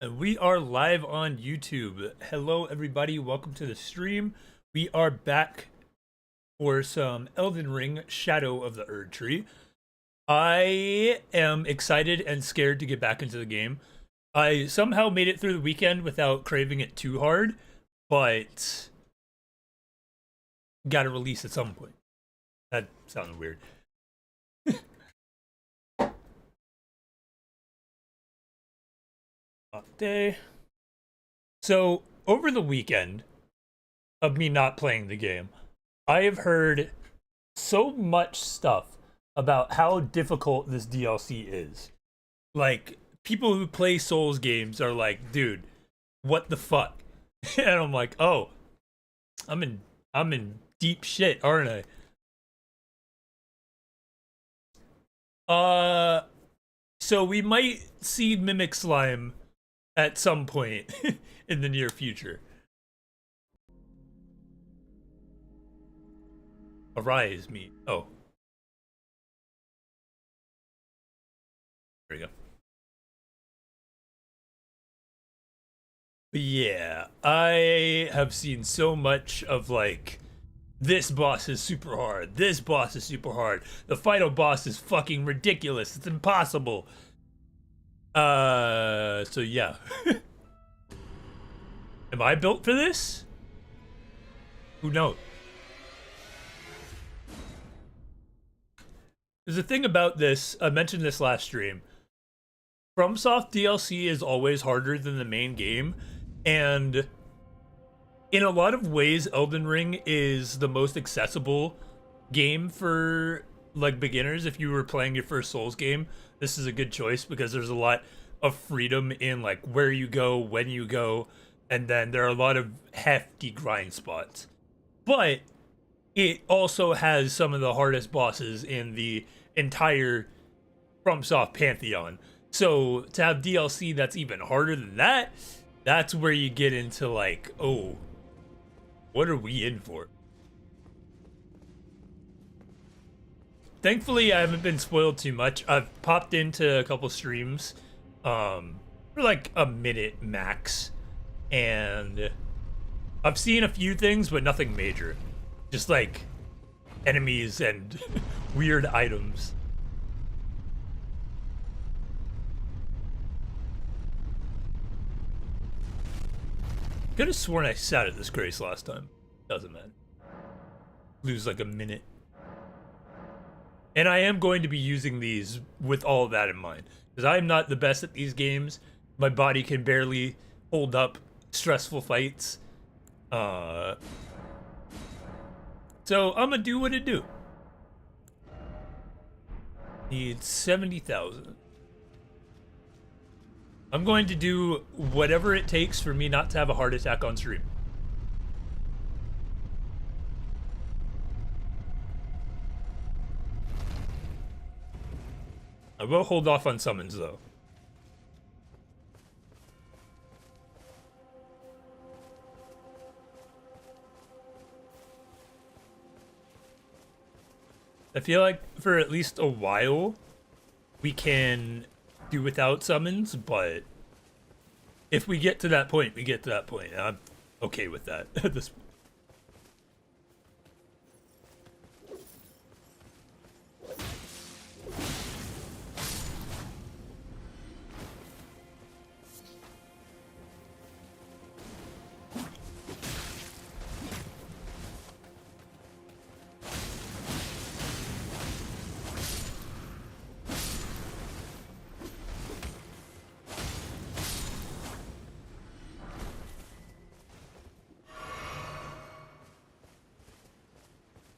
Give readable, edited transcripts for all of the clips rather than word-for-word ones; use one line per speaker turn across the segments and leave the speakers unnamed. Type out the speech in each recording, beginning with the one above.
And we are live on YouTube. Hello, everybody. Welcome to the stream. We are back for some Elden Ring Shadow of the Erdtree. I am excited and scared to get back into the game. I somehow made it through the weekend without craving it too hard, but gotta release at some point. That sounded weird. Day. So, over the weekend of me not playing the game, I have heard so much stuff about how difficult this DLC is. Like, people who play Souls games are like, dude, what the fuck? And I'm like, oh, I'm in deep shit, aren't I? So we might see Mimic Slime at some point in the near future. Arise me. Oh, there we go. But yeah, I have seen so much of like this boss is super hard. This boss is super hard. The final boss is fucking ridiculous. It's impossible. So yeah. Am I built for this? Who knows? There's a thing about this, I mentioned this last stream. FromSoft DLC is always harder than the main game, and in a lot of ways, Elden Ring is the most accessible game for like beginners. If you were playing your first Souls game, this is a good choice because there's a lot of freedom in like where you go, when you go, and then there are a lot of hefty grind spots. But it also has some of the hardest bosses in the entire FromSoft pantheon. So to have DLC that's even harder than that, that's where you get into like, oh, what are we in for? Thankfully, I haven't been spoiled too much. I've popped into a couple streams for like a minute max, and I've seen a few things, but nothing major. Just like enemies and weird items. Could have sworn I sat at this grace last time. Doesn't matter. Lose like a minute. And I am going to be using these with all of that in mind. Because I'm not the best at these games. My body can barely hold up stressful fights. So I'm gonna do what it do. Need 70,000. I'm going to do whatever it takes for me not to have a heart attack on stream. I will hold off on summons though. I feel like for at least a while, we can do without summons, but if we get to that point, we get to that point. And I'm okay with that at this point.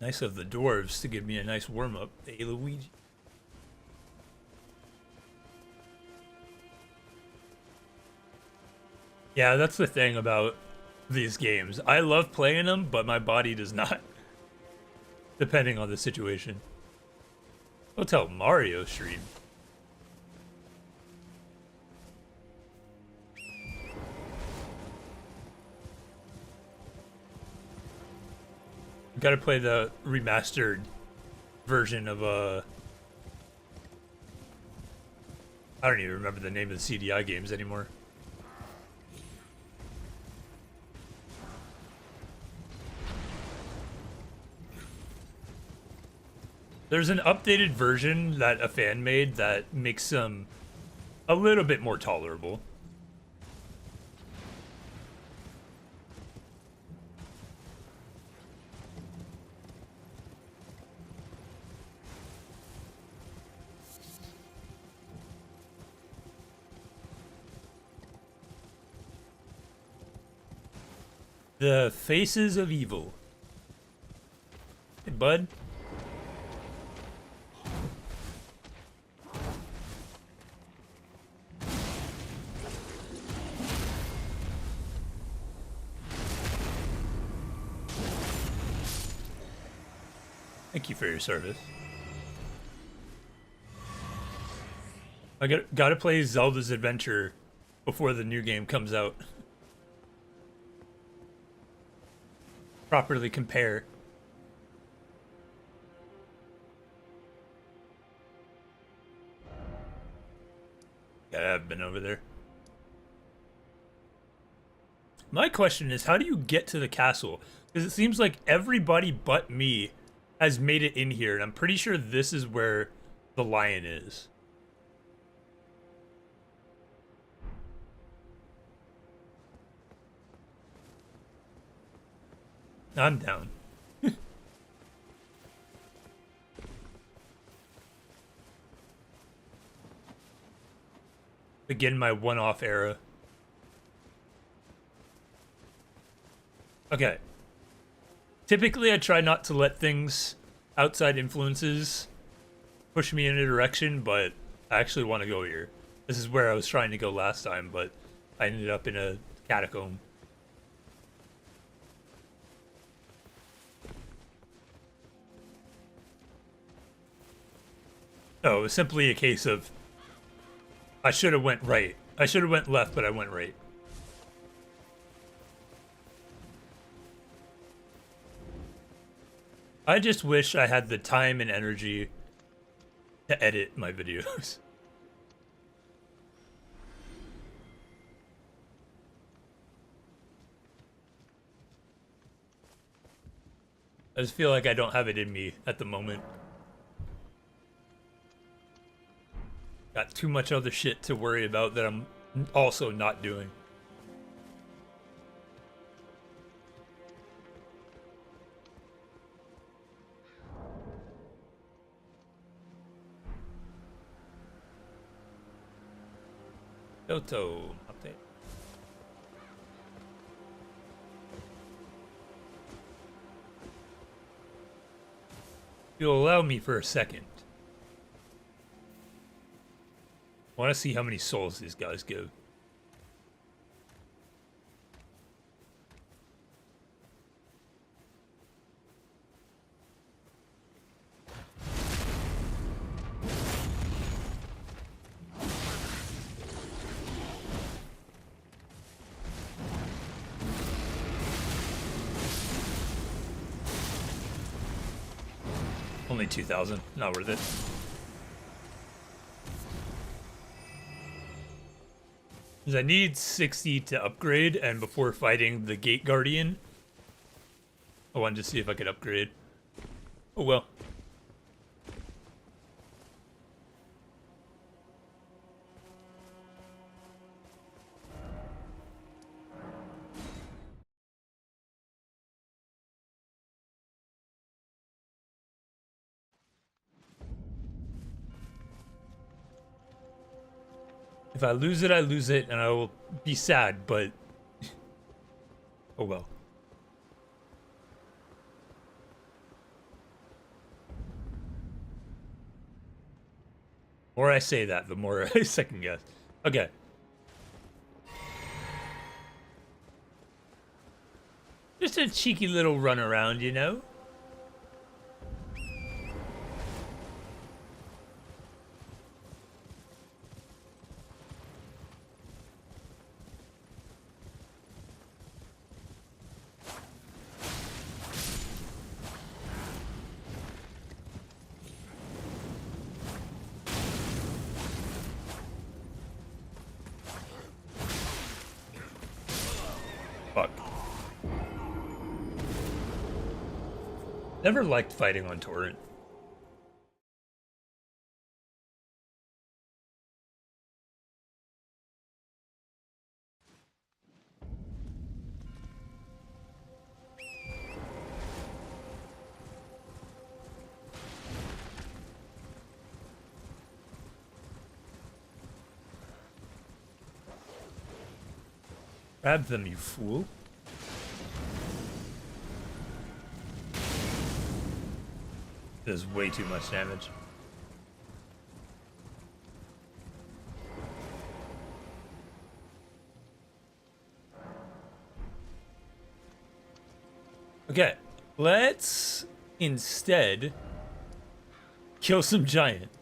Nice of the dwarves to give me a nice warm-up. Hey, Luigi. Yeah, that's the thing about these games. I love playing them, but my body does not, depending on the situation. I'll tell Mario stream. Gotta play the remastered version of I don't even remember the name of the CDI games anymore. There's an updated version that a fan made that makes them a little bit more tolerable. The Faces of Evil. Hey, bud. Thank you for your service. I gotta play Zelda's Adventure before the new game comes out. Properly compare. Yeah, I've been over there. My question is, how do you get to the castle? Because it seems like everybody but me has made it in here, and I'm pretty sure this is where the lion is. I'm down. Begin my one-off era. Okay. Typically, I try not to let things, outside influences, push me in a direction, but I actually want to go here. This is where I was trying to go last time, but I ended up in a catacomb. Oh, it was simply a case of I should have went right. I should have went left, but I went right. I just wish I had the time and energy to edit my videos. I just feel like I don't have it in me at the moment. Got too much other shit to worry about that I'm also not doing. Kyoto update. You'll allow me for a second. I want to see how many souls these guys give. Only 2,000. Not worth it. Because I need 60 to upgrade, and before fighting the Gate Guardian, I wanted to see if I could upgrade. Oh well. If I lose it, I lose it, and I will be sad, but oh well. The more I say that, the more I second guess. Okay. Just a cheeky little run around, you know? Fuck. Never liked fighting on torrent. Grab them, you fool. Does way too much damage. Okay, let's instead kill some giants.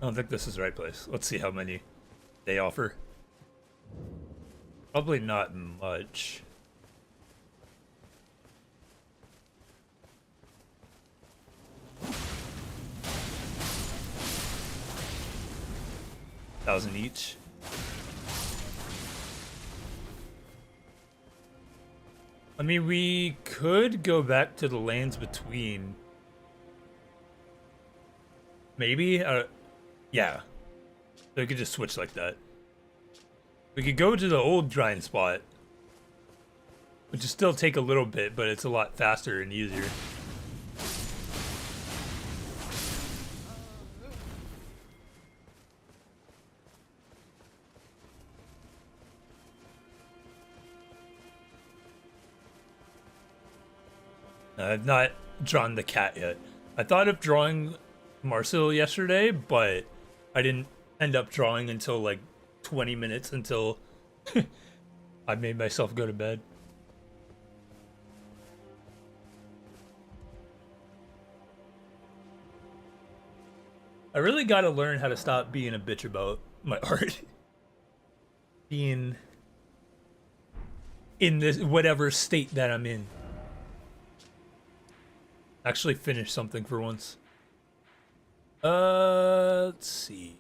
I don't think this is the right place. Let's see how many they offer. Probably not much. $1,000 each. I mean, we could go back to the lands between. Maybe? Yeah. So we could just switch like that. We could go to the old grind spot, which would still take a little bit, but it's a lot faster and easier. I've not drawn the cat yet. I thought of drawing Marcel yesterday, but I didn't end up drawing until like 20 minutes until I made myself go to bed. I really gotta learn how to stop being a bitch about my art. Being in this whatever state that I'm in. Actually finish something for once. Let's see.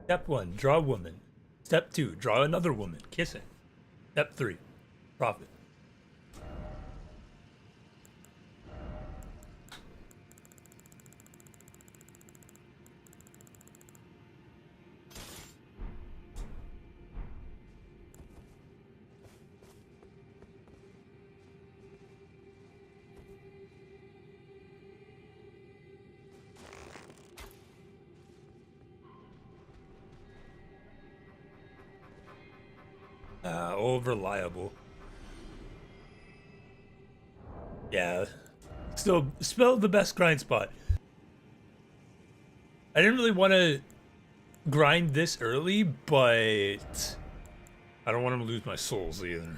Step 1, draw a woman. Step 2, draw another woman, kissing. Step 3, profit. Old reliable. Yeah. Still the best grind spot. I didn't really want to grind this early, but I don't want to lose my souls either.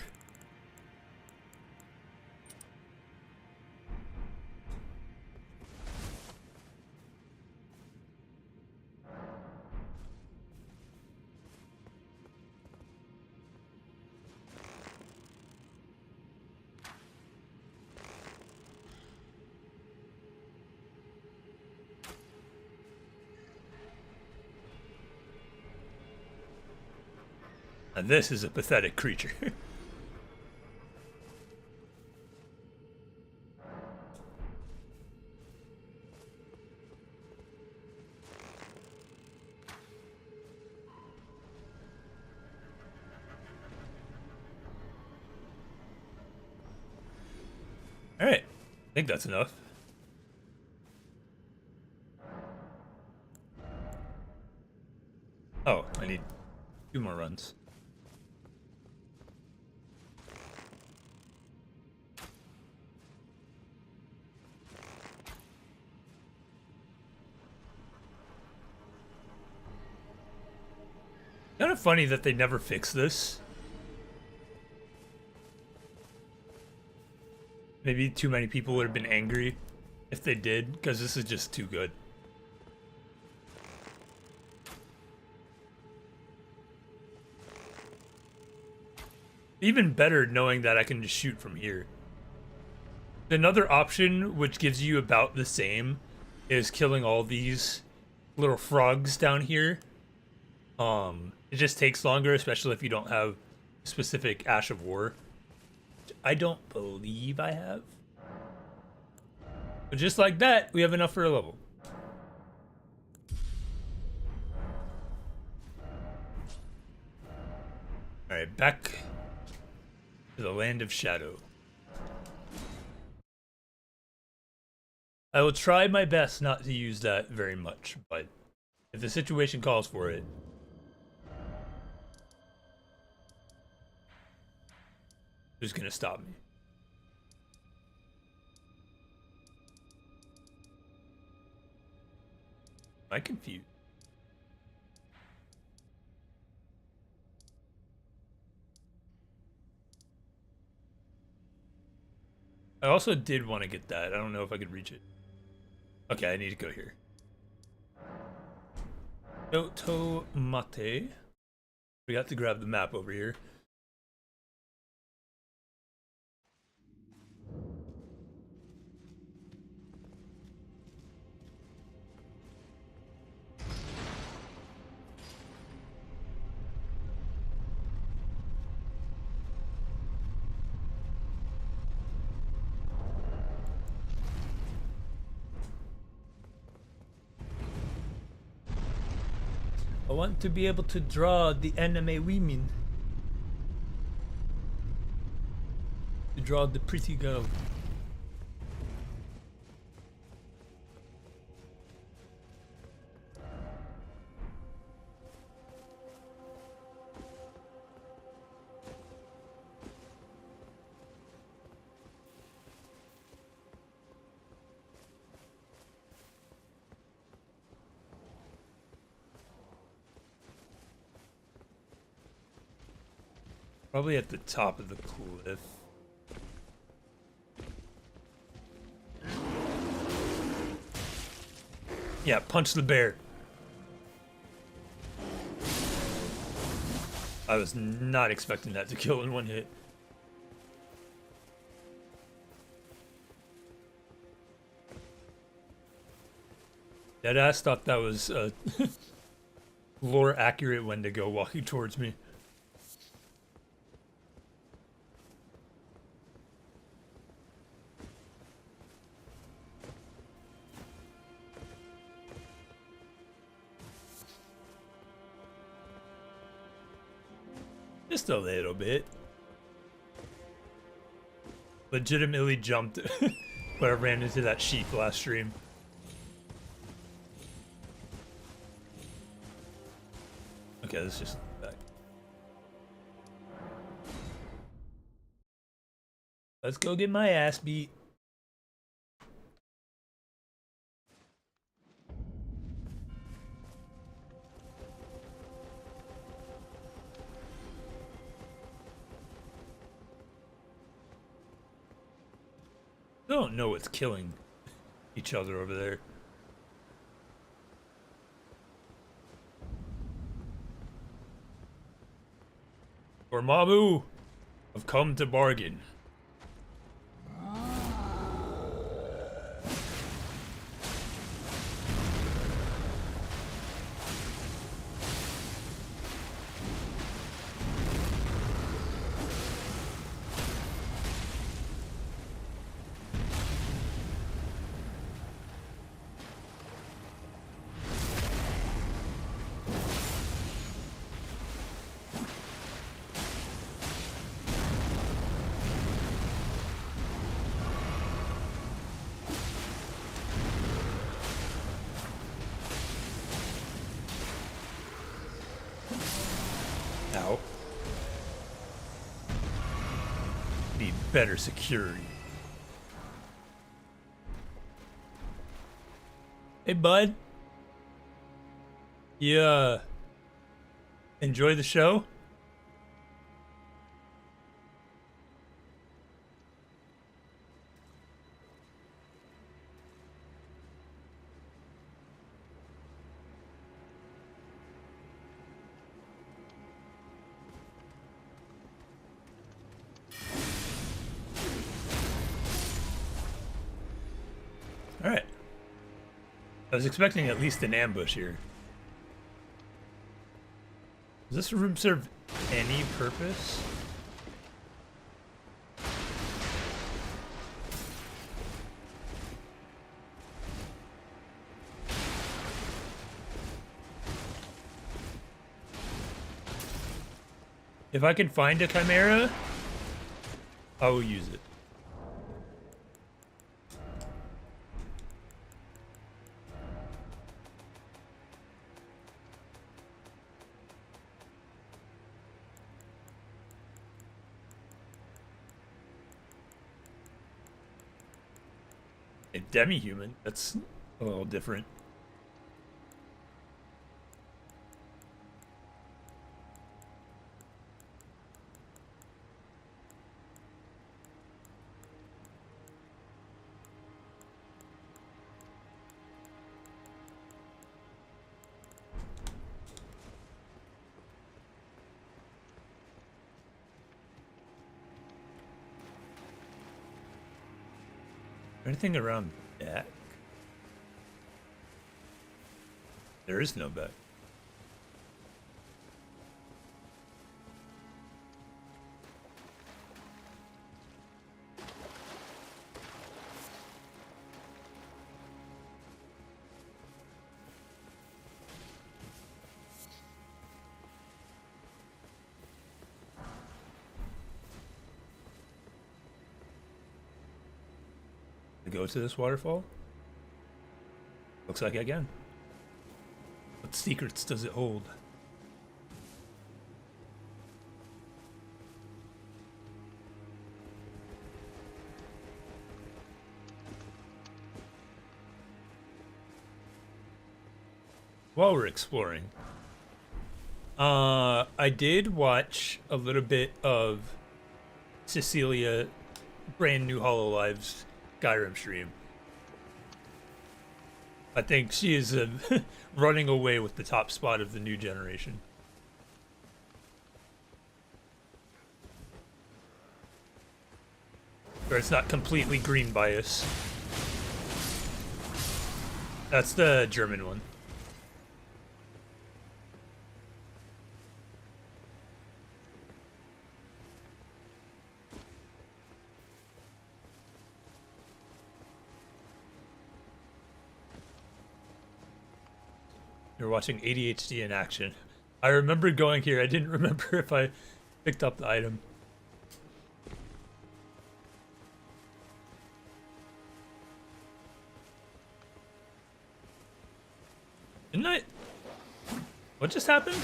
And this is a pathetic creature. Alright, I think that's enough. Oh, I need 2 more runs. Kind of funny that they never fixed this. Maybe too many people would have been angry if they did, because this is just too good. Even better knowing that I can just shoot from here. Another option, which gives you about the same, is killing all these little frogs down here. It just takes longer, especially if you don't have specific Ash of War. I don't believe I have. But just like that, we have enough for a level. Alright, back to the land of shadow. I will try my best not to use that very much, but if the situation calls for it. Who's gonna stop me? Am I confused? I also did want to get that. I don't know if I could reach it. Okay, I need to go here. Tomate. We got to grab the map over here. I want to be able to draw the anime women. To draw the pretty girl. Probably at the top of the cliff. Yeah, punch the bear. I was not expecting that to kill in one hit. Deadass thought that was a lore accurate Wendigo walking towards me. Just a little bit. Legitimately jumped when I ran into that sheep last stream. Okay, let's just back. Let's go get my ass beat. I don't know what's killing each other over there. Or Mamu, I've come to bargain. Ow. Need better security. Hey, bud. You, enjoy the show? Alright. I was expecting at least an ambush here. Does this room serve any purpose? If I can find a chimera, I will use it. A demi-human, that's a little different. Anything around back? There is no back. To go to this waterfall? Looks like I can. What secrets does it hold? While we're exploring, I did watch a little bit of Cecilia brand new Hololive's Skyrim stream. I think she is running away with the top spot of the new generation. Where it's not completely green bias. That's the German one. You're watching ADHD in action. I remember going here. I didn't remember if I picked up the item. Didn't I? What just happened?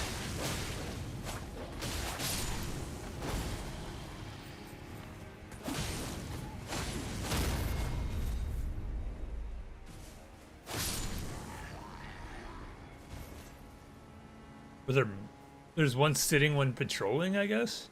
Was there's one sitting, one patrolling, I guess?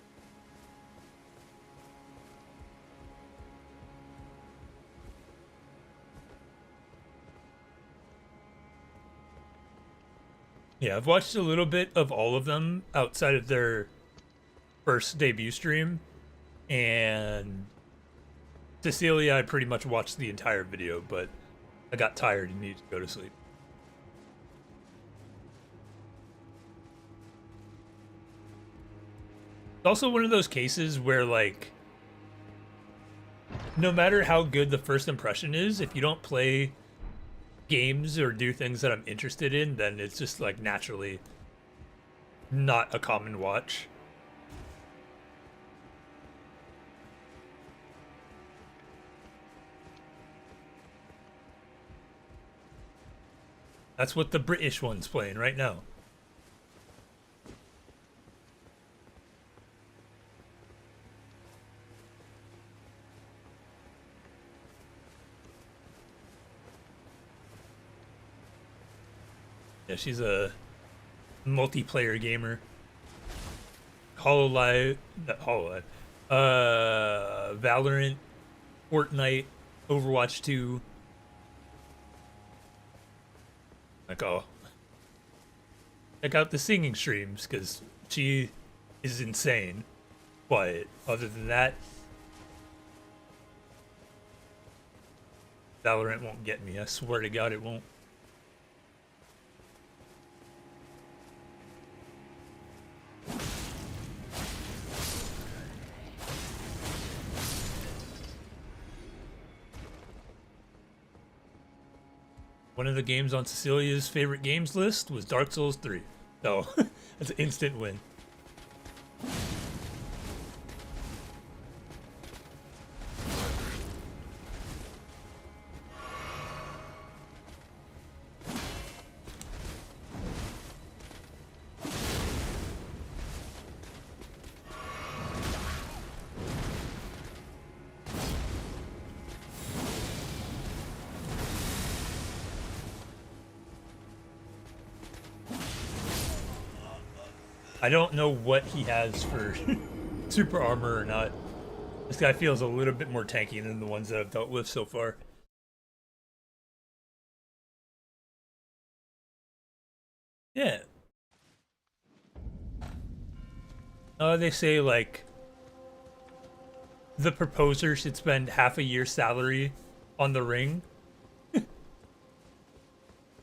Yeah, I've watched a little bit of all of them outside of their first debut stream, and Cecilia, I pretty much watched the entire video, but I got tired and needed to go to sleep. It's also one of those cases where, like, no matter how good the first impression is, if you don't play games or do things that I'm interested in, then it's just, like, naturally not a common watch. That's what the British one's playing right now. Yeah, she's a multiplayer gamer. Hololive, not Hololive. Valorant, Fortnite, Overwatch 2. Like, oh, check out the singing streams because she is insane. But other than that, Valorant won't get me. I swear to God, it won't. One of the games on Cecilia's favorite games list was Dark Souls 3. So, that's an instant win. I don't know what he has for super armor or not. This guy feels a little bit more tanky than the ones that I've dealt with so far. Yeah. They say, like, the proposer should spend half a year's salary on the ring,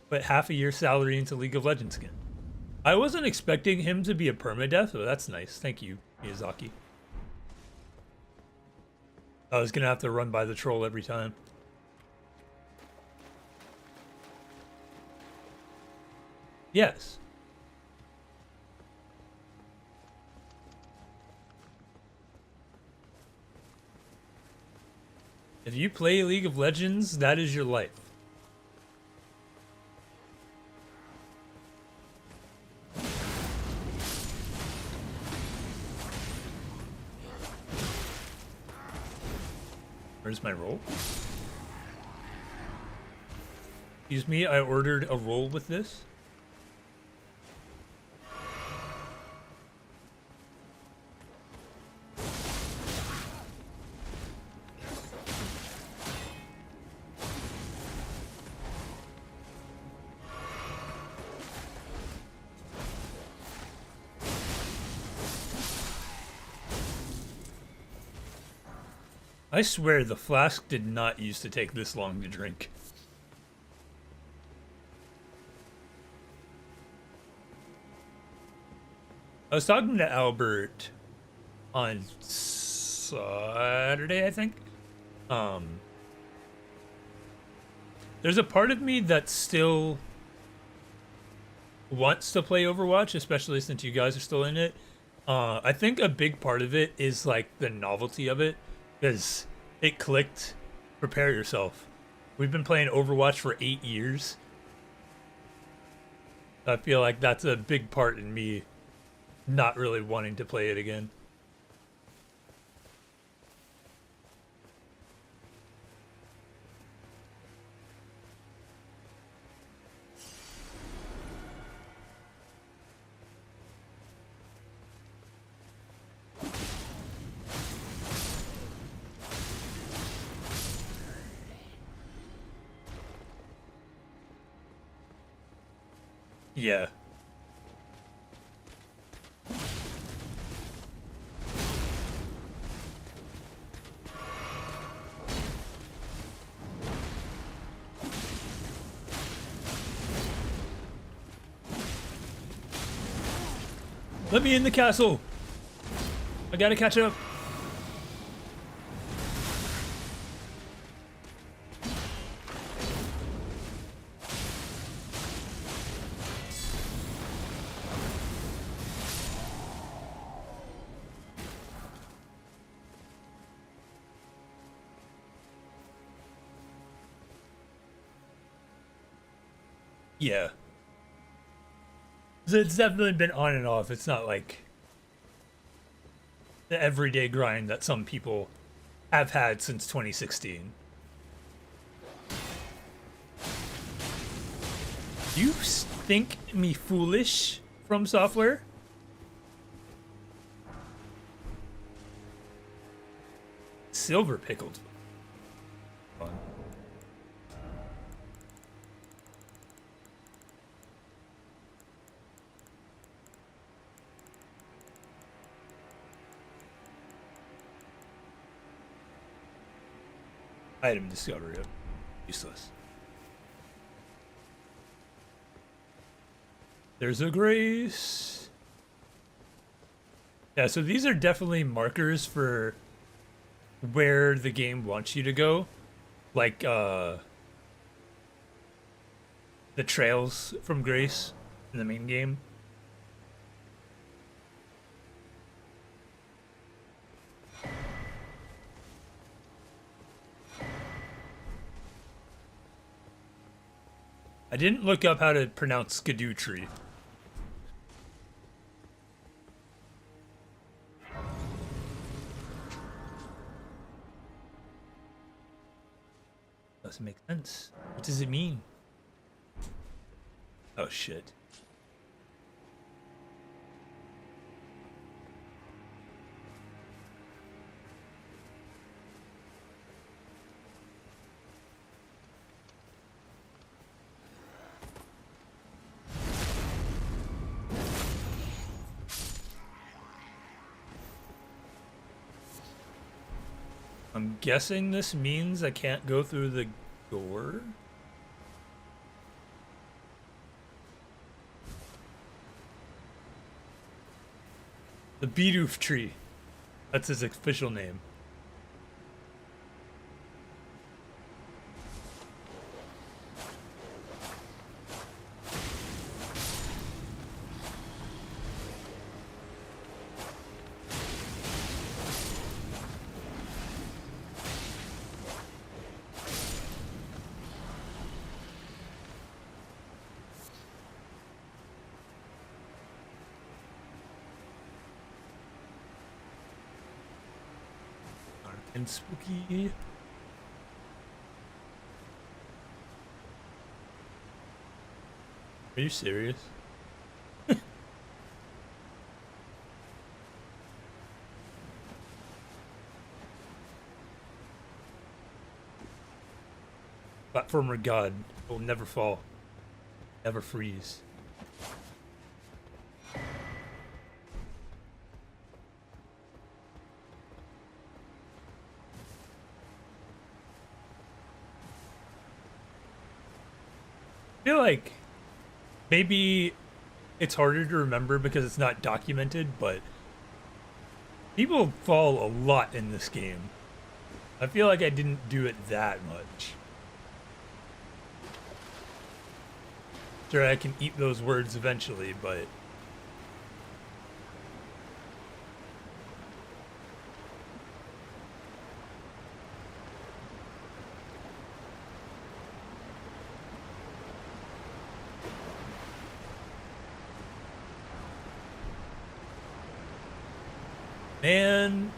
but half a year's salary into League of Legends skin. I wasn't expecting him to be a permadeath, but that's nice. Thank you, Miyazaki. I was gonna have to run by the troll every time. Yes. If you play League of Legends, that is your life. Where's my roll? Excuse me, I ordered a roll with this. I swear the flask did not used to take this long to drink. I was talking to Albert on Saturday, I think. There's a part of me that still wants to play Overwatch, especially since you guys are still in it. I think a big part of it is like the novelty of it, because it clicked. Prepare yourself. We've been playing Overwatch for 8 years. I feel like that's a big part in me not really wanting to play it again. Yeah. Let me in the castle. I gotta catch up. Yeah. It's definitely been on and off. It's not like the everyday grind that some people have had since 2016. You think me foolish, From Software? Silver pickled. Fun. Item discovery. Useless. There's a grace. Yeah, so these are definitely markers for where the game wants you to go. Like, the trails from Grace in the main game. I didn't look up how to pronounce Erdtree. Doesn't make sense. What does it mean? Oh shit. I'm guessing this means I can't go through the door. The Erdtree. That's his official name. And spooky. Are you serious? Platformer God will never fall, never freeze. I feel like maybe it's harder to remember because it's not documented, but people fall a lot in this game. I feel like I didn't do it that much. Sure, I can eat those words eventually, but man,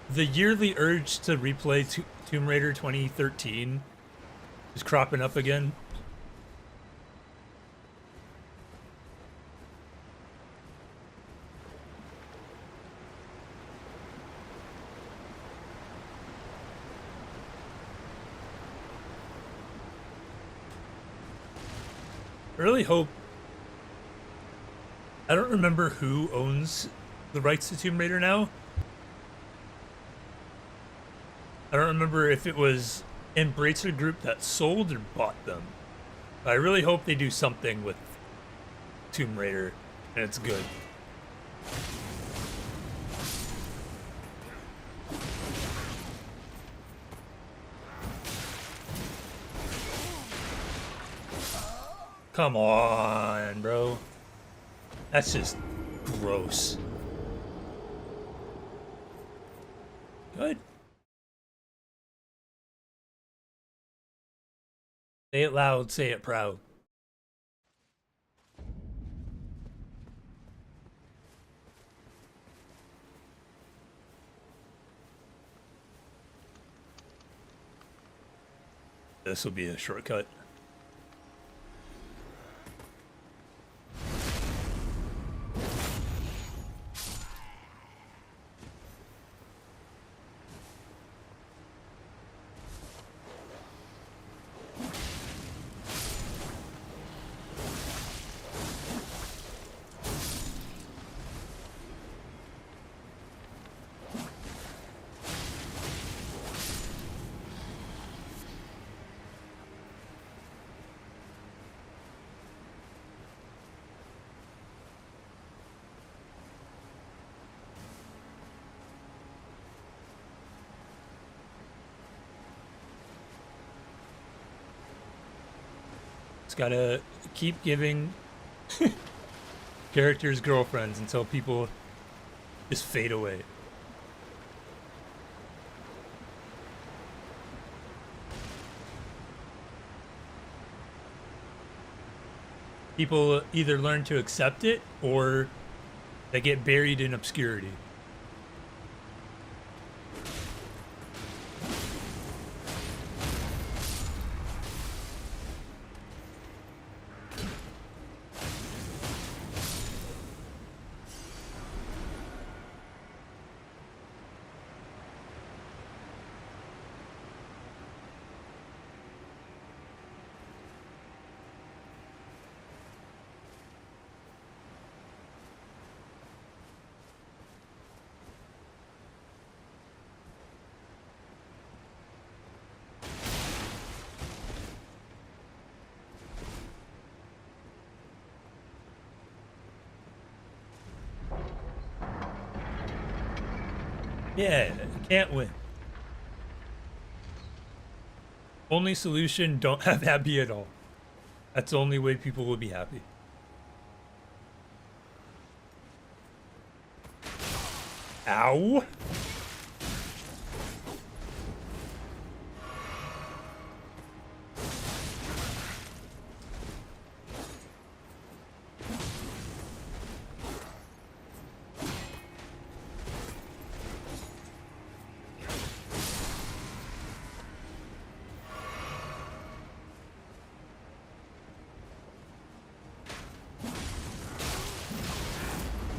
the yearly urge to replay Tomb Raider 2013 is cropping up again. I really hope. I don't remember who owns the rights to Tomb Raider now. I don't remember if it was Embracer Group that sold or bought them. But I really hope they do something with Tomb Raider and it's good. Come on, bro. That's just gross. Good. Say it loud, say it proud. This will be a shortcut. It's gotta keep giving characters girlfriends until people just fade away. People either learn to accept it or they get buried in obscurity. Yeah, can't win. Only solution, don't have happy at all. That's the only way people will be happy. Ow!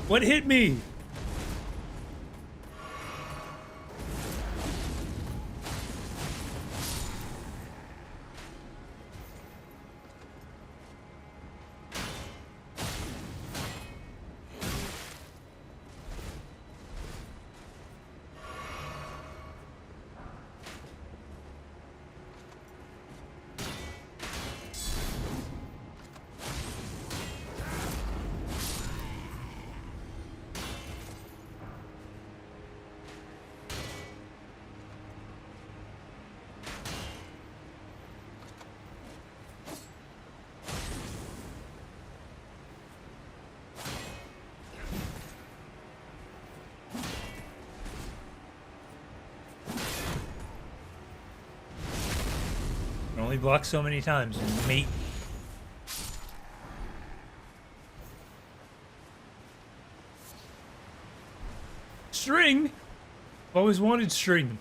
What hit me? Only blocked so many times, mate. String? Always wanted string.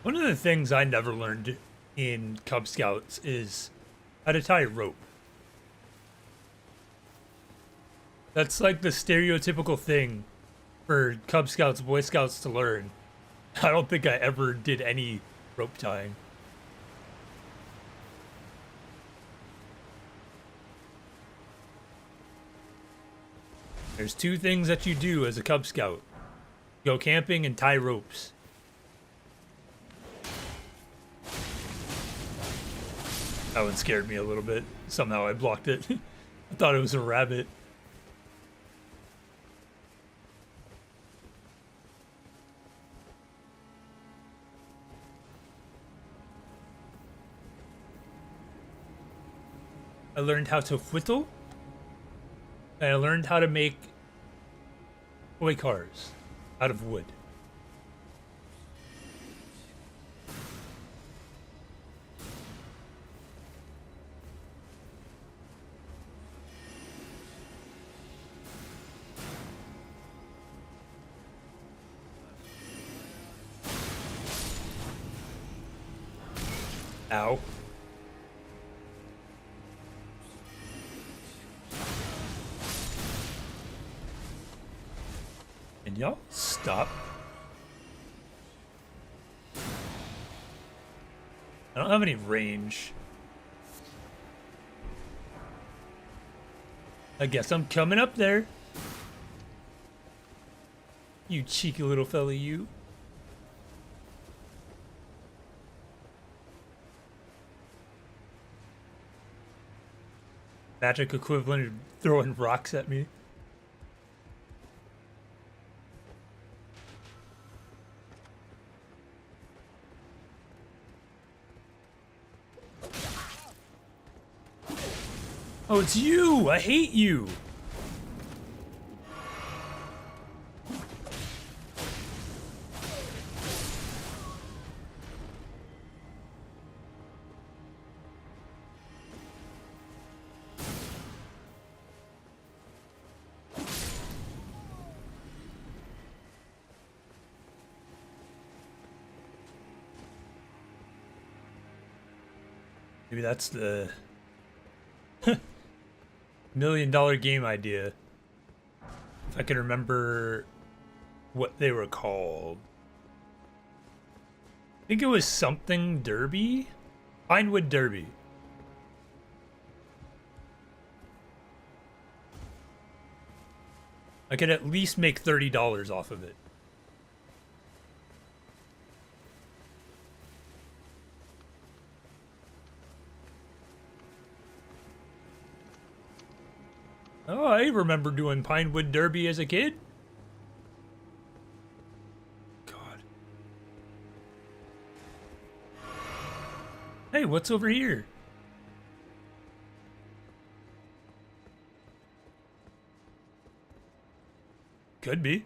One of the things I never learned in Cub Scouts is how to tie a rope. That's like the stereotypical thing for Cub Scouts, Boy Scouts to learn. I don't think I ever did any rope tying. There's two things that you do as a Cub Scout. Go camping and tie ropes. That one scared me a little bit. Somehow I blocked it. I thought it was a rabbit. I learned how to whittle. And I learned how to make toy cars out of wood. Ow. And y'all stop. I don't have any range. I guess I'm coming up there. You cheeky little fella, you. Magic equivalent of throwing rocks at me. Oh, it's you! I hate you! Maybe that's the $1 million game idea. If I can remember what they were called. I think it was something Derby? Pinewood Derby. I could at least make $30 off of it. Oh, I remember doing Pinewood Derby as a kid. God. Hey, what's over here? Could be.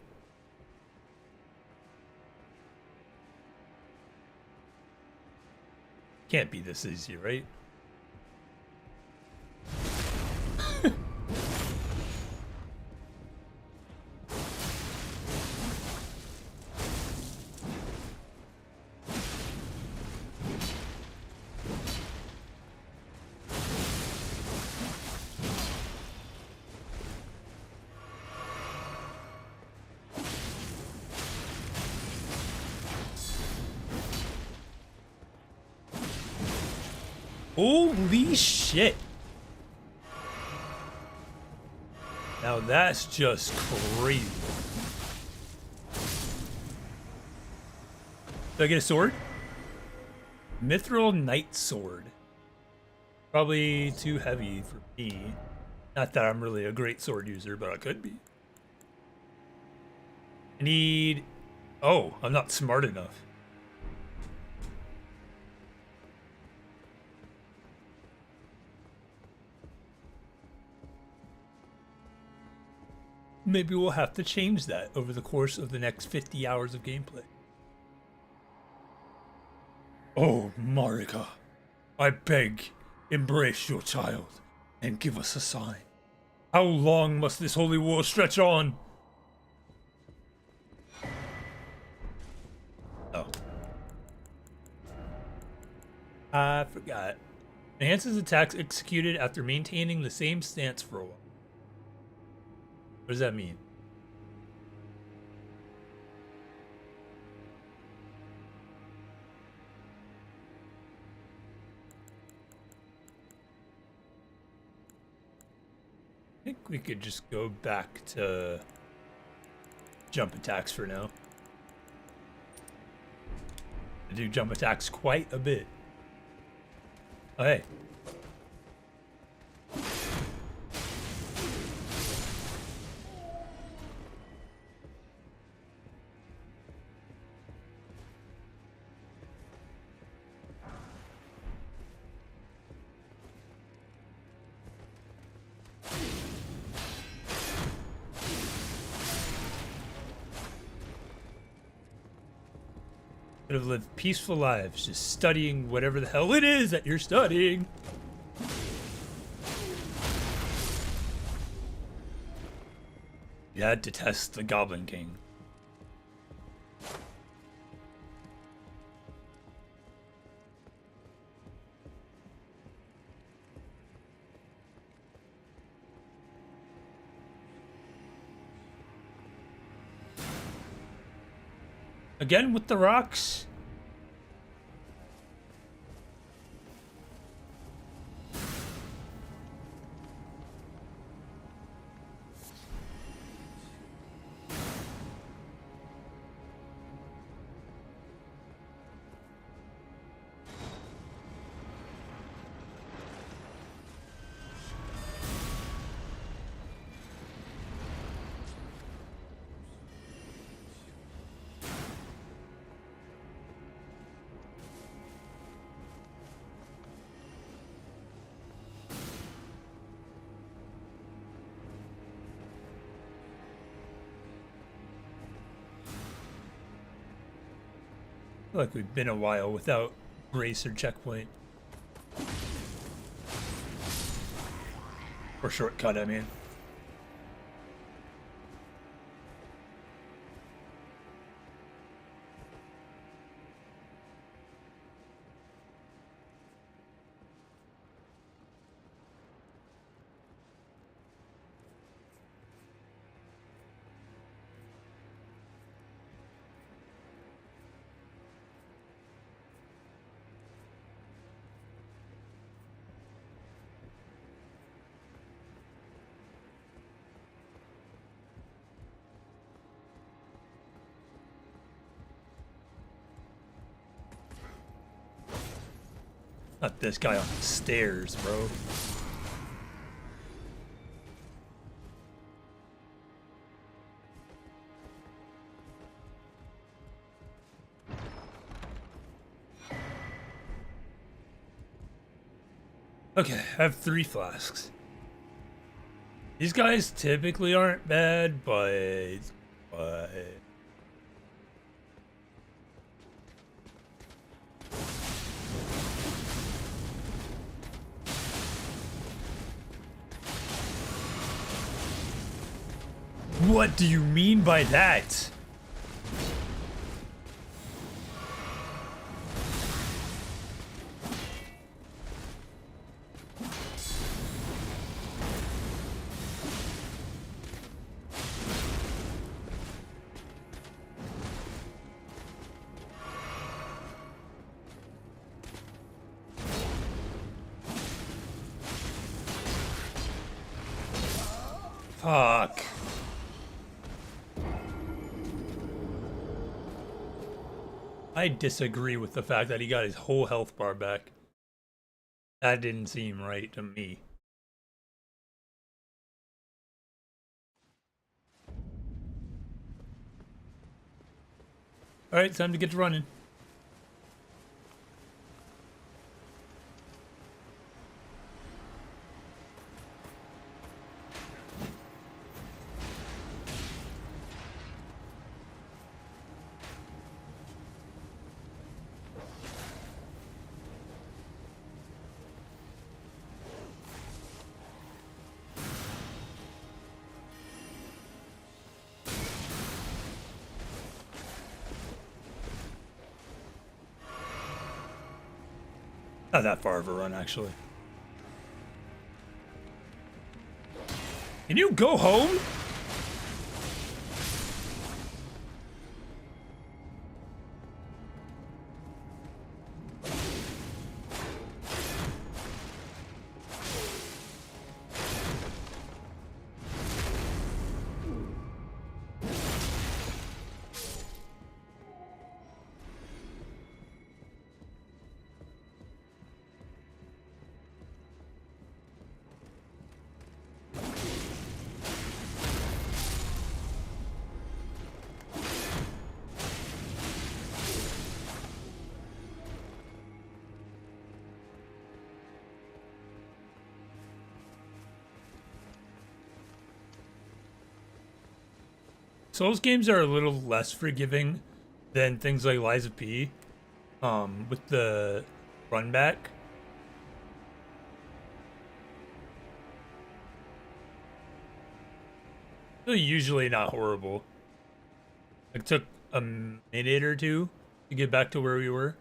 Can't be this easy, right? Holy shit. Now that's just crazy. Do I get a sword? Mithril Knight Sword. Probably too heavy for me. Not that I'm really a great sword user, but I could be. I need... Oh, I'm not smart enough. Maybe we'll have to change that over the course of the next 50 hours of gameplay. Oh, Marika, I beg, embrace your child and give us a sign. How long must this holy war stretch on? Oh. I forgot. Enhances attacks executed after maintaining the same stance for a while. What does that mean? I think we could just go back to jump attacks for now. I do jump attacks quite a bit. Oh, hey. Could have lived peaceful lives just studying whatever the hell it is that you're studying. You had to test the Goblin King. Again with the rocks? I feel like we've been a while without race or checkpoint. Or shortcut, I mean. Not this guy on the stairs, bro. Okay, I have 3 flasks. These guys typically aren't bad, but... What do you mean by that? Fuck. I disagree with the fact that he got his whole health bar back. That didn't seem right to me. Alright, time to get to running. Not that far of a run, actually. Can you go home? Souls games are a little less forgiving than things like Lies of P. With the run back. They're usually not horrible. It took a minute or two to get back to where we were.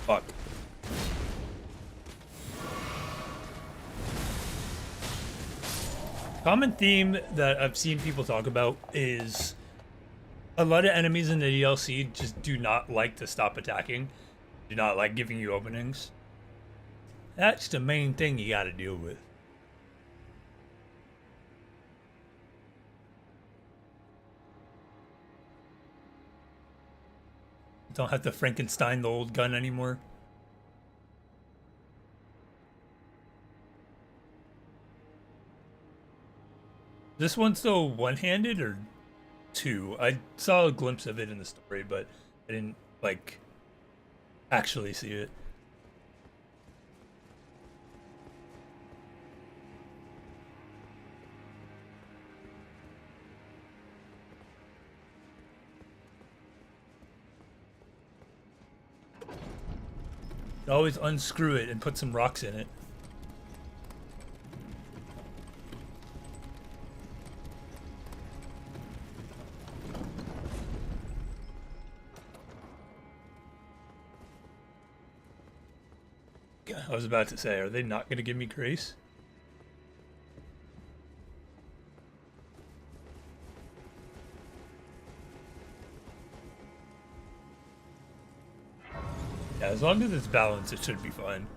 Fuck. Common theme that I've seen people talk about is A lot of enemies in the DLC just do not like to stop attacking, do not like giving you openings. That's the main thing you gotta deal with. Don't have to Frankenstein the old gun anymore. This one's still one-handed or two? I saw a glimpse of it in the story, but I didn't, like, actually see it. Always unscrew it and put some rocks in it. I was about to say, are they not going to give me grace? Yeah, as long as it's balanced, it should be fine.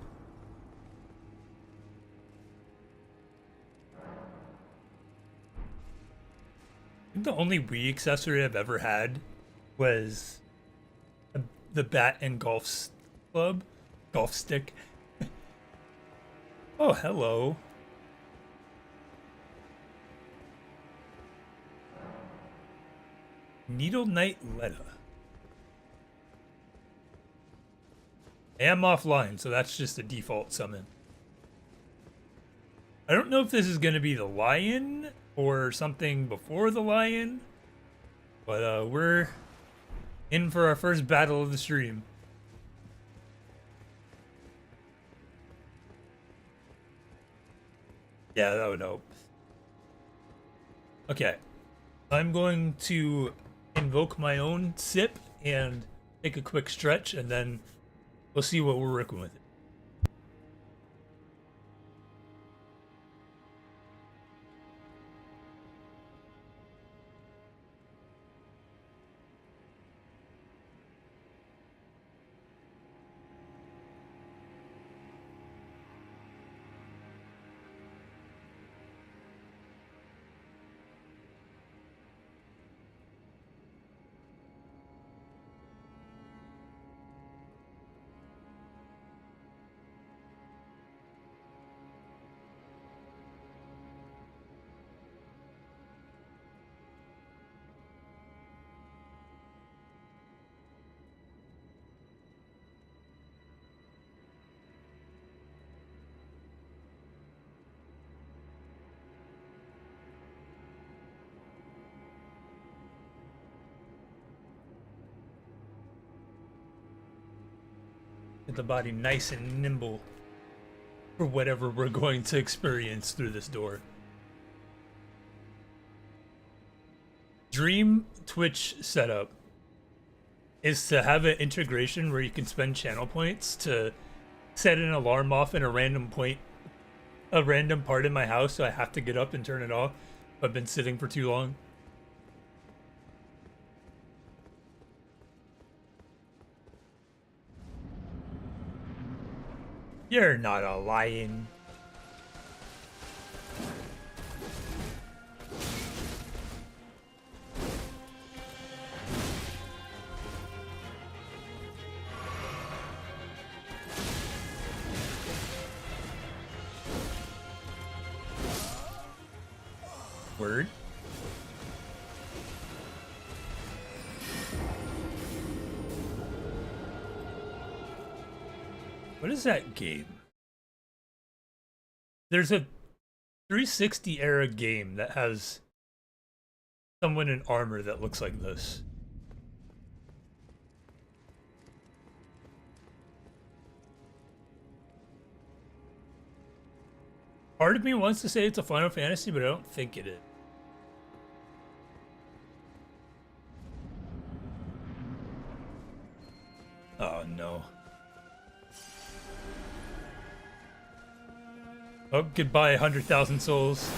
I think the only Wii accessory I've ever had was the bat and golf club, golf stick. Oh, hello. Needle Knight Letta. I am offline, so that's just a default summon. I don't know if this is going to be the lion or something before the lion, but we're in for our first battle of the stream. Yeah, that would help. Okay. I'm going to invoke my own sip and take a quick stretch, and then we'll see what we're working with. Get the body nice and nimble for whatever we're going to experience through this door. Dream Twitch setup is to have an integration where you can spend channel points to set an alarm off in a random part in my house, so I have to get up and turn it off. I've been sitting for too long. You're not a lion. Word. What is that game? There's a 360 era game that has someone in armor that looks like this. Part of me wants to say it's a Final Fantasy, but I don't think it is. Oh no. Oh, goodbye, 100,000 souls.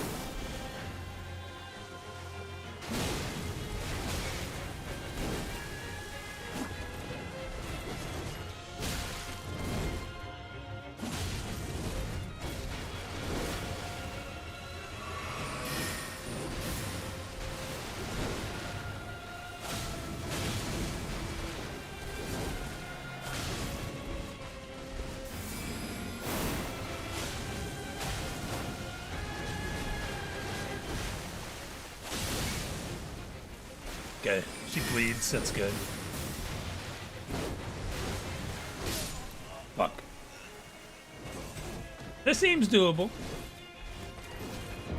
Okay, she bleeds, that's good. Fuck. This seems doable.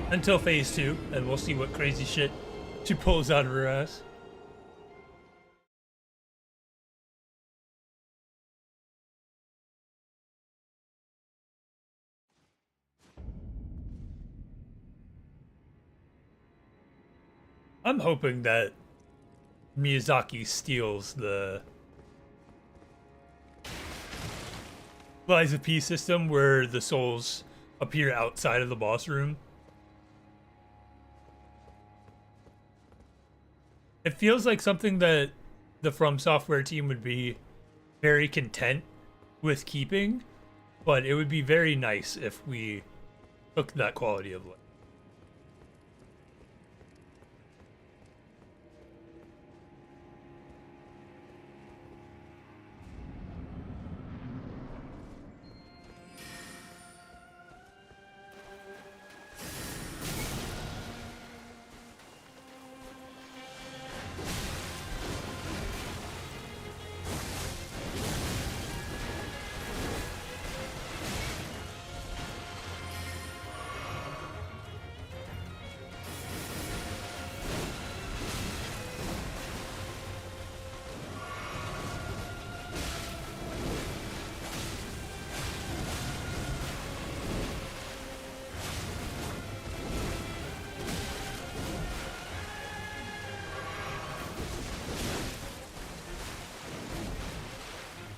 Until phase 2, and we'll see what crazy shit she pulls out of her ass. I'm hoping that Miyazaki steals the Lies of P system where the souls appear outside of the boss room. It feels like something that the From Software team would be very content with keeping, but it would be very nice if we took that quality of life.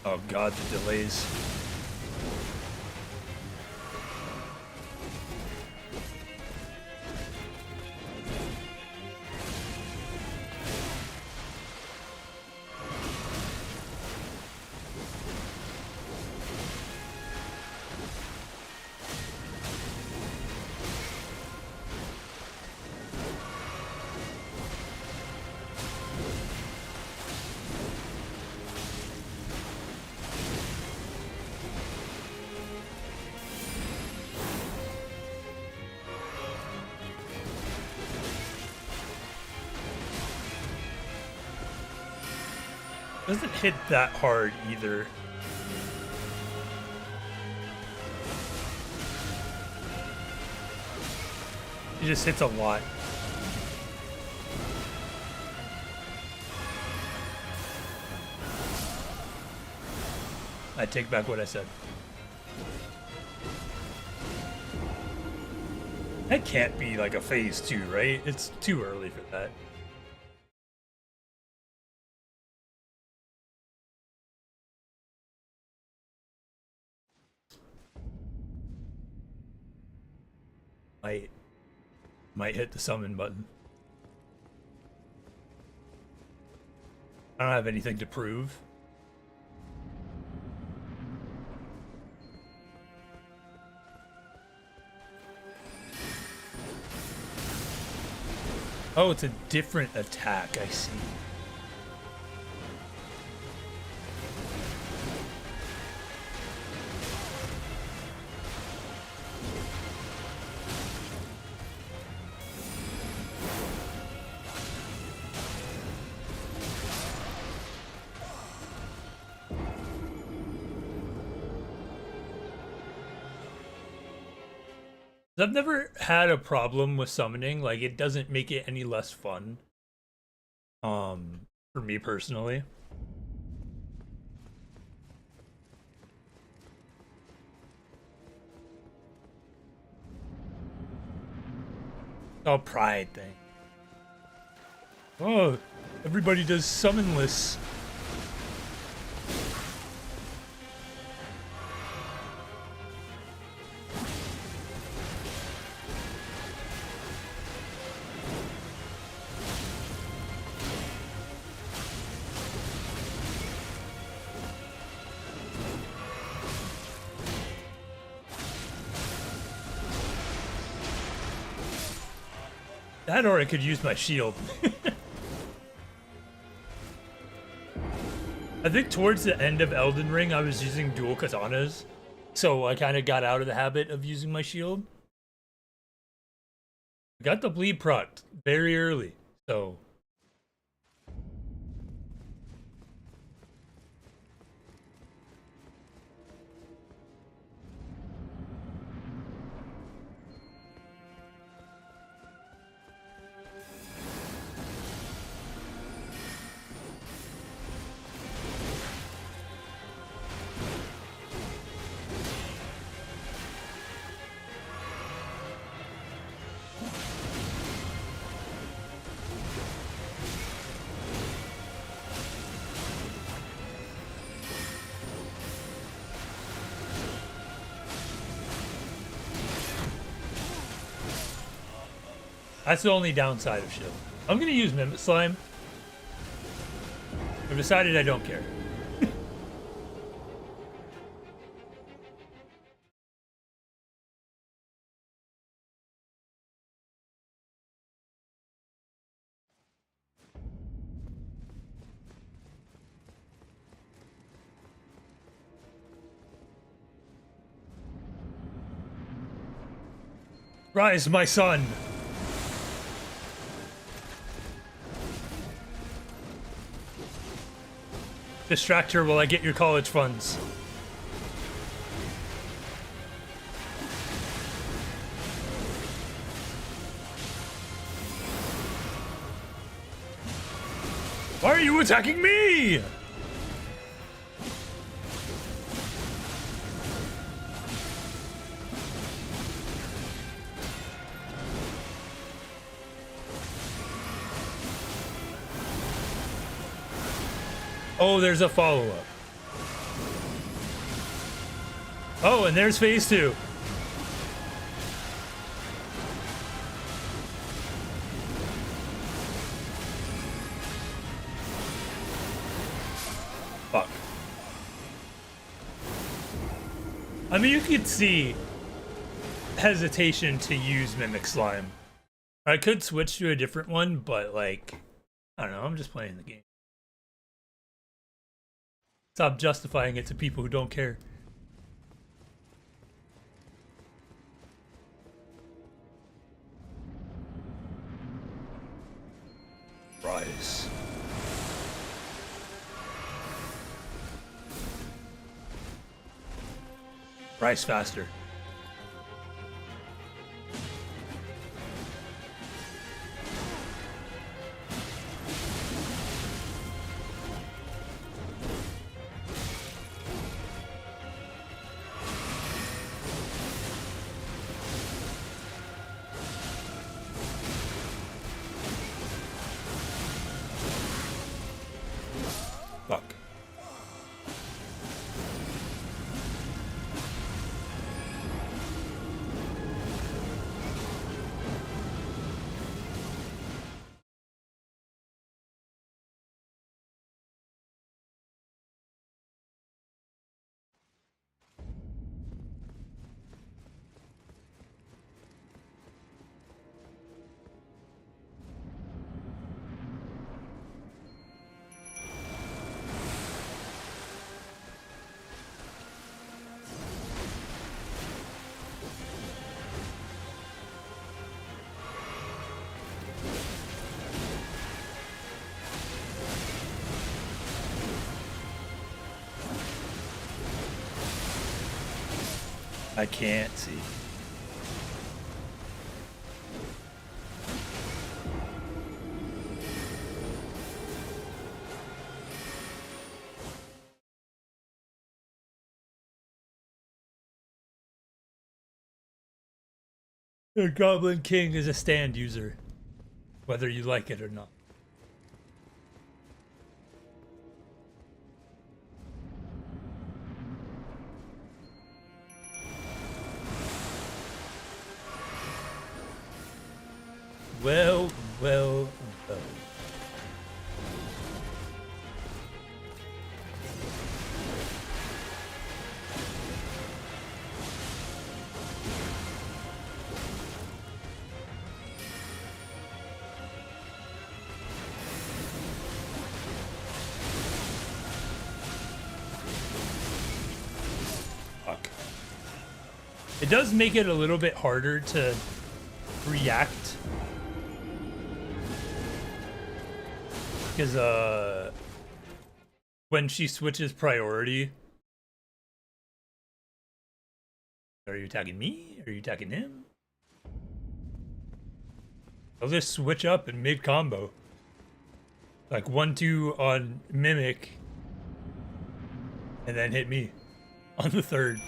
Oh god, the delays. Doesn't hit that hard either. It just hits a lot. I take back what I said. That can't be like a phase 2, right? It's too early for that. Might hit the summon button. I don't have anything to prove. Oh, it's a different attack, I see. I've never had a problem with summoning. Like, it doesn't make it any less fun. For me personally. Oh, pride thing. Oh, everybody does summonless. That or I could use my shield. I think towards the end of Elden Ring, I was using dual katanas, so I kind of got out of the habit of using my shield. I got the bleed proc very early, so That's the only downside of shield. I'm gonna use Mimic Slime. I've decided I don't care. Rise, my son! Distract her while I get your college funds. Why are you attacking me? Oh, there's a follow-up. Oh, and there's phase 2. Fuck. I mean, you could see hesitation to use Mimic Slime. I could switch to a different one, but like, I don't know, I'm just playing the game. Stop justifying it to people who don't care. Rise. Rise faster. Fuck. I can't see. The Goblin King is a stand user, whether you like it or not. Well, well, well. Fuck. It does make it a little bit harder to react. Because when she switches priority, are you attacking me? Are you attacking him? I'll just switch up in mid combo, like 1-2 on Mimic, and then hit me on the third.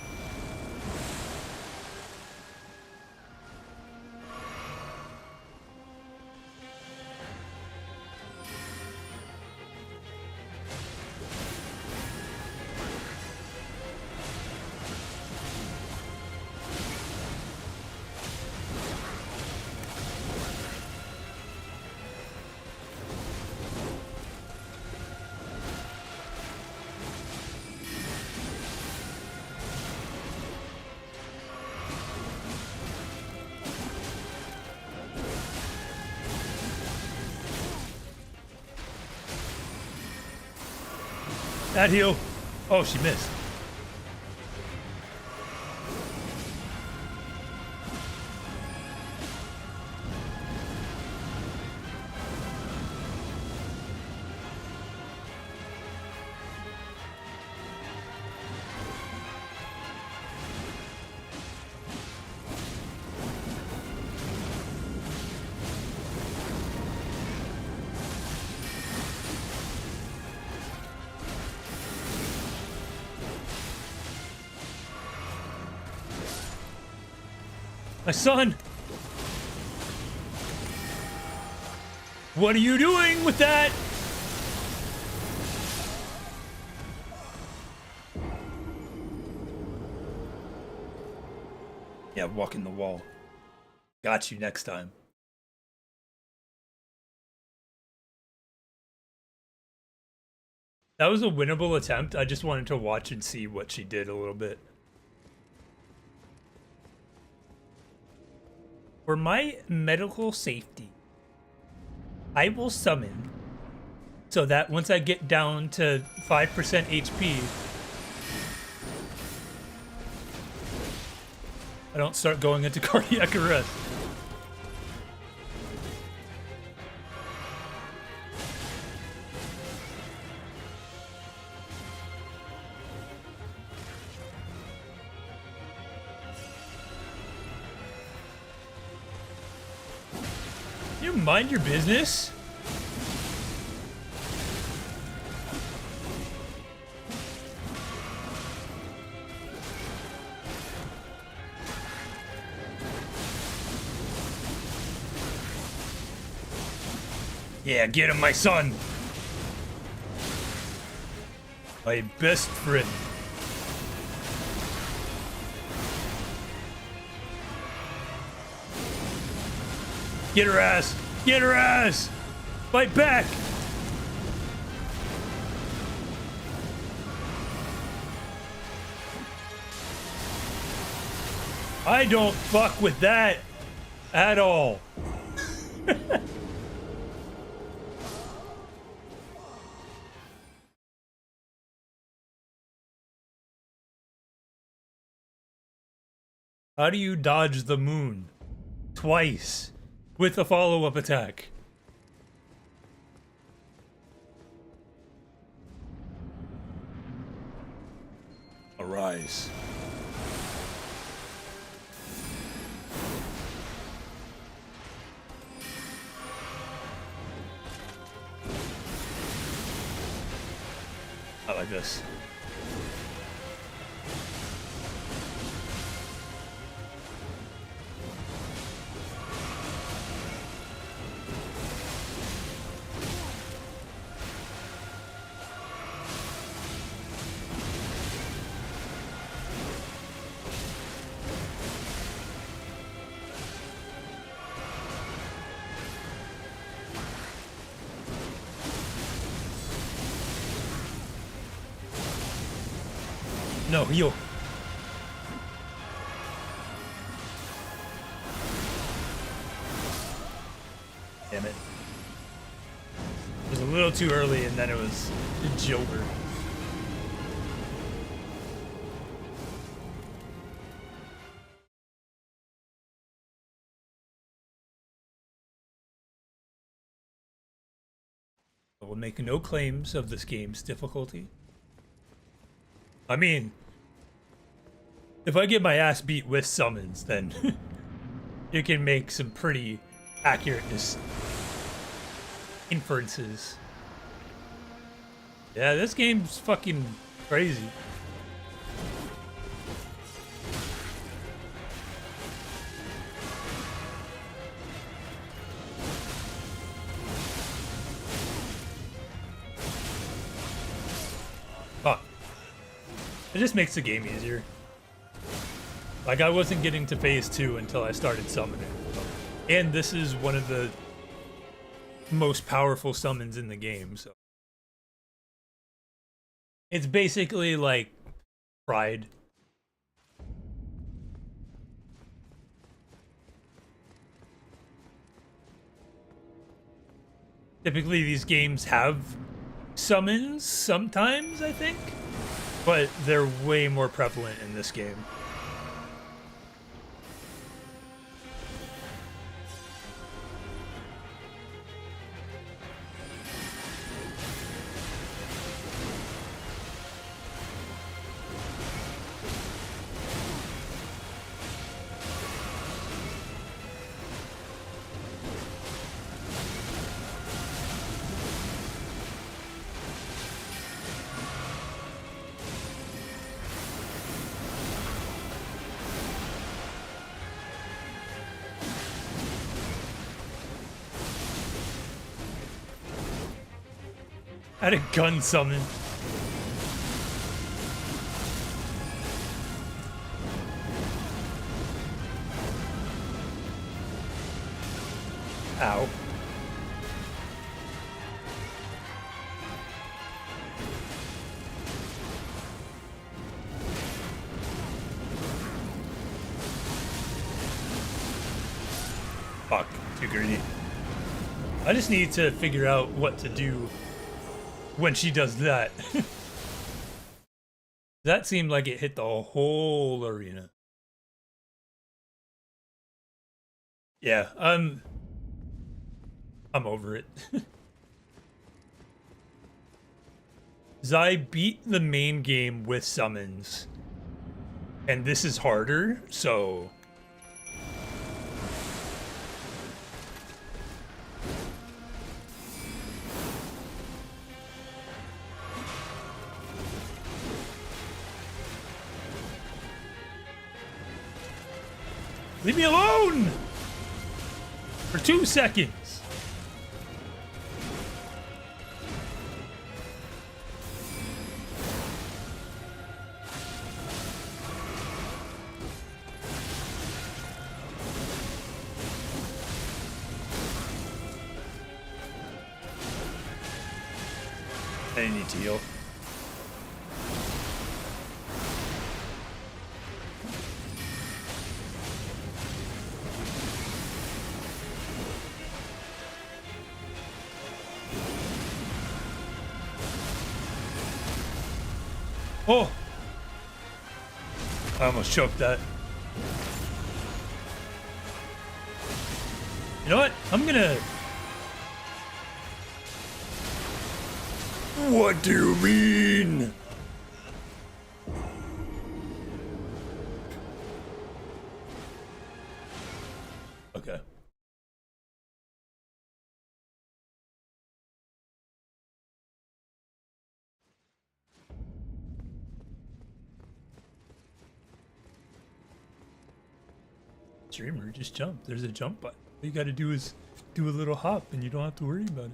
That heal. Oh, she missed. My son! What are you doing with that? Yeah, walking the wall. Got you next time. That was a winnable attempt. I just wanted to watch and see what she did a little bit. For my medical safety, I will summon so that once I get down to 5% HP, I don't start going into cardiac arrest. You mind your business? Yeah, get him, my son. My best friend. Get her ass! Get her ass! Fight back! I don't fuck with that at all. How do you dodge the moon twice with a follow-up attack? Arise. I like this. No, heal. Damn it. It was a little too early and then it was a joker. I will make no claims of this game's difficulty. I mean, if I get my ass beat with summons, then you can make some pretty accurate inferences. Yeah, this game's fucking crazy. Fuck. It just makes the game easier. Like, I wasn't getting to phase 2 until I started summoning. And this is one of the most powerful summons in the game, so. It's basically like Pride. Typically these games have summons sometimes, I think, but they're way more prevalent in this game. I had a gun summon. Ow. Fuck, too greedy. I just need to figure out what to do when she does that. That seemed like it hit the whole arena. Yeah, I'm over it. 'Cause I beat the main game with summons, and this is harder, so leave me alone for 2 seconds. I need to heal. Oh! I almost choked that. You know what? I'm gonna... What do you mean? Okay. Streamer, just jump. There's a jump button. All you gotta do is do a little hop and you don't have to worry about it.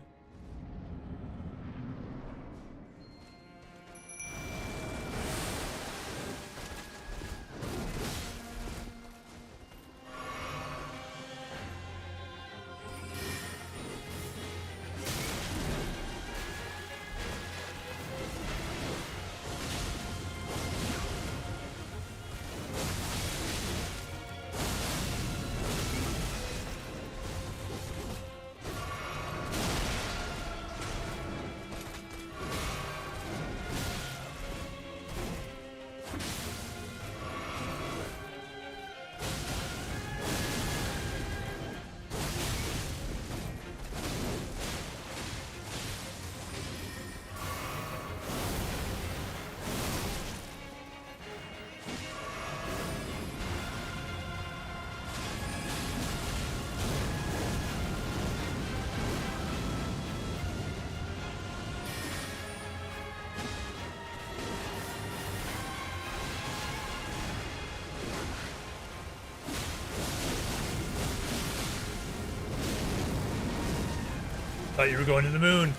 Thought you were going to the moon.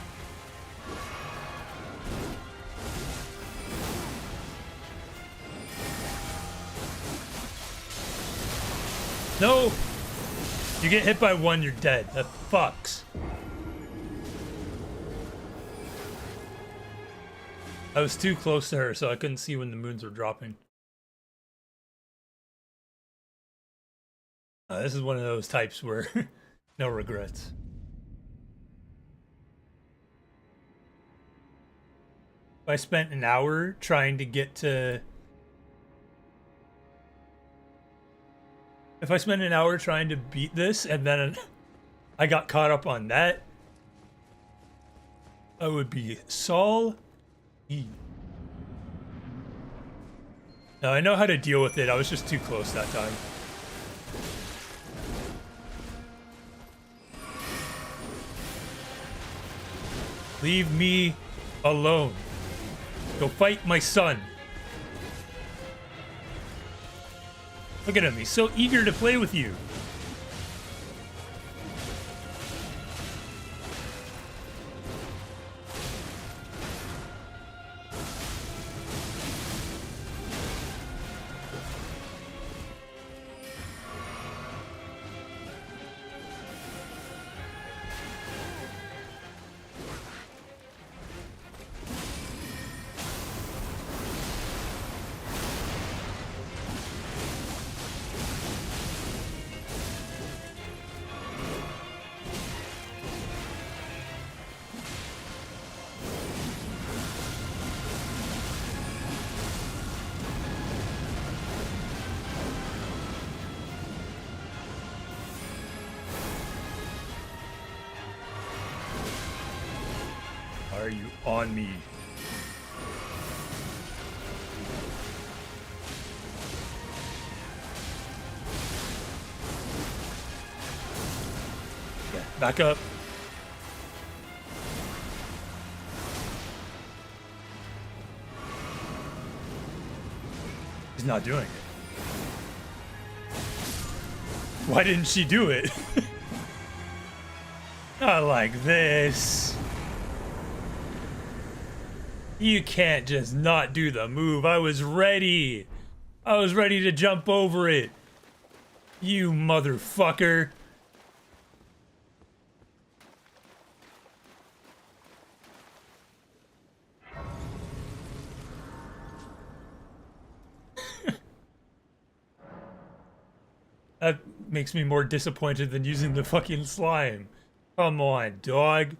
No! You get hit by one, you're dead. That fucks. I was too close to her, so I couldn't see when the moons were dropping. This is one of those types where no regrets. I spent an hour trying to get to... If I spent an hour trying to beat this and then I got caught up on that, I would be Saul E. Now I know how to deal with it. I was just too close that time. Leave me alone. Go fight my son. Look at him. He's so eager to play with you. Are you on me? Yeah, back up. He's not doing it. Why didn't she do it? Not like this. You can't just not do the move. I was ready. I was ready to jump over it. You motherfucker. That makes me more disappointed than using the fucking slime. Come on, dog.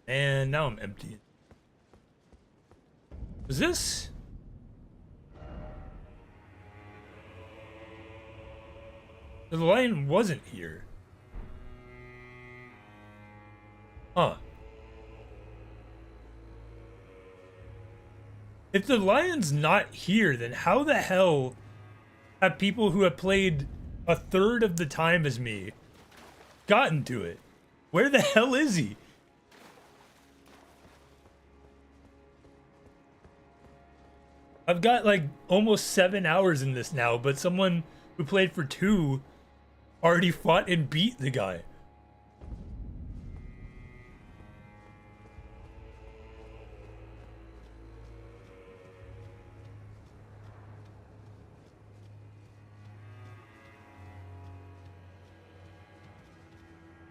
And now I'm empty. Was this? The lion wasn't here. Huh. If the lion's not here, then how the hell have people who have played a third of the time as me gotten to it? Where the hell is he? I've got like almost 7 hours in this now, but someone who played for 2 already fought and beat the guy.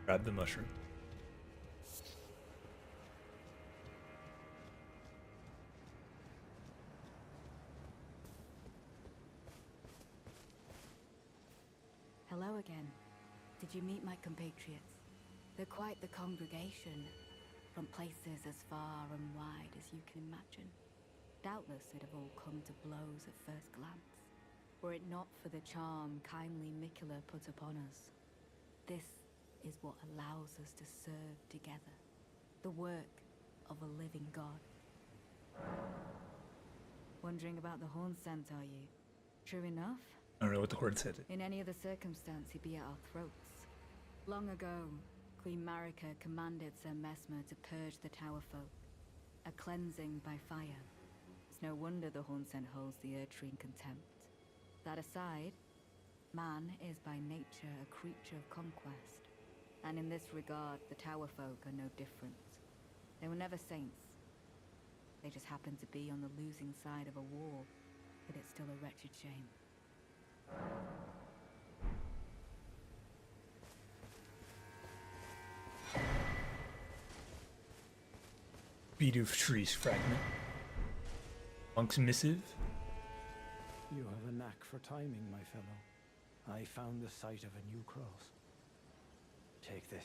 Grab the mushroom.
Hello again. Did you meet my compatriots? They're quite the congregation, from places as far and wide as you can imagine. Doubtless they'd have all come to blows at first glance, were it not for the charm kindly Mikula put upon us. This is what allows us to serve together, the work of a living God. Wondering about the horn scent, are you? True enough?
I don't know what the word said.
In any other circumstance, he'd be at our throats. Long ago, Queen Marika commanded Sir Messmer to purge the Tower folk, a cleansing by fire. It's no wonder the Hornsent holds the Erdtree in contempt. That aside, man is by nature a creature of conquest, and in this regard, the Tower folk are no different. They were never saints. They just happened to be on the losing side of a war, but it's still a wretched shame.
Bidoof trees fragment. Monk's missive.
You have a knack for timing, my fellow. I found the site of a new cross. Take this.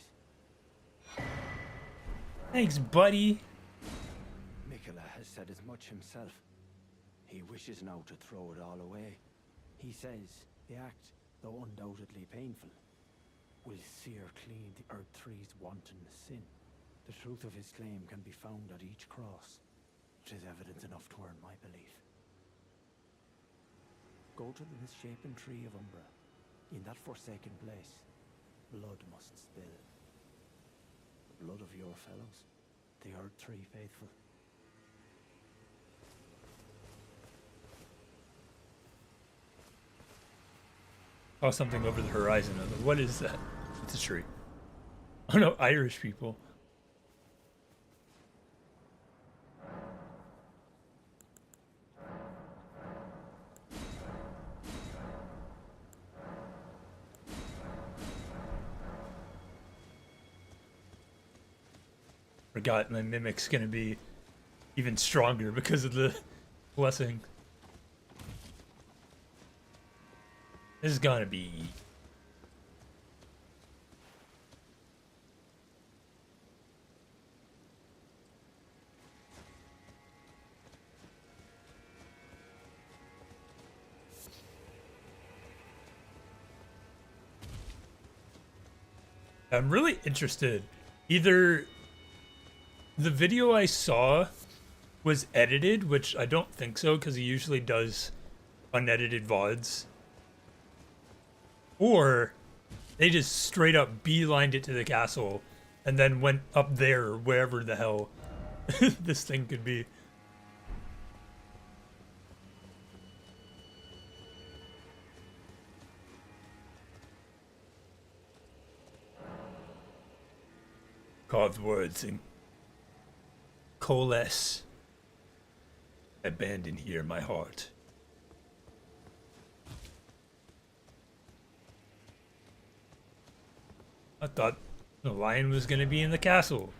Thanks, buddy.
Mikola has said as much himself. He wishes now to throw it all away. He says the act, though undoubtedly painful, will sear clean the Erdtree's wanton sin. The truth of his claim can be found at each cross. 'Tis evidence enough to earn my belief. Go to the misshapen tree of Umbra. In that forsaken place, blood must spill. The blood of your fellows, the Erdtree faithful.
Oh, something over the horizon. What is that? It's a tree. Oh no, Irish people. Forgot my mimic's gonna be even stronger because of the blessing. This is gonna be. I'm really interested. Either the video I saw was edited, which I don't think so because he usually does unedited VODs, or they just straight up beelined it to the castle and then went up there or wherever the hell this thing could be. Carved words and coalesce. Abandon here my heart. I thought the lion was gonna be in the castle.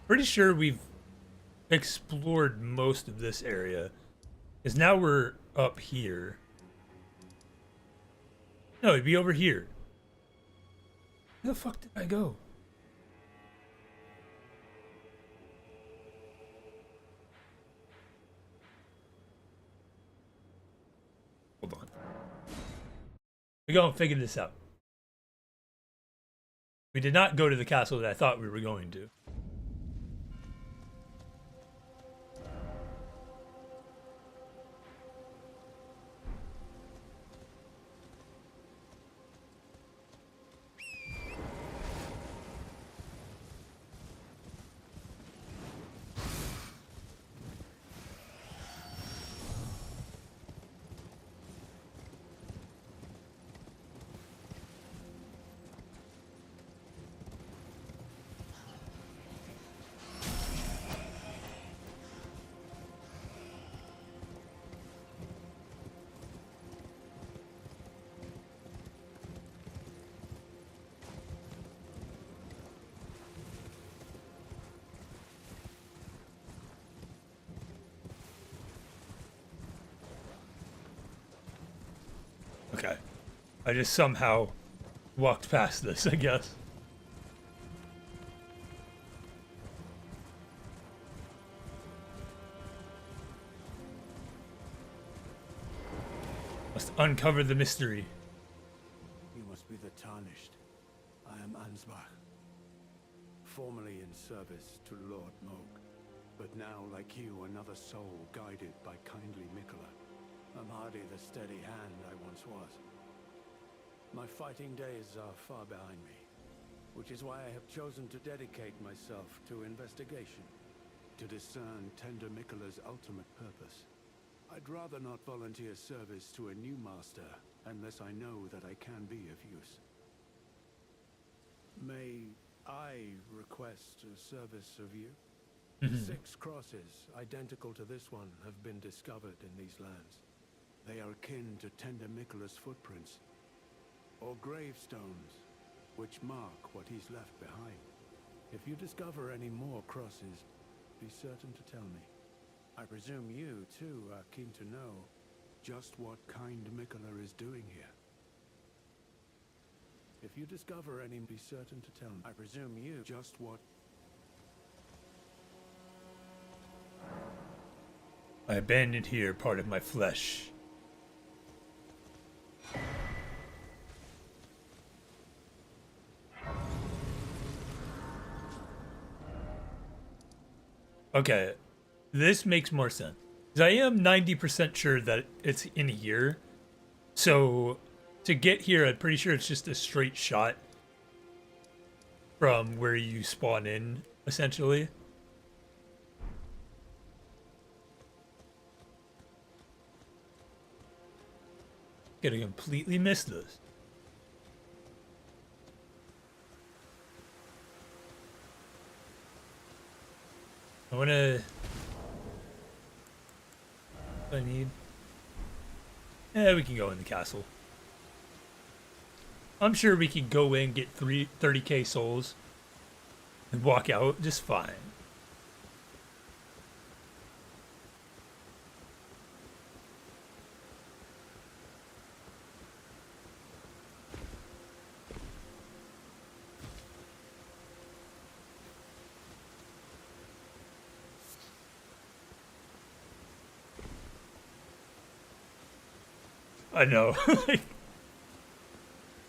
Pretty sure we've explored most of this area. Because now we're up here. No, it'd be over here. Where the fuck did I go? Hold on. We're going to figure this out. We did not go to the castle that I thought we were going to. Okay. I just somehow walked past this, I guess. Must uncover the mystery.
You must be the Tarnished. I am Ansbach. Formerly in service to Lord Moog, but now, like you, another soul guided by kindly Mikola. I'm hardly the steady hand I once was. My fighting days are far behind me, which is why I have chosen to dedicate myself to investigation, to discern Tender Mikola's ultimate purpose. I'd rather not volunteer service to a new master unless I know that I can be of use. May I request a service of you? 6 crosses, identical to this one, have been discovered in these lands. They are akin to Tender Mikola's footprints, or gravestones, which mark what he's left behind. If you discover any more crosses, be certain to tell me. I presume you, too, are keen to know just what kind Mikola is doing here. If you discover any, be certain to tell me. I presume you just what...
I abandoned here part of my flesh. Okay, this makes more sense. 'Cause I am 90% sure that it's in here. So, to get here, I'm pretty sure it's just a straight shot from where you spawn in, essentially. Gonna completely miss this. I wanna... What I need? Yeah, we can go in the castle. I'm sure we can go in, get 30k souls, and walk out just fine. I know. Like,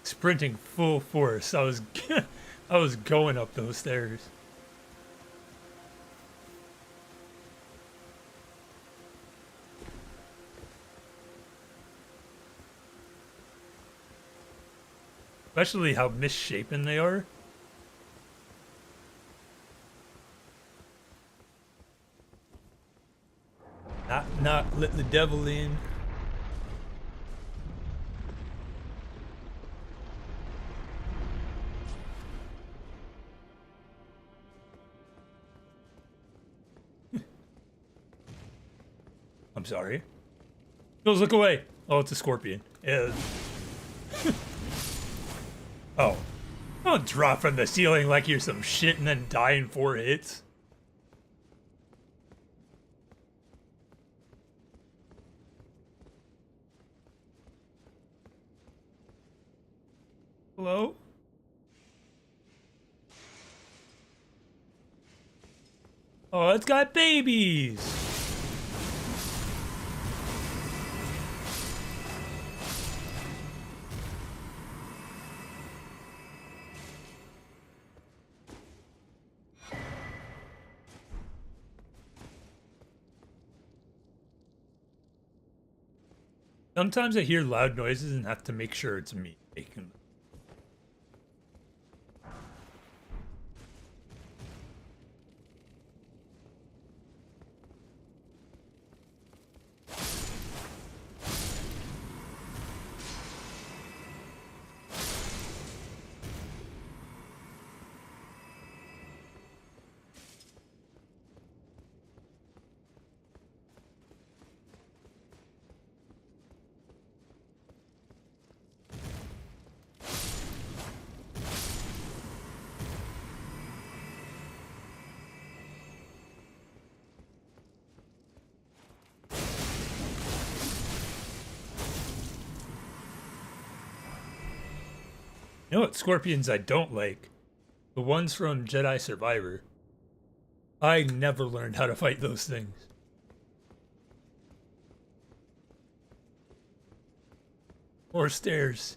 sprinting full force. I was I was going up those stairs. Especially how misshapen they are. Not let the devil in. I'm sorry. Jules, look away. Oh, it's a scorpion. Yeah. Oh. Don't drop from the ceiling like you're some shit and then die in 4 hits. Hello? Oh, it's got babies. Sometimes I hear loud noises and have to make sure it's me making them. You know what scorpions I don't like? The ones from Jedi Survivor. I never learned how to fight those things. Or stairs.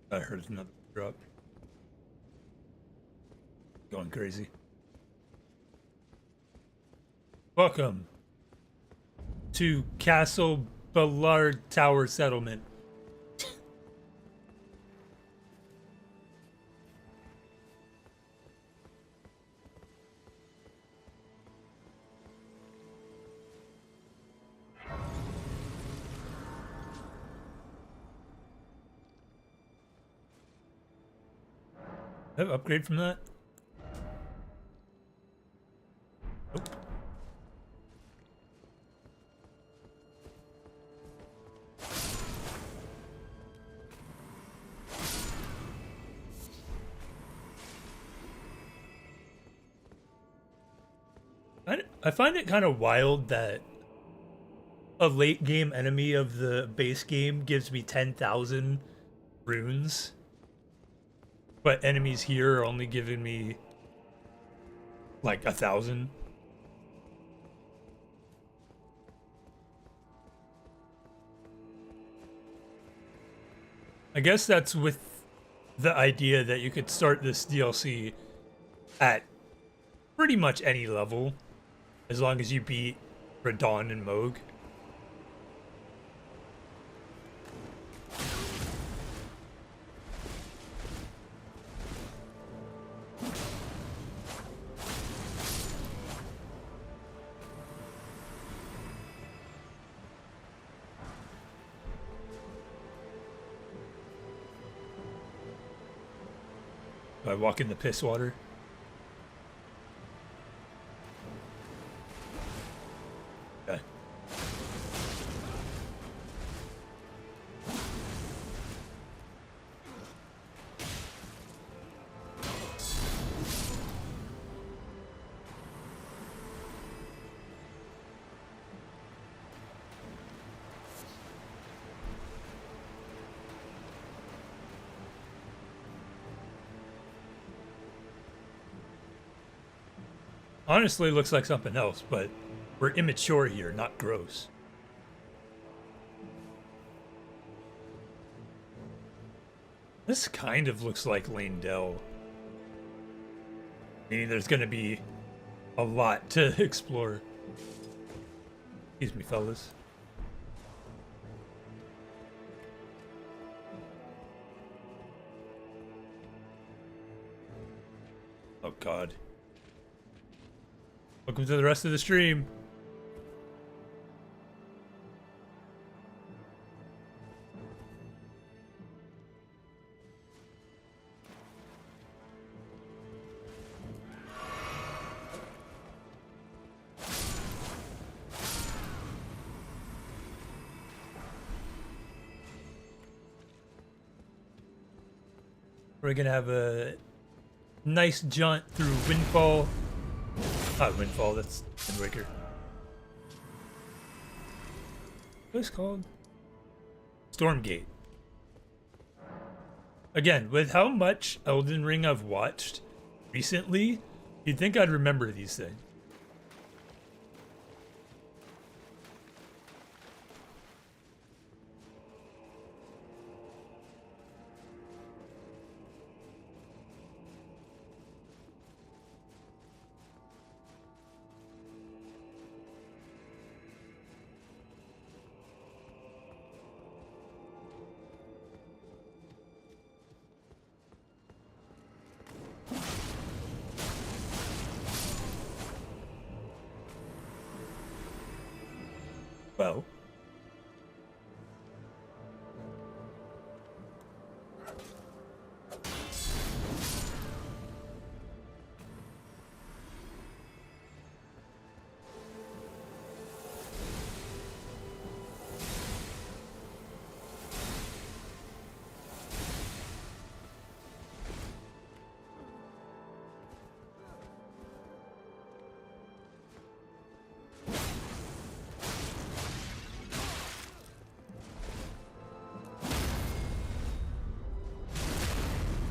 I heard another drop. Going crazy. Welcome to Castle Ballard Tower Settlement. Upgrade from that? Nope. I find it kind of wild that a late game enemy of the base game gives me 10,000 runes, but enemies here are only giving me like 1,000. I guess that's with the idea that you could start this DLC at pretty much any level, as long as you beat Radon and Moog. Do I walk in the piss water? Okay. Honestly, looks like something else, but we're immature here, not gross. This kind of looks like Lane Dell. Meaning there's gonna be a lot to explore. Excuse me, fellas. Oh god. Welcome to the rest of the stream. We're gonna have a nice jaunt through Windfall. Not Windfall, that's Wind Waker. What's it called? Stormgate. Again, with how much Elden Ring I've watched recently, you'd think I'd remember these things. Well.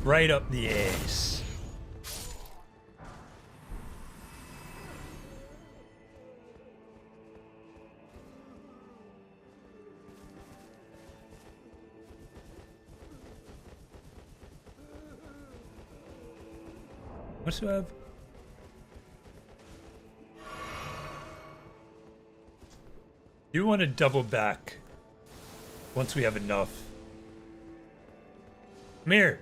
Right up the ass. What's do I have? You want to double back once we have enough. Come here.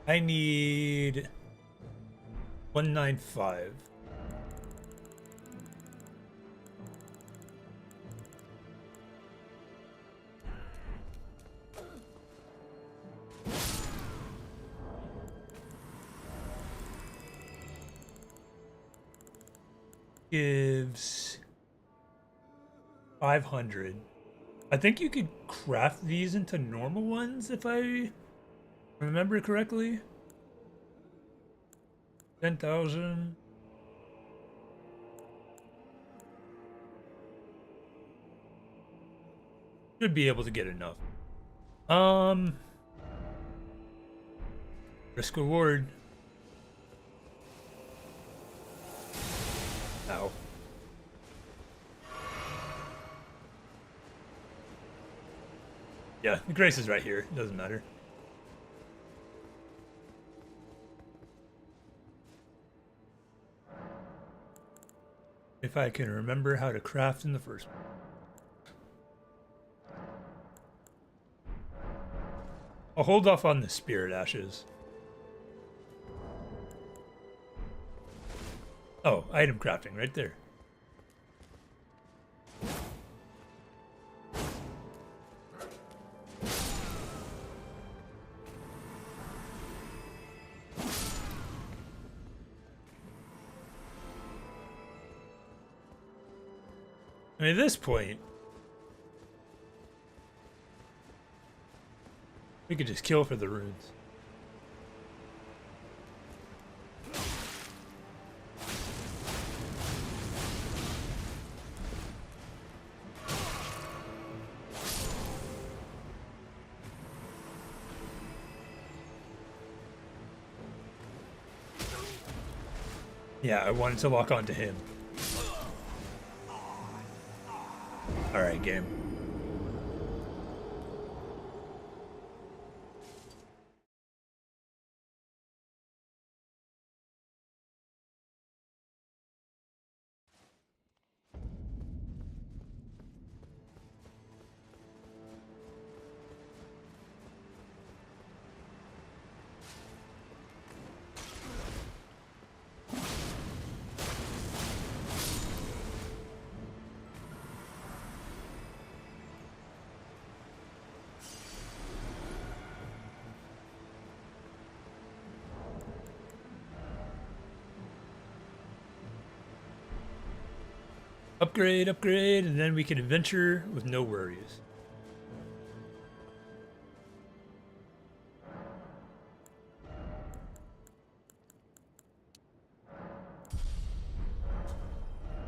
I need 195. Gives 500. I think you could craft these into normal ones if I remember correctly. 10,000. Should be able to get enough. Risk reward. Ow. Yeah, the grace is right here. Doesn't matter. If I can remember how to craft in the first place. I'll hold off on the spirit ashes. Oh, item crafting right there. I mean, at this point, we could just kill for the runes. Yeah, I wanted to lock onto him. Alright, game. Upgrade, upgrade, and then we can adventure with no worries.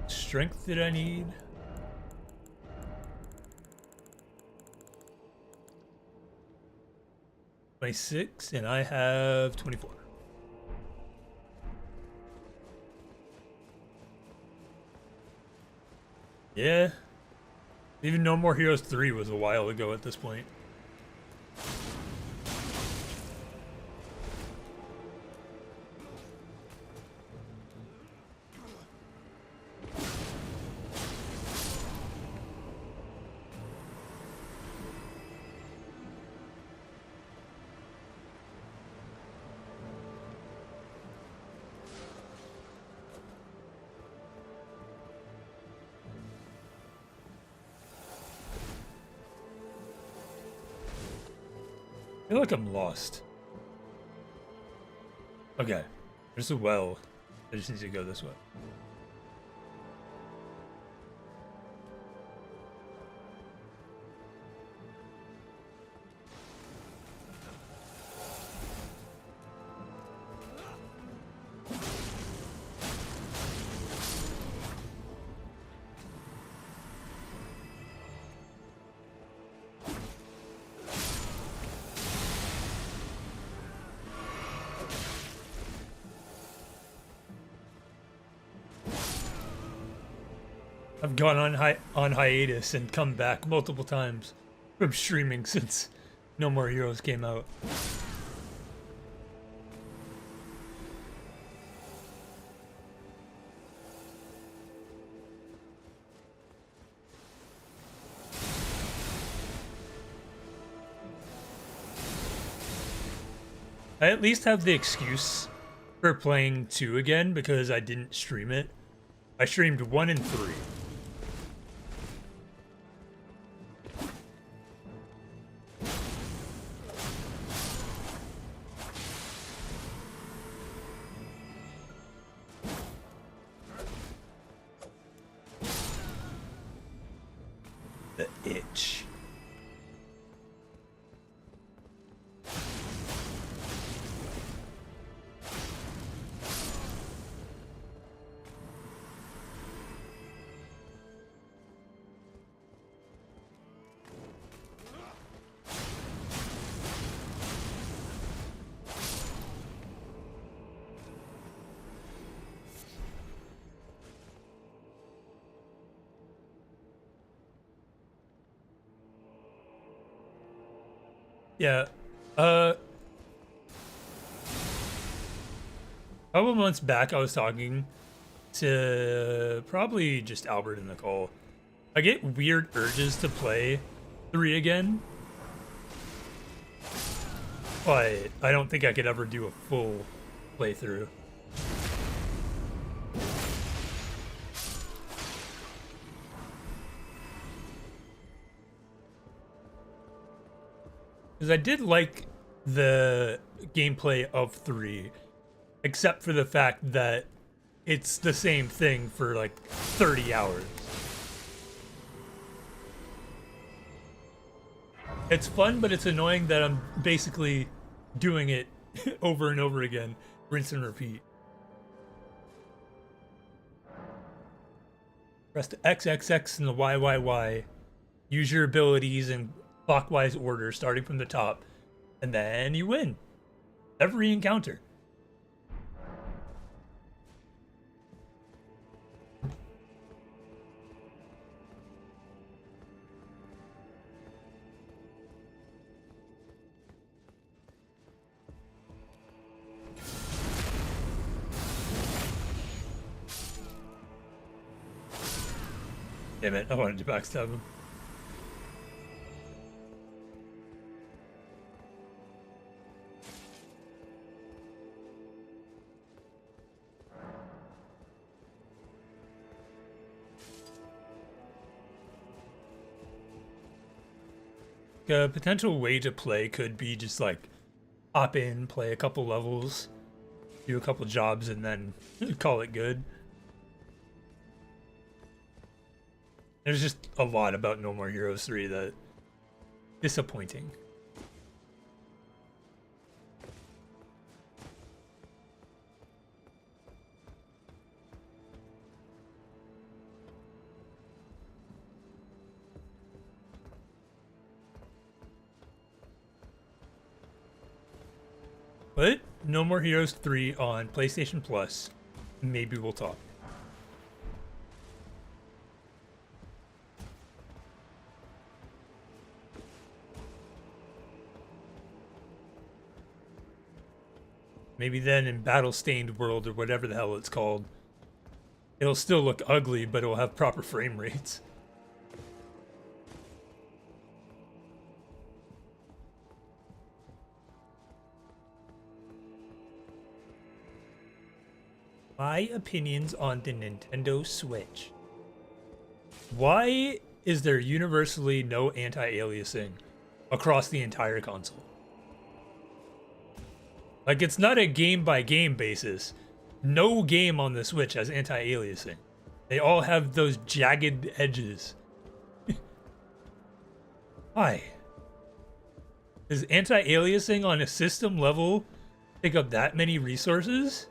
Strength did I need? 26, and I have 24. Yeah. Even No More Heroes 3 was a while ago at this point. I feel like I'm lost. Okay. There's a well. I just need to go this way. I've gone on hiatus and come back multiple times from streaming since No More Heroes came out. I at least have the excuse for playing 2 again because I didn't stream it. I streamed 1 and 3. The itch. Yeah. A couple months back, I was talking to probably just Albert in the call. I get weird urges to play 3 again, but I don't think I could ever do a full playthrough. Because I did like the gameplay of 3, except for the fact that it's the same thing for like 30 hours. It's fun, but it's annoying that I'm basically doing it over and over again, rinse and repeat. Press the XXX and the YYY. Use your abilities in clockwise order, starting from the top, and then you win every encounter. Damn it, I wanted to backstab him. A potential way to play could be just like hop in, play a couple levels, do a couple jobs, and then call it good. There's just a lot about No More Heroes 3 that disappointing. But No More Heroes 3 on PlayStation Plus. Maybe we'll talk. Maybe then in Battle Stained World or whatever the hell it's called, it'll still look ugly, but it'll have proper frame rates. My opinions on the Nintendo Switch. Why is there universally no anti-aliasing across the entire console? Like, it's not a game-by-game basis. No game on the Switch has anti-aliasing. They all have those jagged edges. Why? Does anti-aliasing on a system level take up that many resources?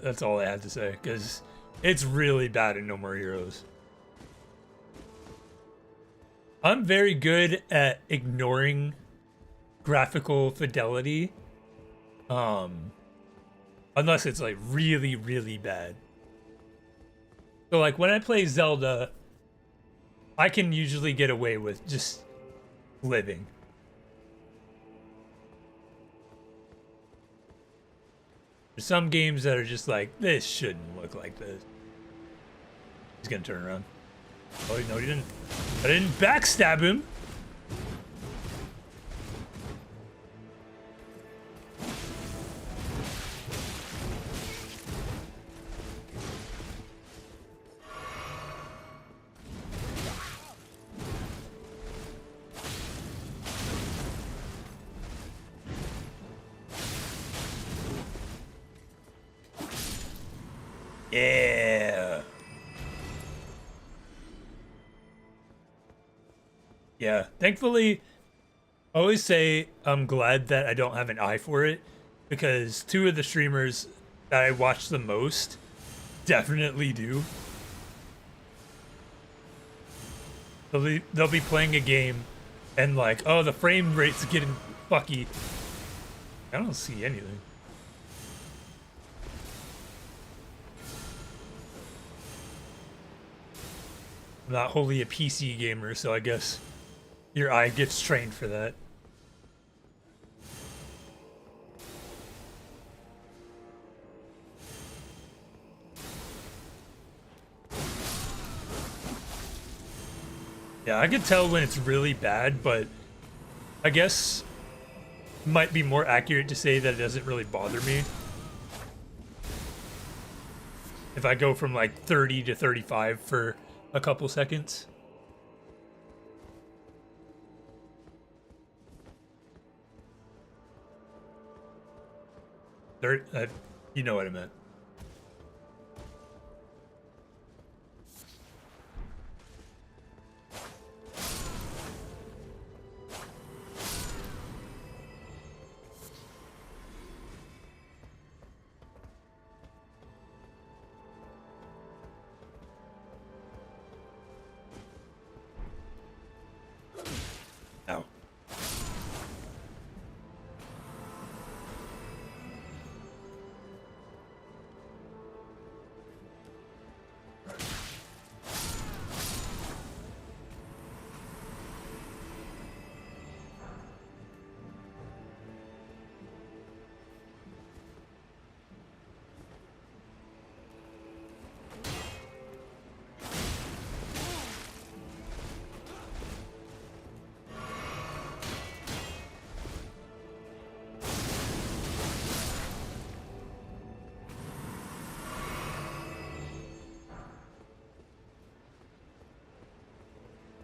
That's all I had to say, because it's really bad in No More Heroes. I'm very good at ignoring graphical fidelity, unless it's like really, really bad. So like when I play Zelda, I can usually get away with just living. There's some games that are just like, this shouldn't look like this. He's gonna turn around. Oh, no, he didn't. I didn't backstab him. Yeah. Yeah. Thankfully, I always say I'm glad that I don't have an eye for it because two of the streamers that I watch the most definitely do. They'll be playing a game and like, oh, the frame rate's getting fucky. I don't see anything. I'm not wholly a PC gamer, so I guess your eye gets trained for that. Yeah, I can tell when it's really bad, but I guess it might be more accurate to say that it doesn't really bother me. If I go from like 30 to 35 for a couple seconds. You know what I meant. Ow.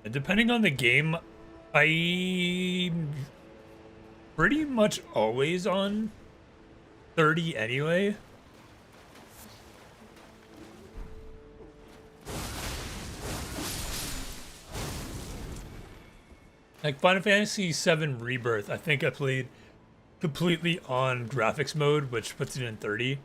Depending on the game, I'm pretty much always on 30 anyway. Like Final Fantasy VII Rebirth, I think I played completely on graphics mode, which puts it in 30.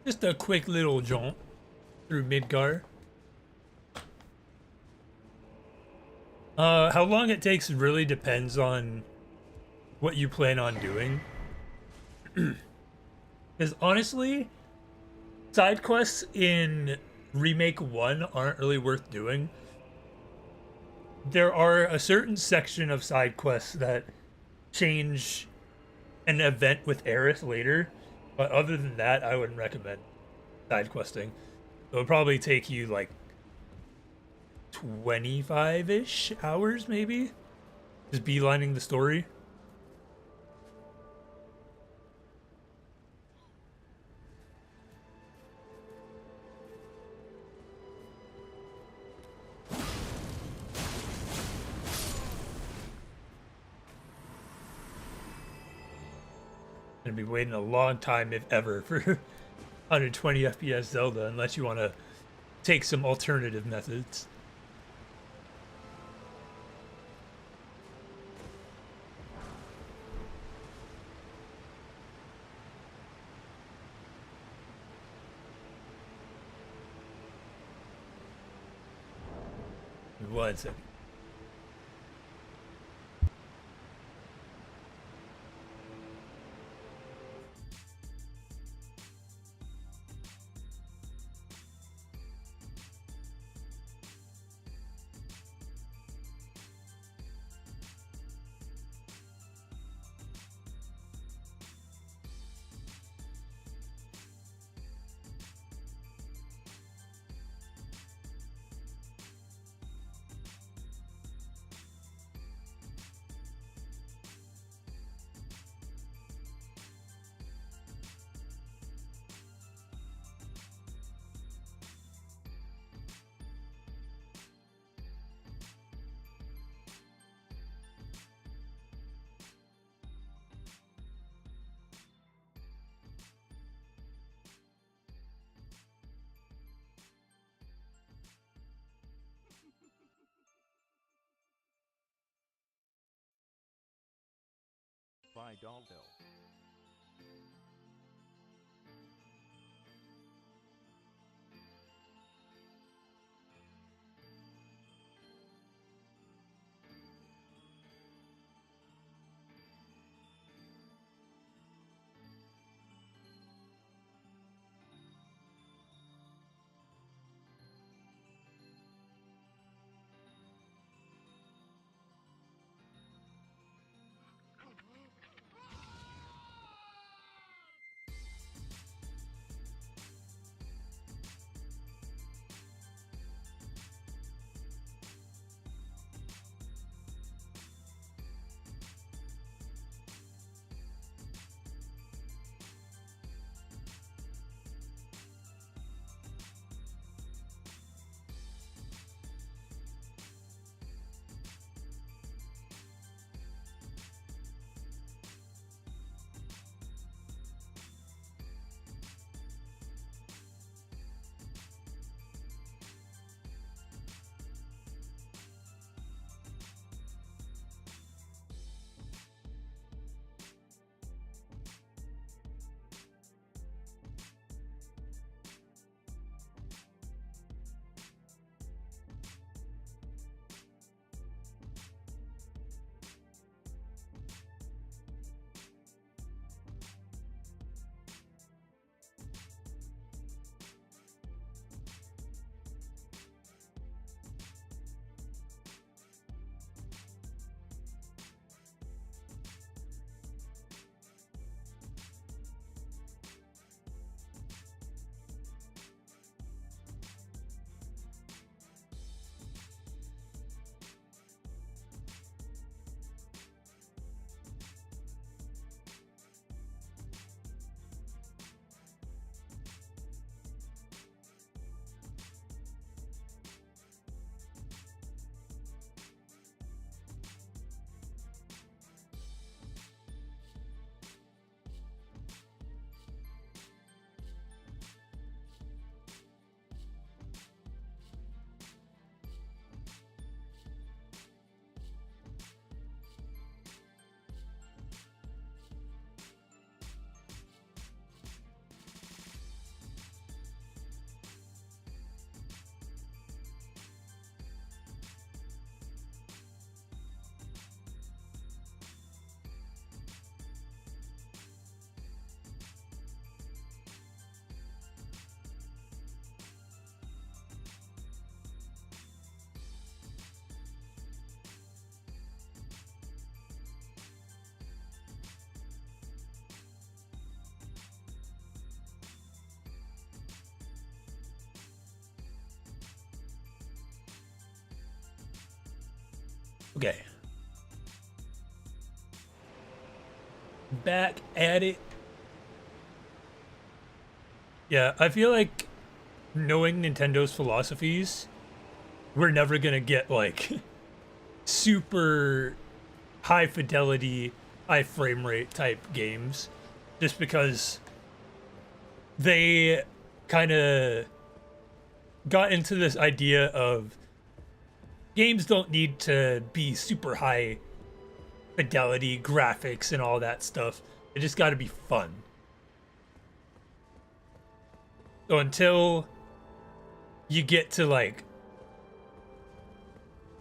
Just a quick little jaunt through Midgar. How long it takes really depends on what you plan on doing. Because honestly, side quests in Remake 1 aren't really worth doing. There are a certain section of side quests that change an event with Aerith later, but other than that, I wouldn't recommend side questing. It'll probably take you like 25-ish hours, maybe, just beelining the story. Gonna be waiting a long time, if ever, for 120 FPS Zelda, unless you want to take some alternative methods. me 1 second.
By Dalville. Okay. Back at it. Yeah, I feel like knowing Nintendo's philosophies, we're never gonna get like super high fidelity, high frame rate type games, just because they kind of got into this idea of games don't need to be super high fidelity graphics and all that stuff. It just got to be fun. So until you get to like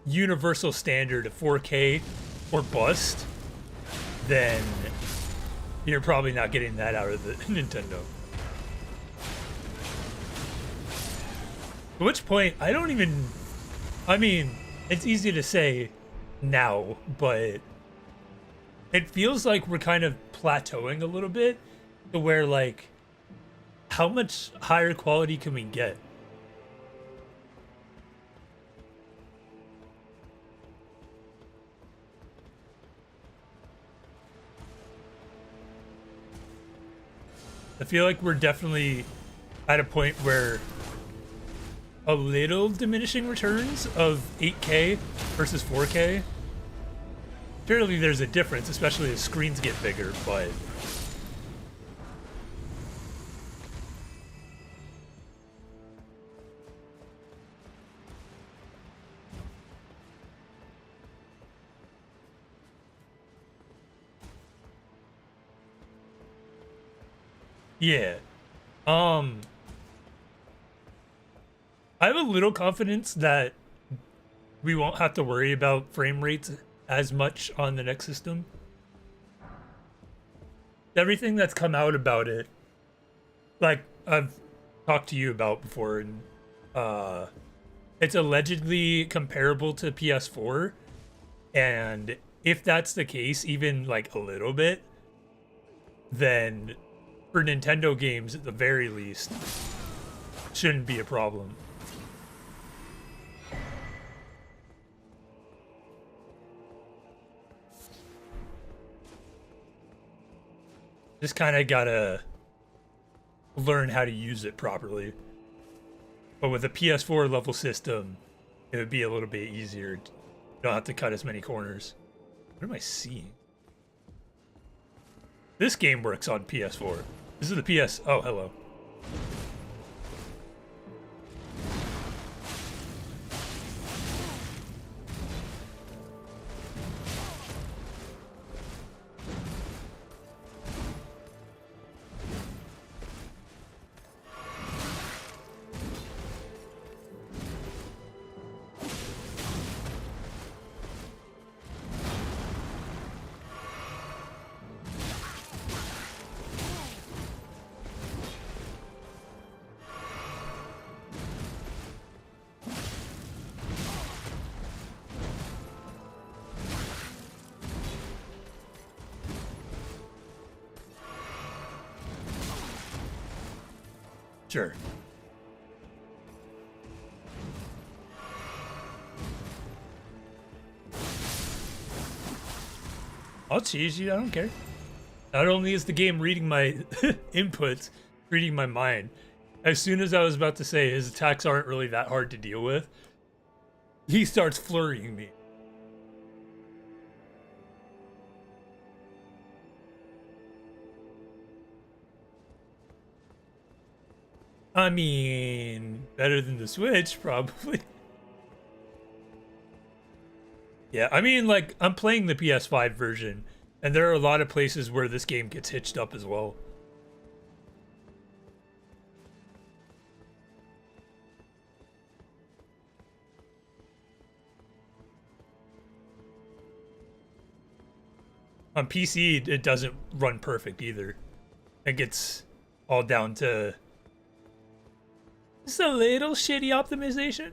universal standard of 4K or bust, then you're probably not getting that out of the Nintendo. At which point, I mean, it's easy to say now, but it feels like we're kind of plateauing a little bit to where, like, how much higher quality can we get? I feel like we're definitely at a point where a little diminishing returns of 8K versus 4K. Surely there's a difference, especially as screens get bigger, but yeah. I have a little confidence that we won't have to worry about frame rates as much on the next system. Everything that's come out about it, like I've talked to you about before, and it's allegedly comparable to PS4, and if that's the case, even like a little bit, then for Nintendo games at the very least, shouldn't be a problem. Just kind of gotta learn how to use it properly. But with a PS4 level system, it would be a little bit easier. You don't have to cut as many corners. What am I seeing? This game works on PS4. This is the PS... Oh, hello. Sure. I'll cheese you, I don't care. Not only is the game reading my inputs, reading my mind. As soon as I was about to say his attacks aren't really that hard to deal with, he starts flurrying me. I mean, better than the Switch, probably. Yeah, I mean, like, I'm playing the PS5 version, and there are a lot of places where this game gets hitched up as well. On PC, it doesn't run perfect either. It gets all down to just a little shitty optimization.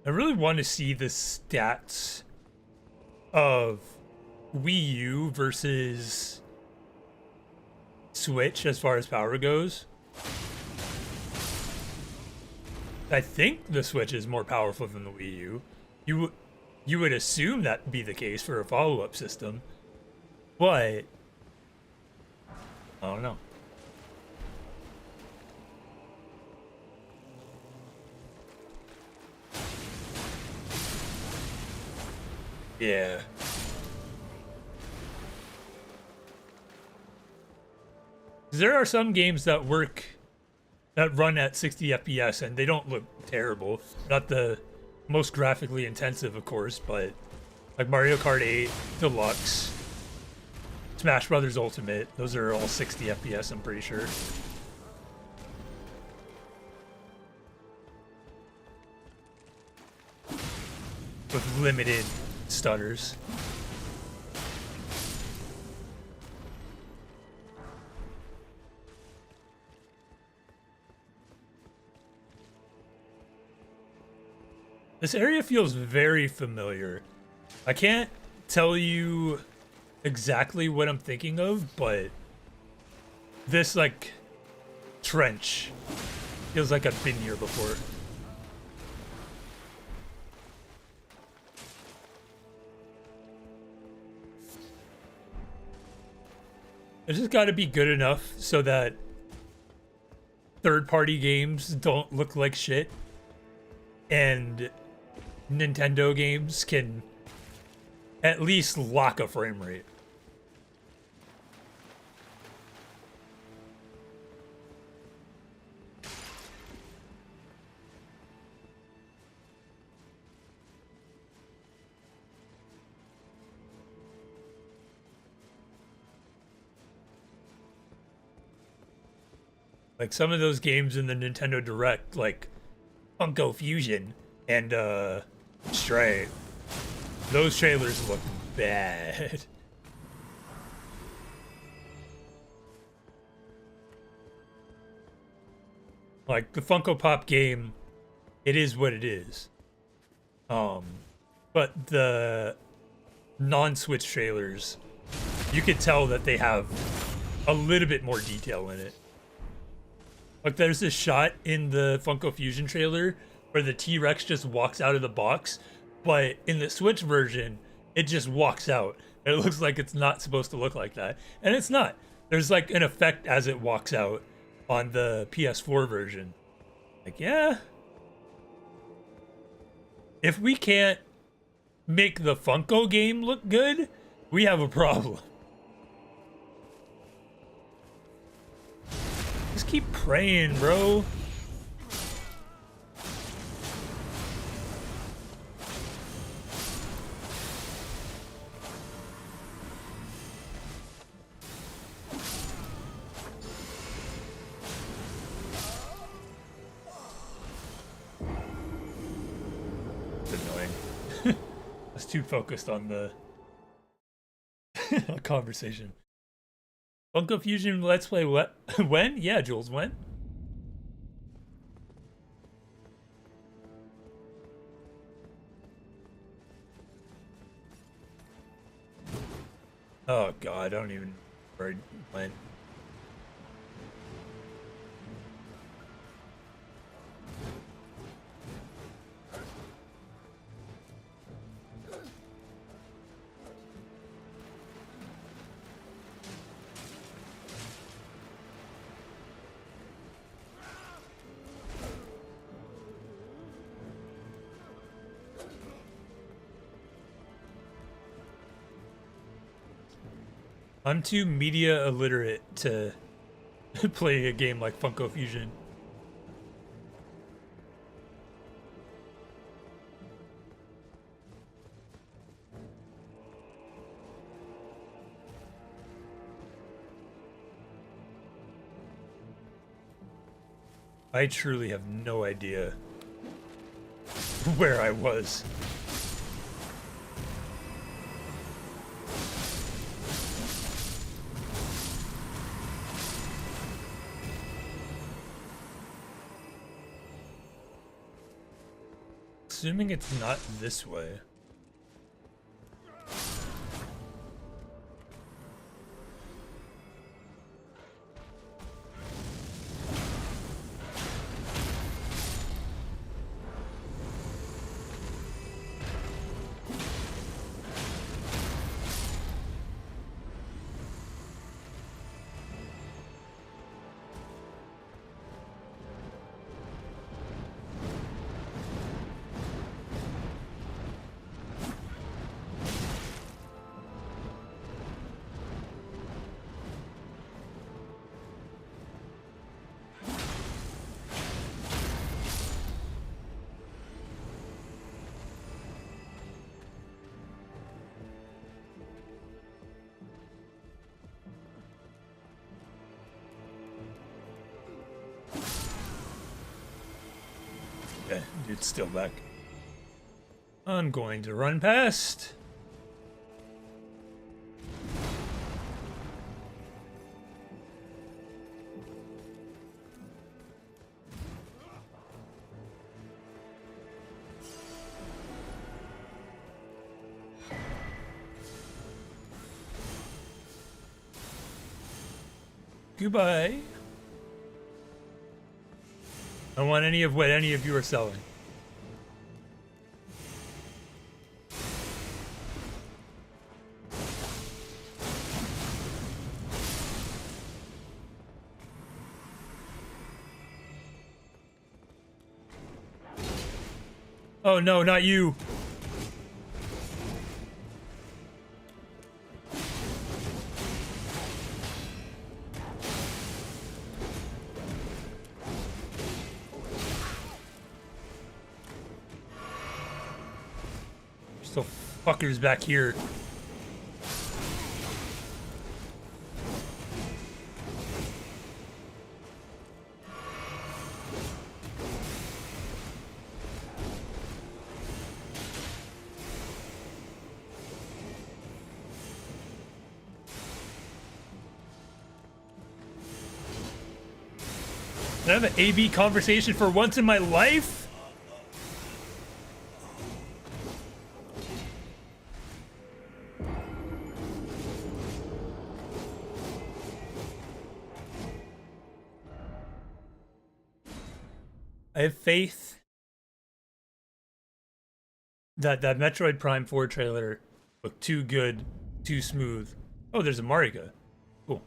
I really want to see the stats of Wii U versus Switch as far as power goes. I think the Switch is more powerful than the Wii U. You would assume that'd be the case for a follow-up system, but I don't know. Yeah. There are some games that run at 60 FPS and they don't look terrible. Not the most graphically intensive, of course, but like Mario Kart 8 Deluxe, Smash Brothers Ultimate, those are all 60 FPS, I'm pretty sure. With limited stutters. This area feels very familiar. I can't tell you exactly what I'm thinking of, but this, like, trench feels like I've been here before. It's just got to be good enough so that third-party games don't look like shit, and Nintendo games can at least lock a frame rate. Like some of those games in the Nintendo Direct, like Funko Fusion and Stray, those trailers look bad. Like the Funko Pop game, it is what it is. But the non-Switch trailers, you could tell that they have a little bit more detail in it. Like there's this shot in the Funko Fusion trailer where the T-Rex just walks out of the box, but in the Switch version, it just walks out. And it looks like it's not supposed to look like that. And it's not. There's like an effect as it walks out on the PS4 version. Like, yeah. If we can't make the Funko game look good, we have a problem. Just keep praying, bro. It's annoying. I was too focused on the conversation. Funko Fusion Let's Play what? When? Yeah, Jules, when? Oh god, I don't even know where it went. I'm too media illiterate to play a game like Funko Fusion. I truly have no idea where I was. Assuming it's not this way. It's still back. I'm going to run past. Goodbye. I don't want any of what any of you are selling. Oh no, not you. Still fuckers back here. Can I have an AB conversation for once in my life? I have faith that that Metroid Prime 4 trailer looked too good, too smooth. Oh, there's a Marika. Cool.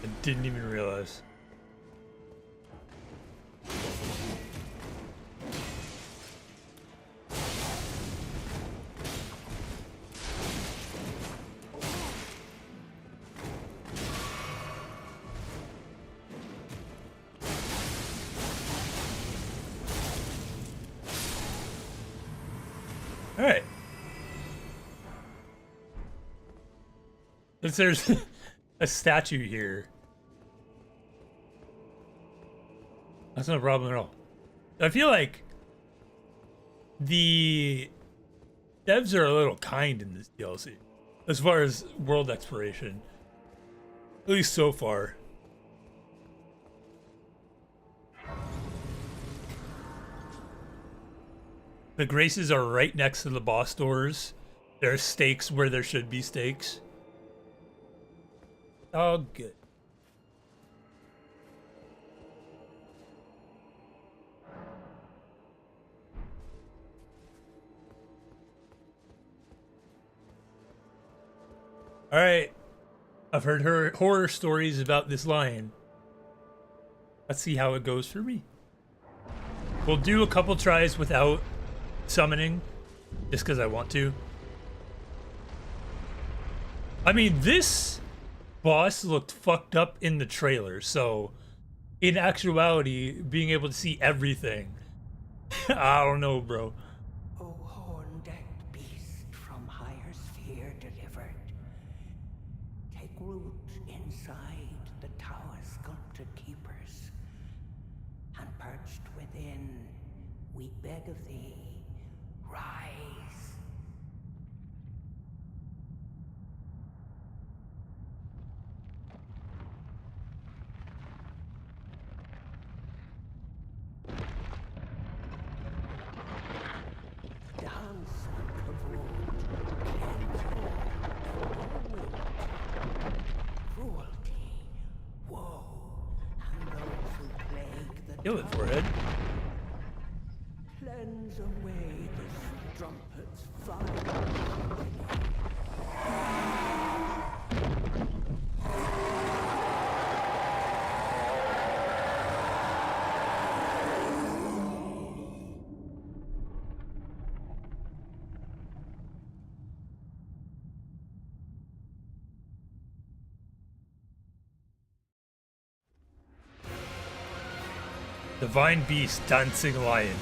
I didn't even realize. All right. Since there's a statue here, that's no problem at all. I feel like the devs are a little kind in this DLC as far as world exploration, at least so far. The Graces are right next to the boss doors. There are stakes where there should be stakes. Oh, good. All right. I've heard horror stories about this lion. Let's see how it goes for me. We'll do a couple tries without summoning, just because I want to. I mean, this boss looked fucked up in the trailer, so in actuality, being able to see everything, I don't know, bro.
O horn-decked beast from higher sphere delivered, take root inside the tower's sculpted keepers, and perched within, we beg of thee, rise. Dance and kavod, cleanse all, cruelty, woe, and those who plague the
Kill it,
tower.
forehead.
Cleanse away the strumpet's fire.
Divine Beast, Dancing Lion.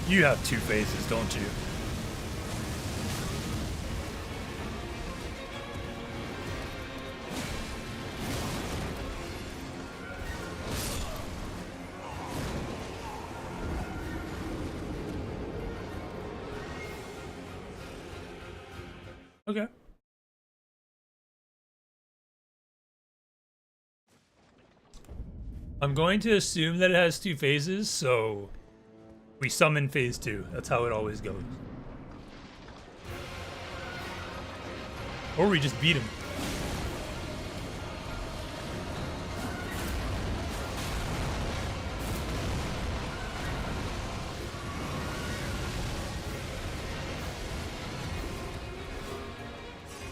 You have 2 phases, don't you? Okay. I'm going to assume that it has 2 phases, so we summon phase 2. That's how it always goes. Or we just beat him.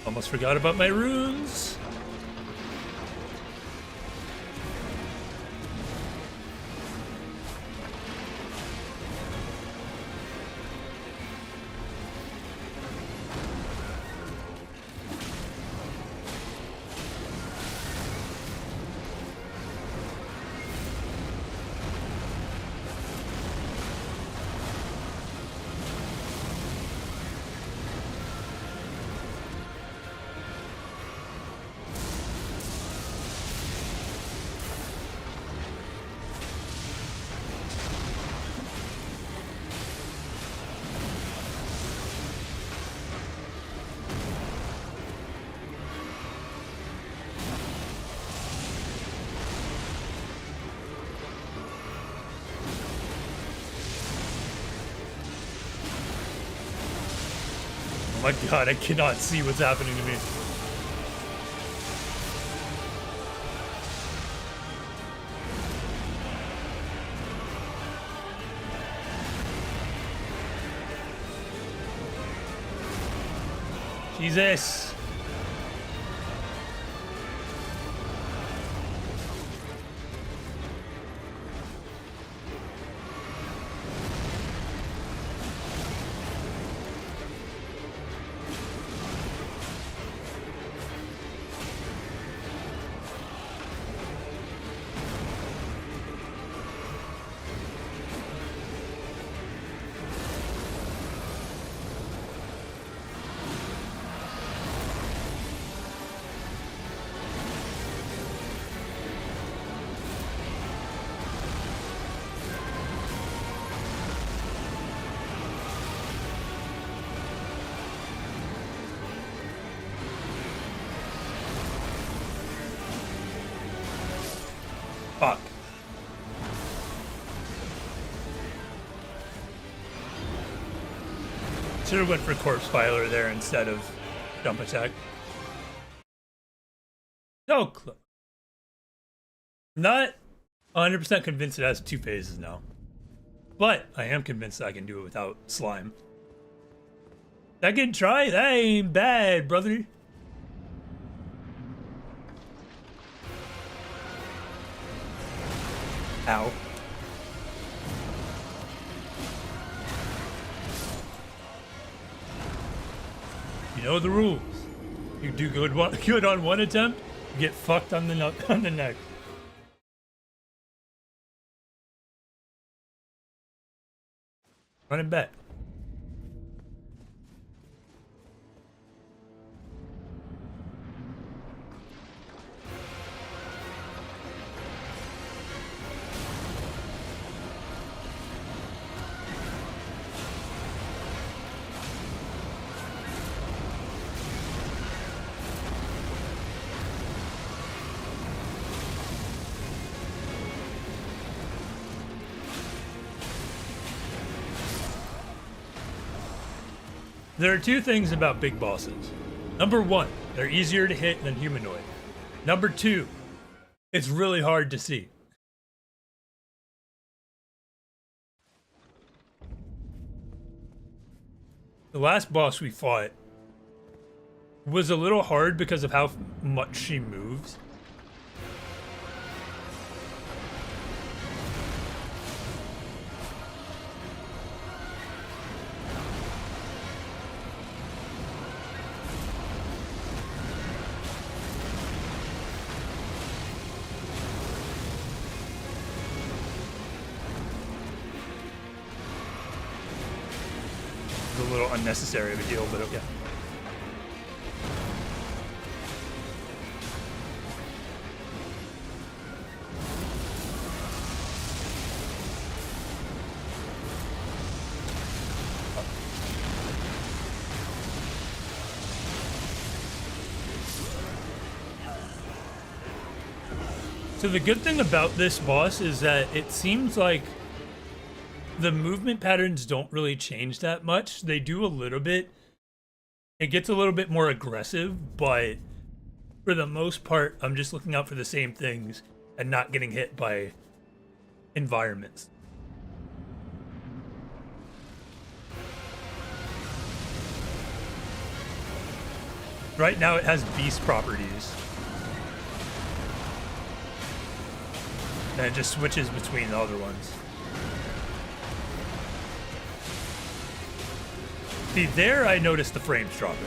Almost forgot about my runes. Oh my god, I cannot see what's happening to me. Jesus. Fuck. Should have went for corpse filer there instead of jump attack. No clue. Not 100% convinced it has 2 phases now. But I am convinced I can do it without slime. Second try? That ain't bad, brother. Ow. You know the rules. You do good on one attempt, you get fucked on the next. Run it back. There are 2 things about big bosses. Number 1, they're easier to hit than humanoid. Number 2, it's really hard to see. The last boss we fought was a little hard because of how much she moves.
a little unnecessary of a deal, but okay. So the good thing about this boss is that it seems like the movement patterns don't really change that much. They do a little bit. It gets a little bit more aggressive, but for the most part, I'm just looking out for the same things and not getting hit by environments. Right now it has beast properties. And it just switches between the other ones. See, there I noticed the frames dropping.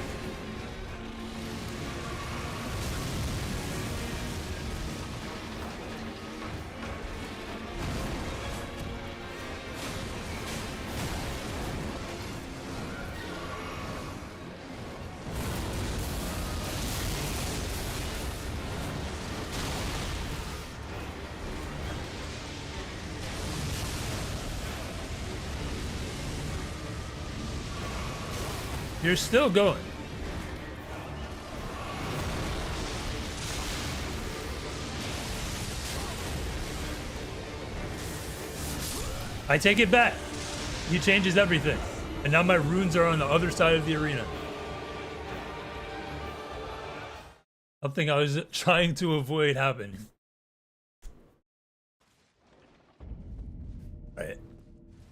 You're still going. I take it back. He changes everything. And now my runes are on the other side of the arena. Something I was trying to avoid happening. Right.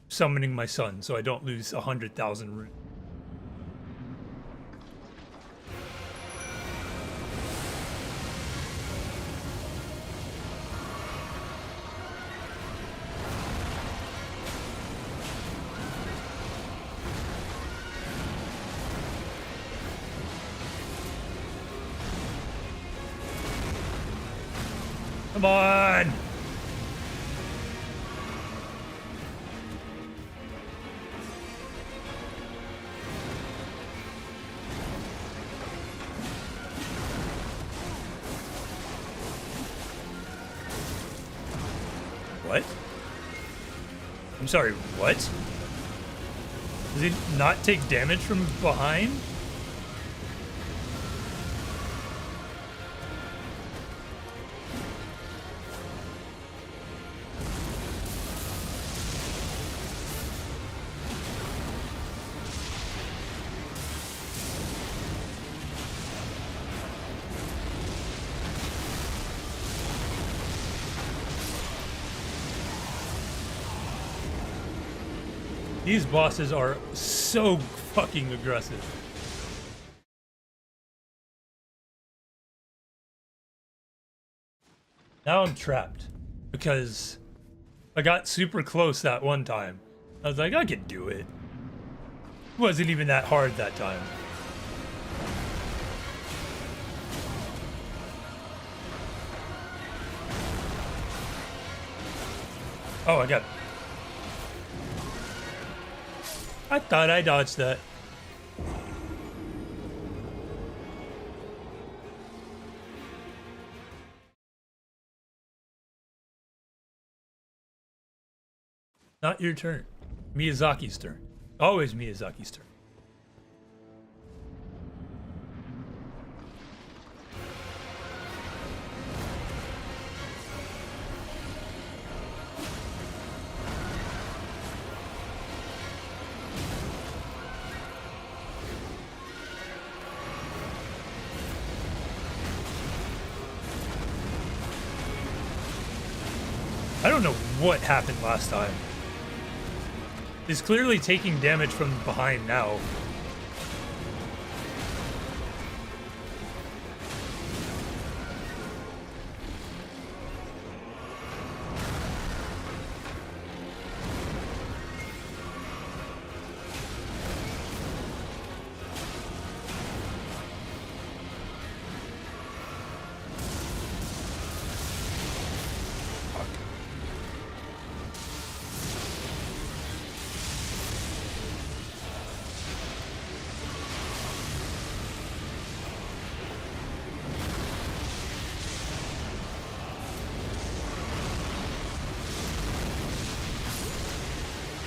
Summoning my son so I don't lose 100,000 runes. Come on! What? I'm sorry, what? Does he not take damage from behind? These bosses are so fucking aggressive. Now I'm trapped because I got super close that one time. I was like, I could do it. It wasn't even that hard that time. Oh, I thought I dodged that. Not your turn. Miyazaki's turn. Always Miyazaki's turn. I don't know what happened last time. He's clearly taking damage from behind now.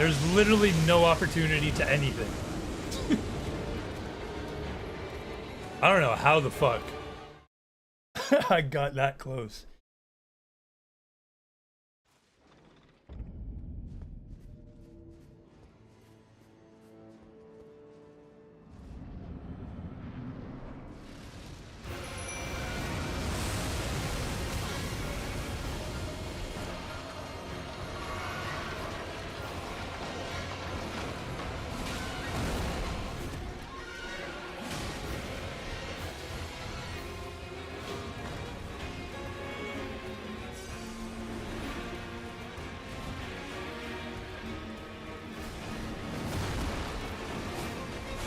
There's literally no opportunity to anything. I don't know how the fuck I got that close.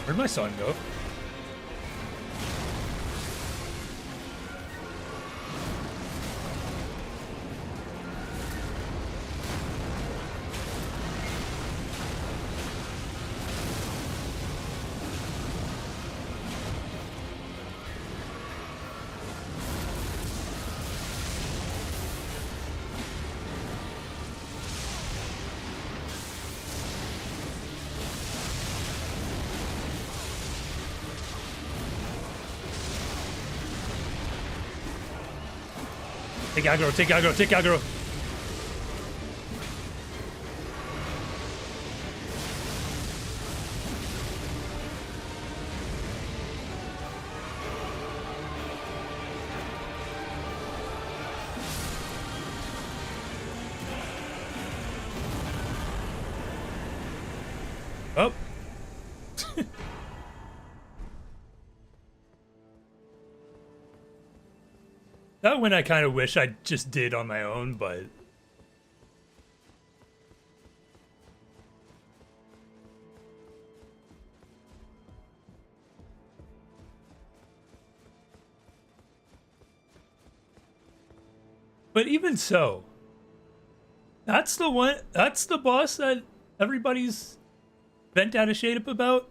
Where'd my son go? Take aggro, take aggro, take aggro. Oh. That one I kind of wish I just did on my own, but... But even so, that's the one, that's the boss that everybody's bent out of shape about.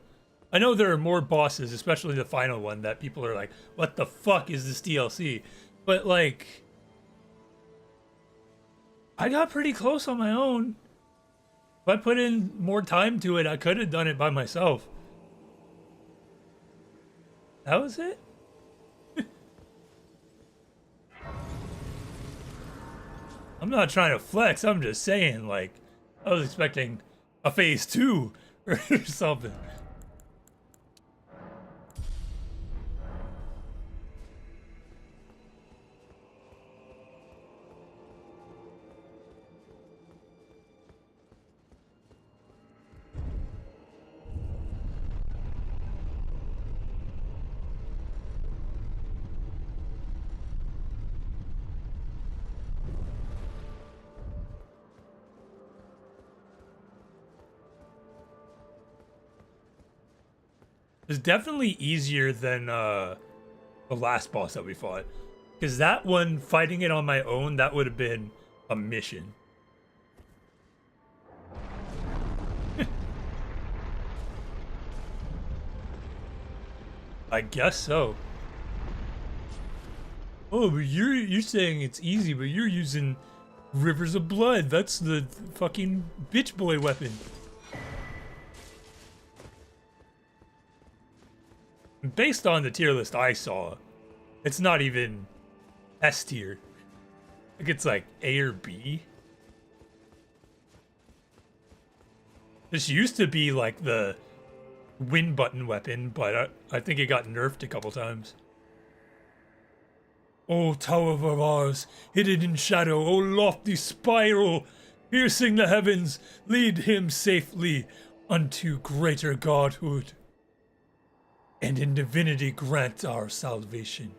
I know there are more bosses, especially the final one, that people are like, what the fuck is this DLC? But like, I got pretty close on my own. If I put in more time to it, I could have done it by myself. That was it? I'm not trying to flex, I'm just saying, like, I was expecting a phase 2 or something. It's definitely easier than the last boss that we fought. Because that one, fighting it on my own, that would have been a mission. I guess so. Oh, but you're saying it's easy, but you're using Rivers of Blood. That's the fucking bitch boy weapon. Based on the tier list I saw, it's not even S tier. I think it's like A or B. This used to be like the win button weapon, but I think it got nerfed a couple times. O Tower of Ours, hidden in shadow, O lofty spiral, piercing the heavens, lead him safely unto greater godhood, and in divinity grant our salvation.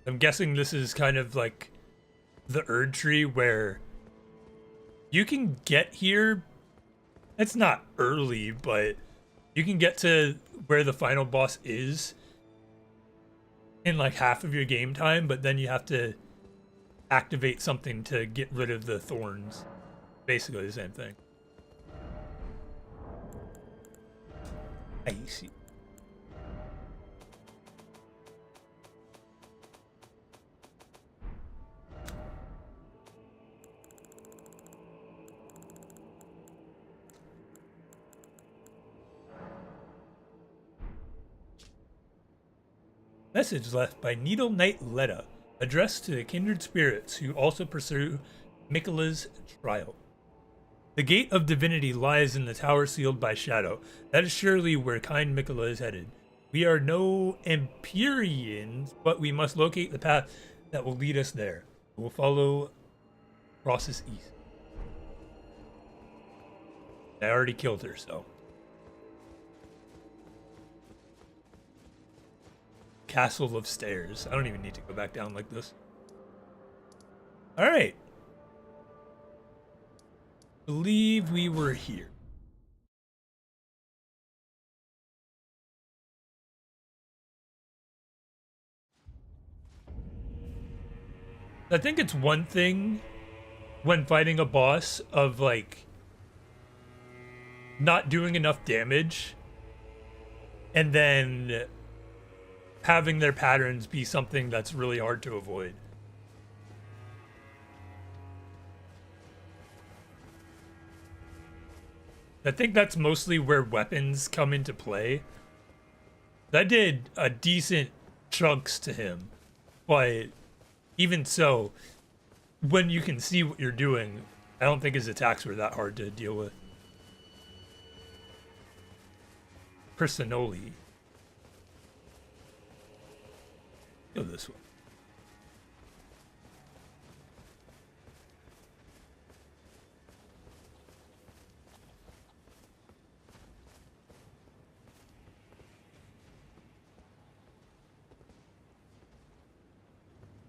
I'm guessing this is kind of like the Erdtree where you can get here. It's not early, but you can get to where the final boss is in like half of your game time, but then you have to activate something to get rid of the thorns. Basically the same thing.
I see. Message left by Needle Knight Letta, addressed to the kindred spirits who also pursue Miquella's trial. The gate of divinity lies in the tower sealed by shadow. That is surely where kind Miquella is headed. We are no Empyreans, but we must locate the path that will lead us there. We'll follow Ross's east. I already killed her, so. Castle of Stairs. I don't even need to go back down like this. Alright. Believe we were here. I think it's one thing when fighting a boss of like not doing enough damage and then having their patterns be something that's really hard to avoid. I think that's mostly where weapons come into play. That did a decent chunks to him, but even so, when you can see what you're doing, I don't think his attacks were that hard to deal with. Personally. Go this way.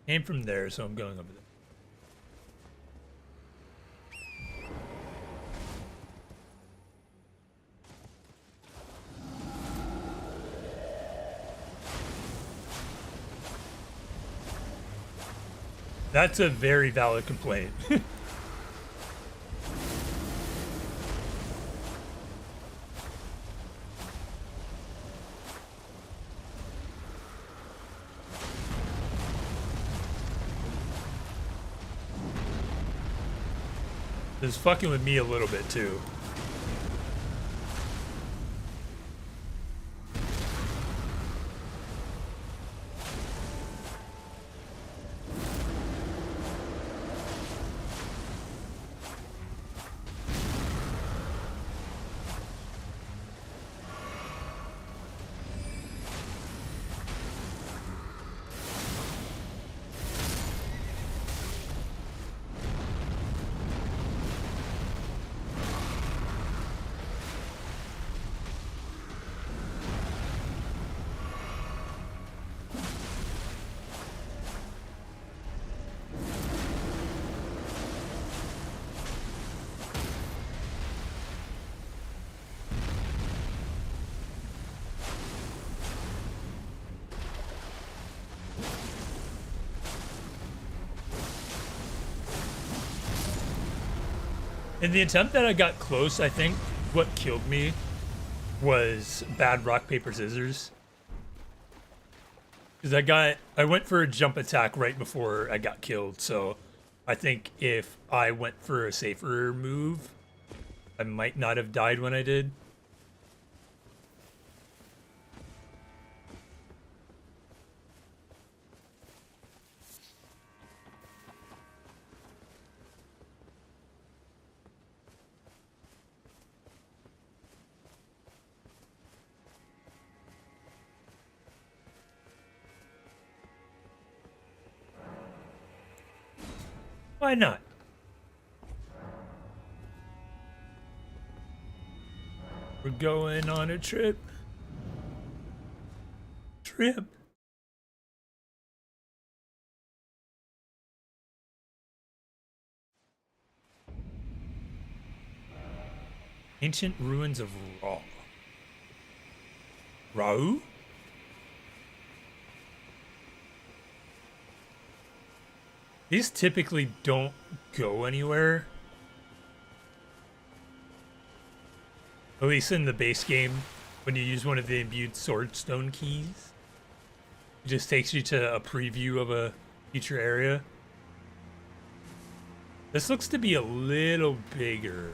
Came from there, so I'm going over there. That's a very valid complaint. It's fucking with me a little bit too. In the attempt that I got close, I think what killed me was bad rock, paper, scissors. Because I went for a jump attack right before I got killed, so I think if I went for a safer move, I might not have died when I did. Why not? We're going on a trip. Ancient ruins of Rau? These typically don't go anywhere. At least in the base game.
when you use one of the imbued swordstone keys. It just takes you to a preview of a future area. This looks to be a little bigger.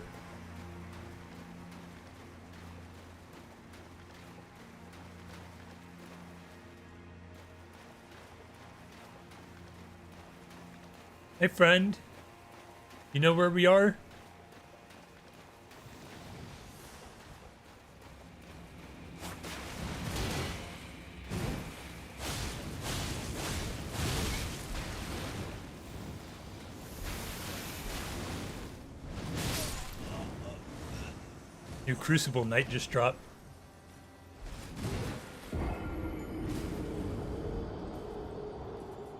Hey friend, you know where we are? New Crucible Knight just dropped.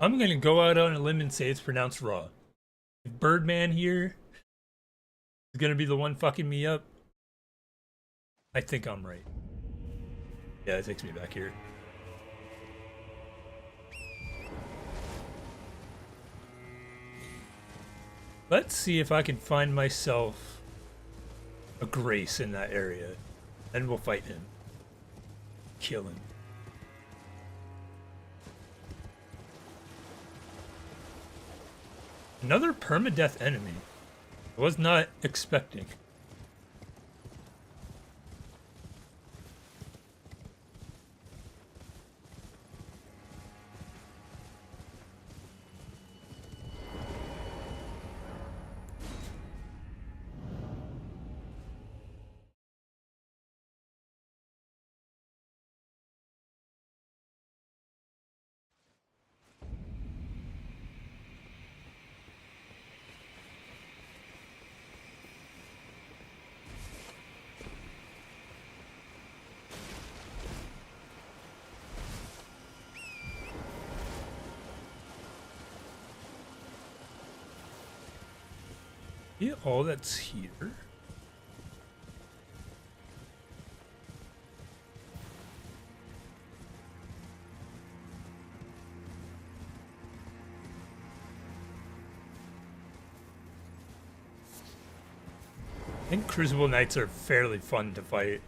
I'm gonna go out on a limb and say it's pronounced raw. If Birdman here is gonna be the one fucking me up, I think I'm right. Yeah, it takes me back here. Let's see if I can find myself a grace in that area. Then we'll fight him. Kill him. Another permadeath enemy. I was not expecting. Yeah, all that's here. I think Crucible Knights are fairly fun to fight.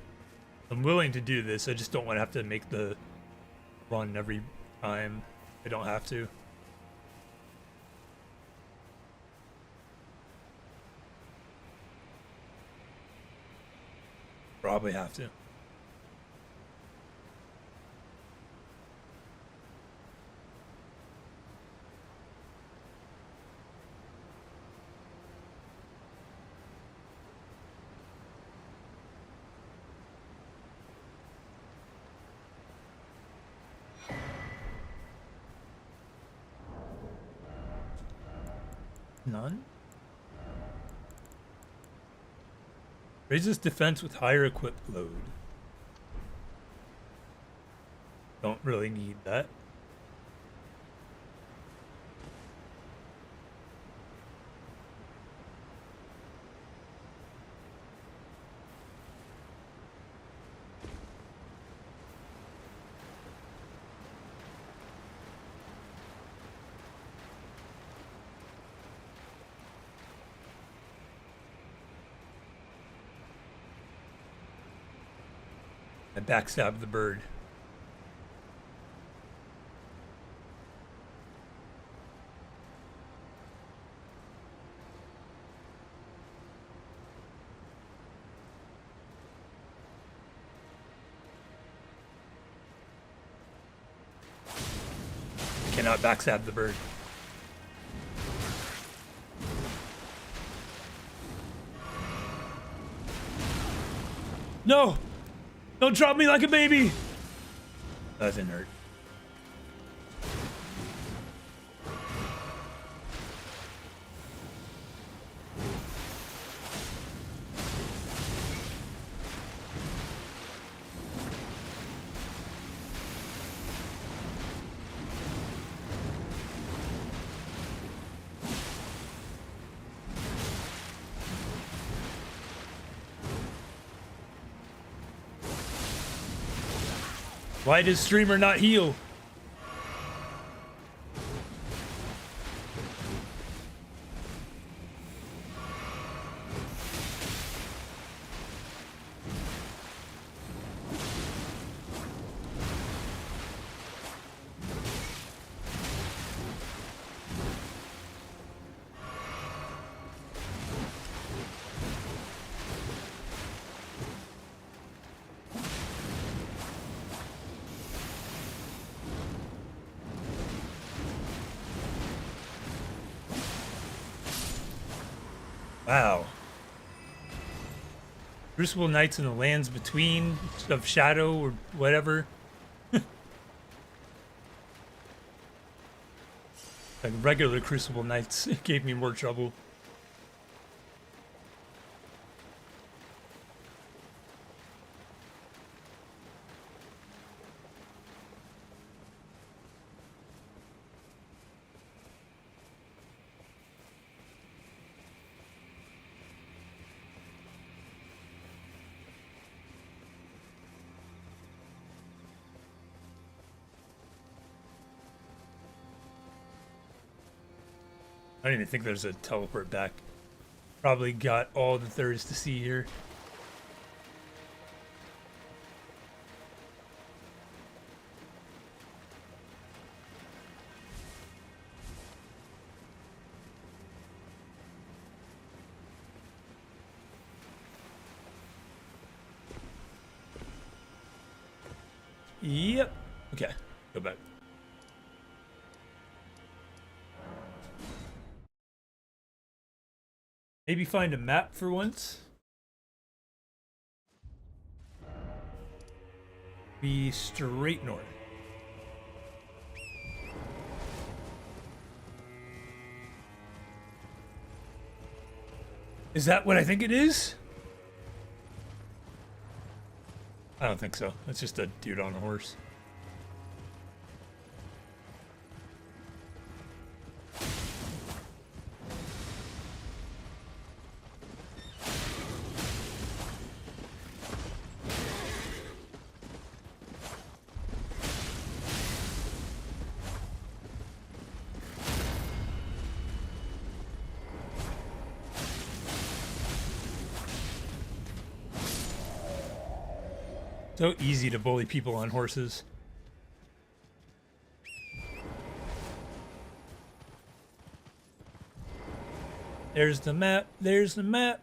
I'm willing to do this, I just don't want to have to make the run every time. I don't have to. Probably have to. None? Raises defense with higher equip load. Don't really need that. I backstabbed the bird. I cannot backstab the bird. No! Don't drop me like a baby! That didn't hurt. Why does streamer not heal?
Wow. Crucible Knights in the lands between of Shadow or whatever. Like regular Crucible Knights gave me more trouble. I don't even think there's a teleport back. Probably got all that there is to see here. Yep. Okay, go back. Maybe find a map for once. Be straight north. Is that what I think it is? I don't think so. It's just a dude on a horse. So easy to bully people on horses. There's the map. There's the map.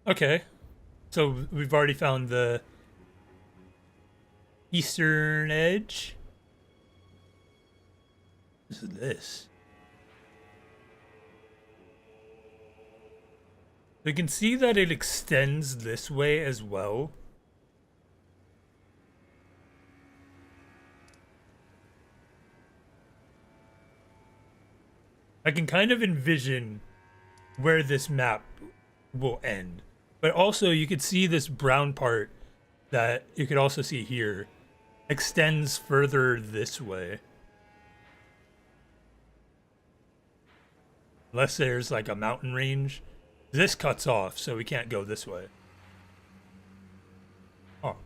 Okay. So we've already found the eastern edge. What is this? We can see that it extends this way as well. I can kind of envision where this map will end. But also you could see this brown part that you could also see here extends further this way. Unless there's like a mountain range. This cuts off, so we can't go this way. Oh.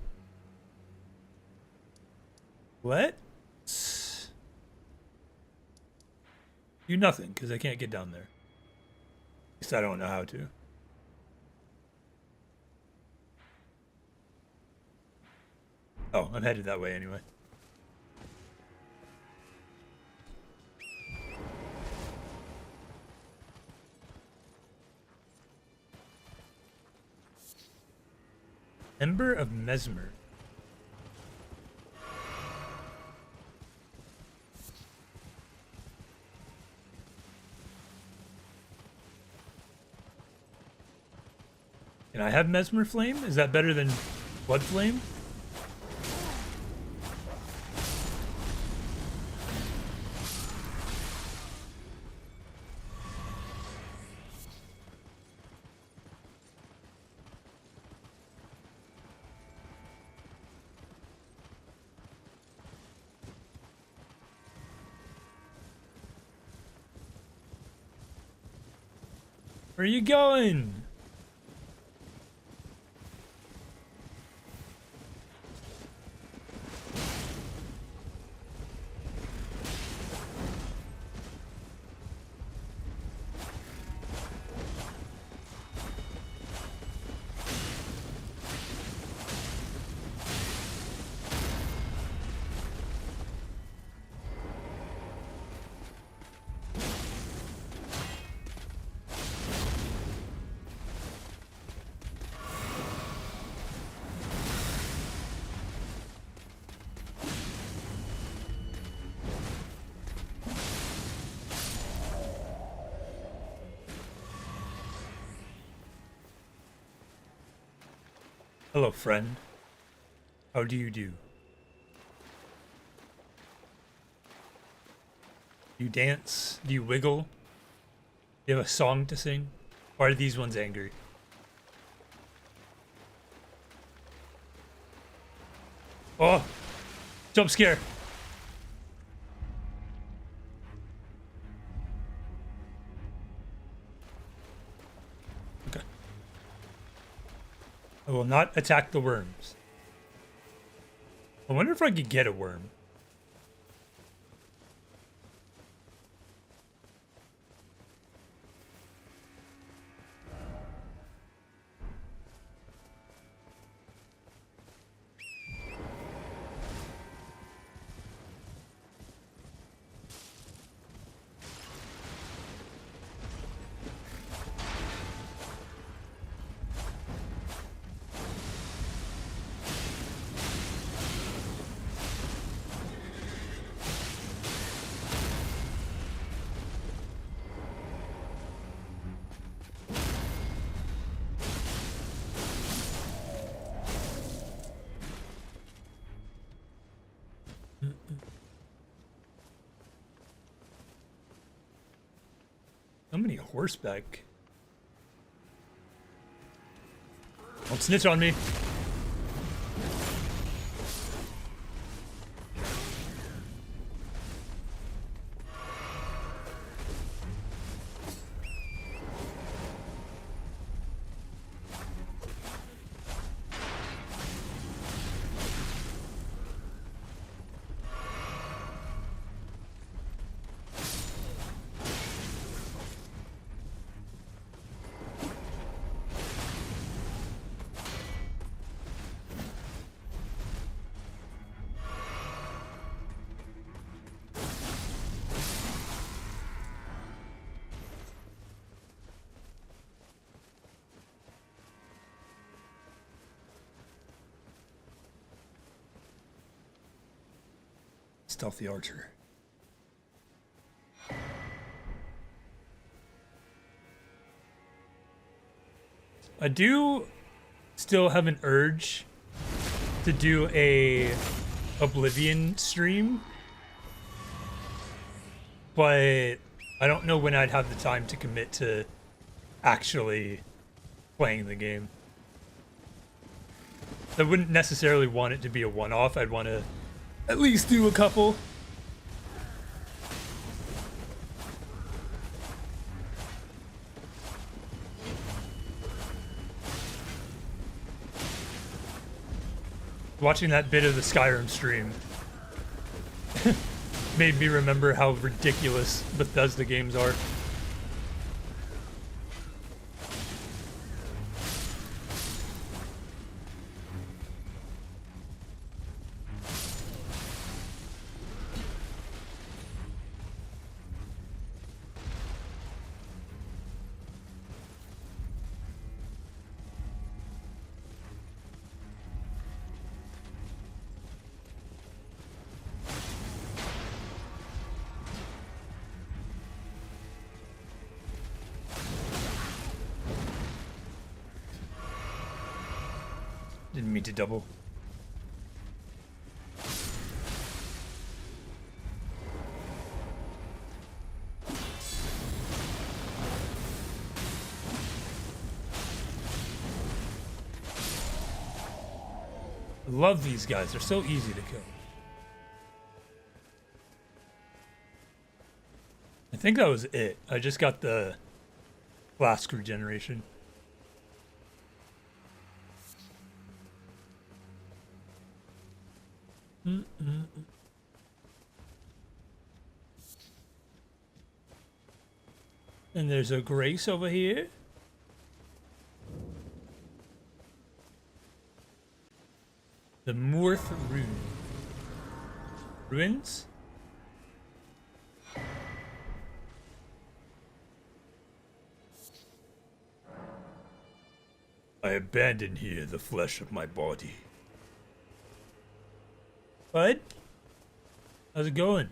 Let's do nothing, because I can't get down there. At least I don't know how to. Oh, I'm headed that way anyway. Ember of Mesmer. Can I have Mesmer Flame? Is that better than Blood Flame? Where are you going? Hello, friend. How do you do? Do you dance? Do you wiggle? Do you have a song to sing? Or are these ones angry? Oh! Jump scare! Okay. I will not attack the worms. I wonder if I could get a worm. How many horseback? Don't snitch on me. Stealthy archer. I do still have an urge to do a Oblivion stream, but I don't know when I'd have the time to commit to actually playing the game. I wouldn't necessarily want it to be a one-off. I'd want to at least do a couple. Watching that bit of the Skyrim stream made me remember how ridiculous Bethesda games are. Didn't mean to double. I love these guys. They're so easy to kill. I think that was it. I just got the flask regeneration. And there's a Grace over here. The Moorth Ruins? I abandon here the flesh of my body. Bud? How's it going?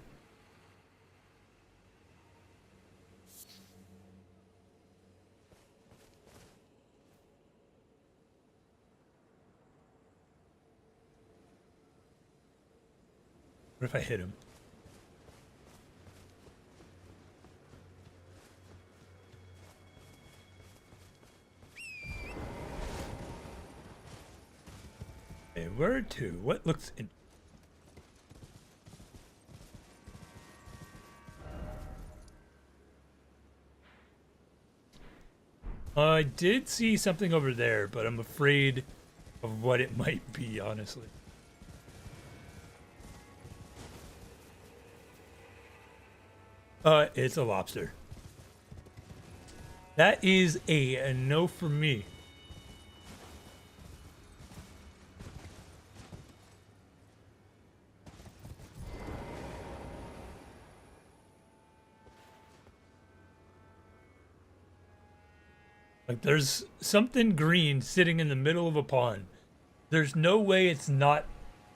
What if I hit him? Okay, where to? What looks in? I did see something over there, but I'm afraid of what it might be, honestly. It's a lobster. That is a no for me. Like, there's something green sitting in the middle of a pond. There's no way it's not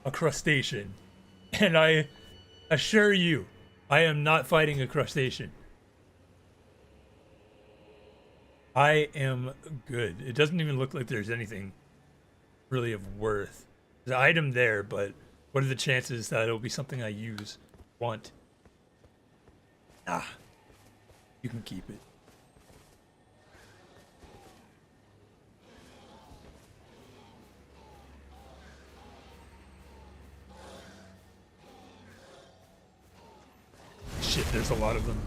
a crustacean. And I assure you, I am not fighting a crustacean. I am good. It doesn't even look like there's anything really of worth. There's an item there, but what are the chances that it'll be something I want? Ah, you can keep it. Shit, there's a lot of them.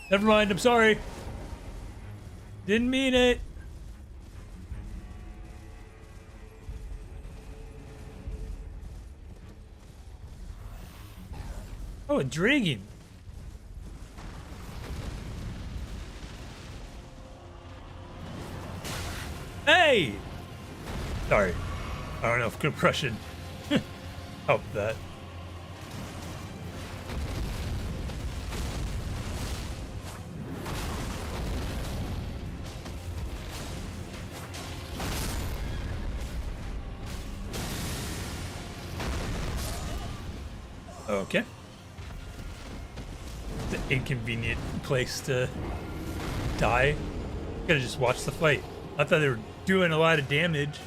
Never mind, I'm sorry. Didn't mean it. Oh, a dragon. Hey! Sorry. I don't know if compression helped that. Okay. It's an inconvenient place to die. Gotta just watch the fight. I thought they were doing a lot of damage.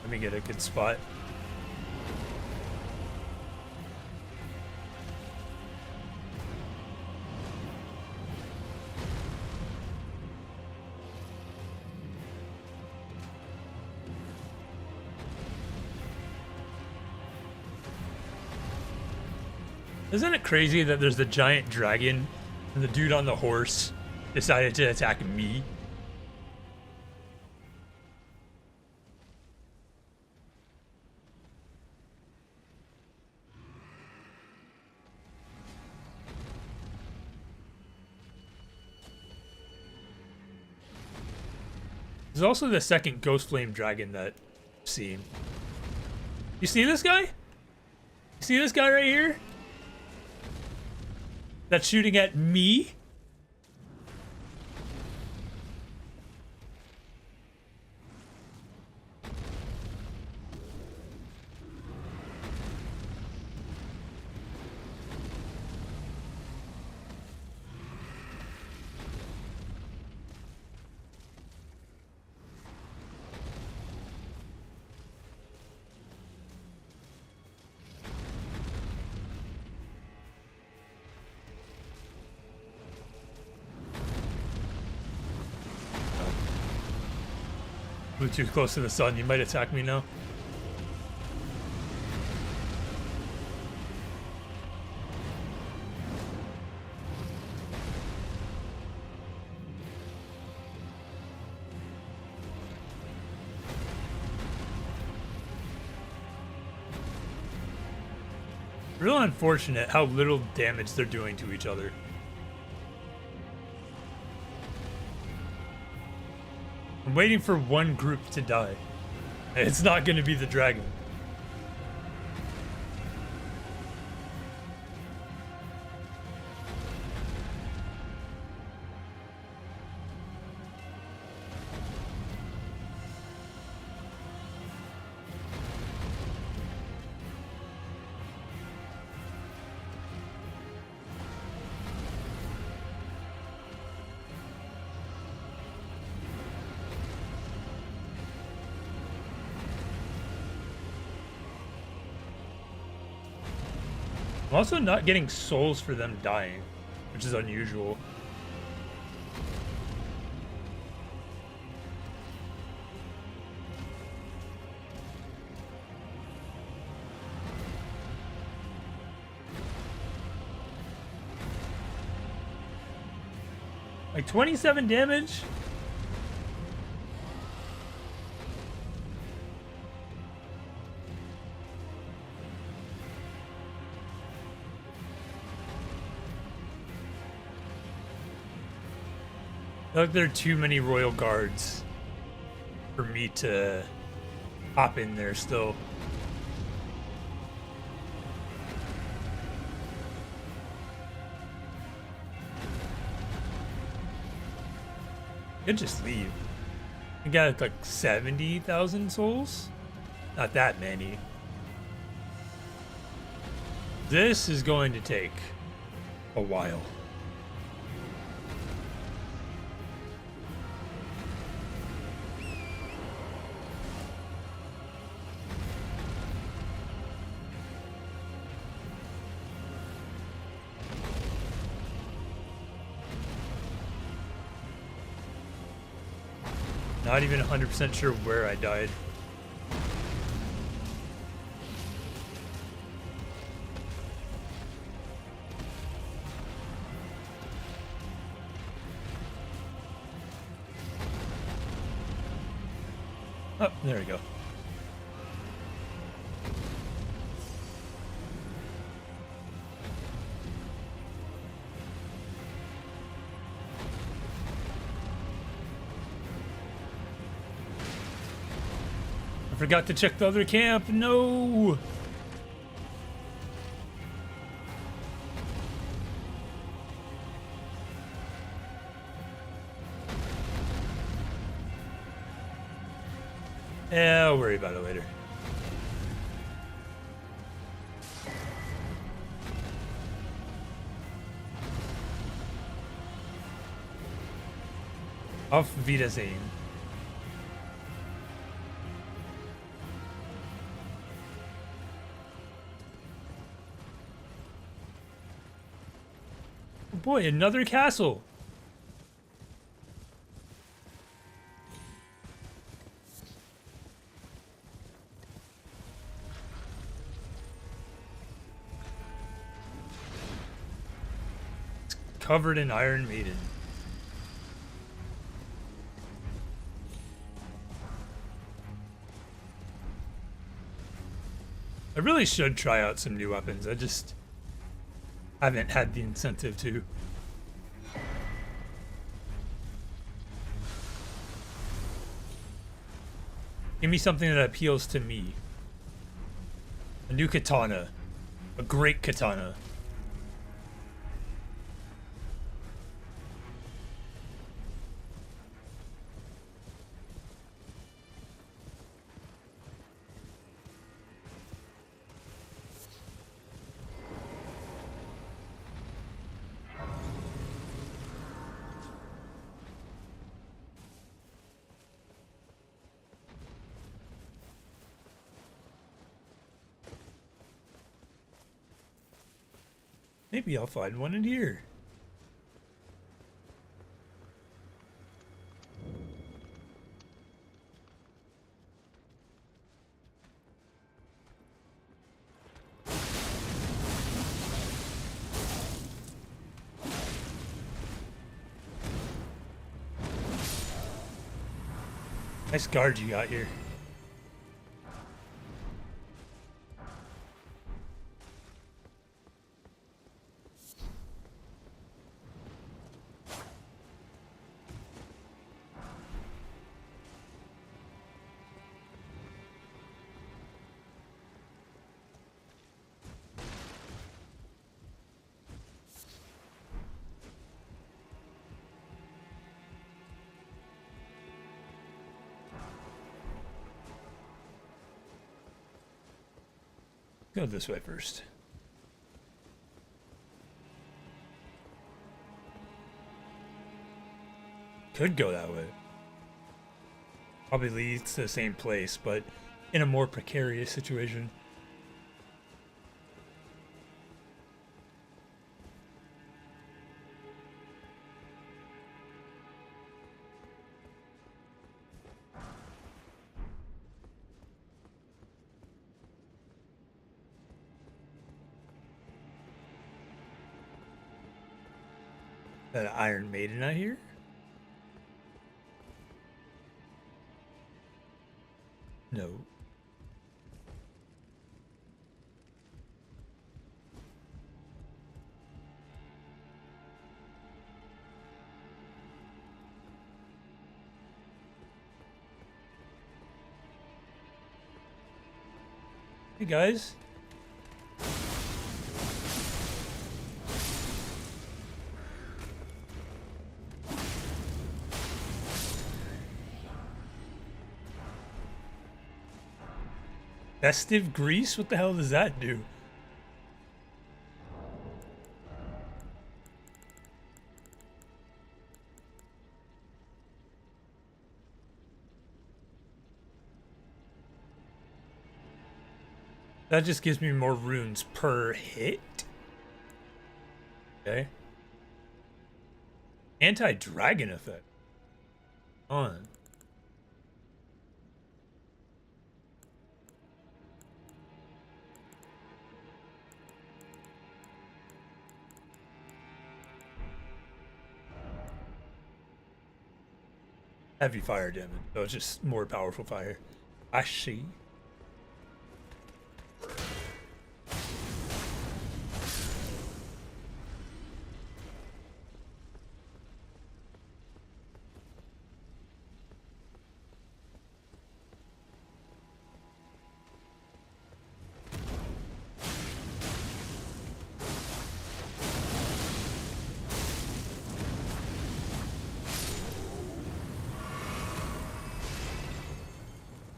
Let me get a good spot. Isn't it crazy that there's the giant dragon and the dude on the horse decided to attack me? There's also the second ghost flame dragon that I've seen. You see this guy? You see this guy right here? That's shooting at me? Flew too close to the sun. You might attack me now.
Real unfortunate how little damage they're doing to each other. I'm waiting for one group to die. It's not going to be the dragon. I'm also not getting souls for them dying, which is unusual. Like 27 damage? I feel like there are too many royal guards for me to hop in there still. Could just leave. I got like 70,000 souls? Not that many. This is going to take a while. Not even 100% sure where I died. Oh, there we go. I forgot to check the other camp. No. Yeah, I'll worry about it later. Auf Wiedersehen. Oh boy, another castle. Covered in Iron Maiden. I really should try out some new weapons. I just haven't had the incentive to. Give me something that appeals to me. A new katana. A great katana. Maybe I'll find one in here. Nice guard you got here.
Go this way first. Could go that way. Probably leads to the same place, but in a more precarious situation. That Iron Maiden out here? No. Hey guys. Festive Grease? What the hell does that do? That just gives me more runes per hit. Okay. Anti-dragon effect. On. Heavy fire damage, so it's just more powerful fire. I see.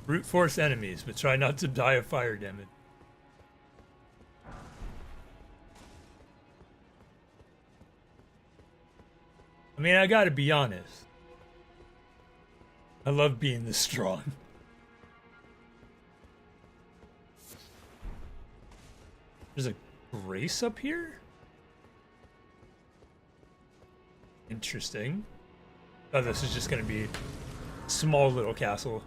Brute force enemies, but try not to die of fire damage. I mean, I gotta be honest. I love being this strong. There's a grace up here? Interesting. Oh, this is just gonna be a small little castle.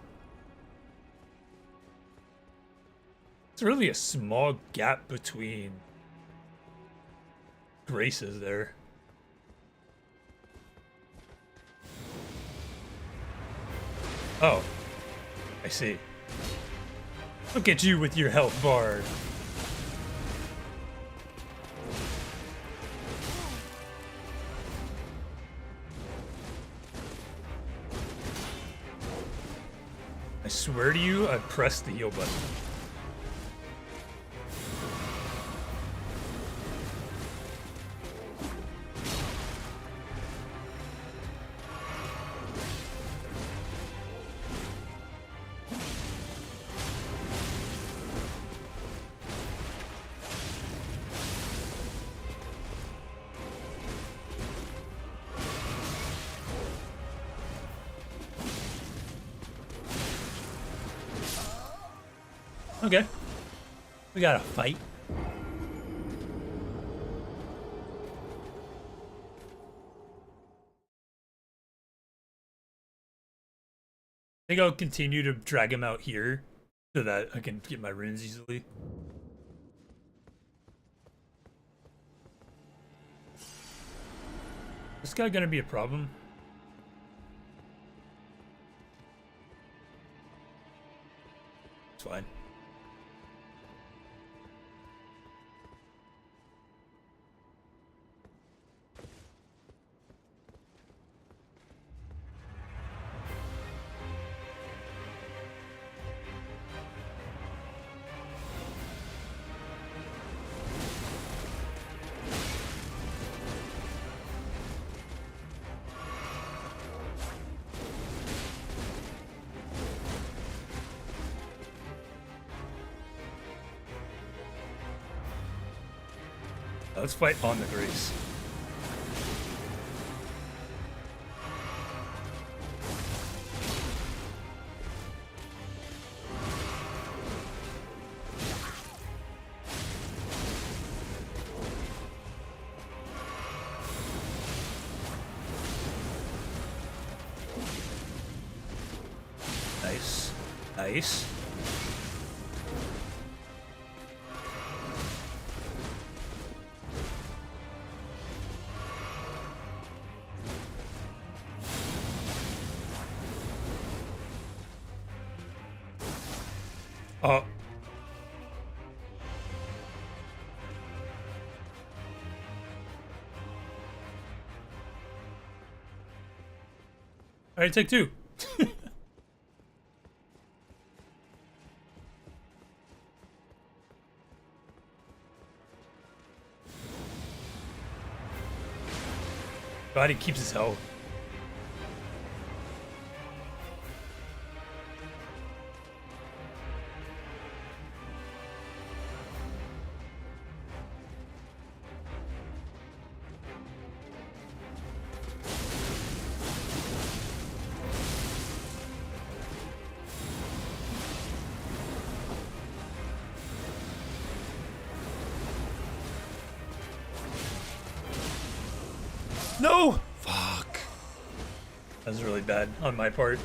It's really a small gap between graces there. Oh, I see. Look at you with your health bar. I swear to you, I pressed the heal button. Okay. We gotta fight. I think I'll continue to drag him out here so that I can get my runes easily. This guy gonna be a problem? It's fine.
Let's fight on the Grace. Nice. Nice. Oh. Alright, take two. Body keeps his health. No! Fuck. That was really bad on my part.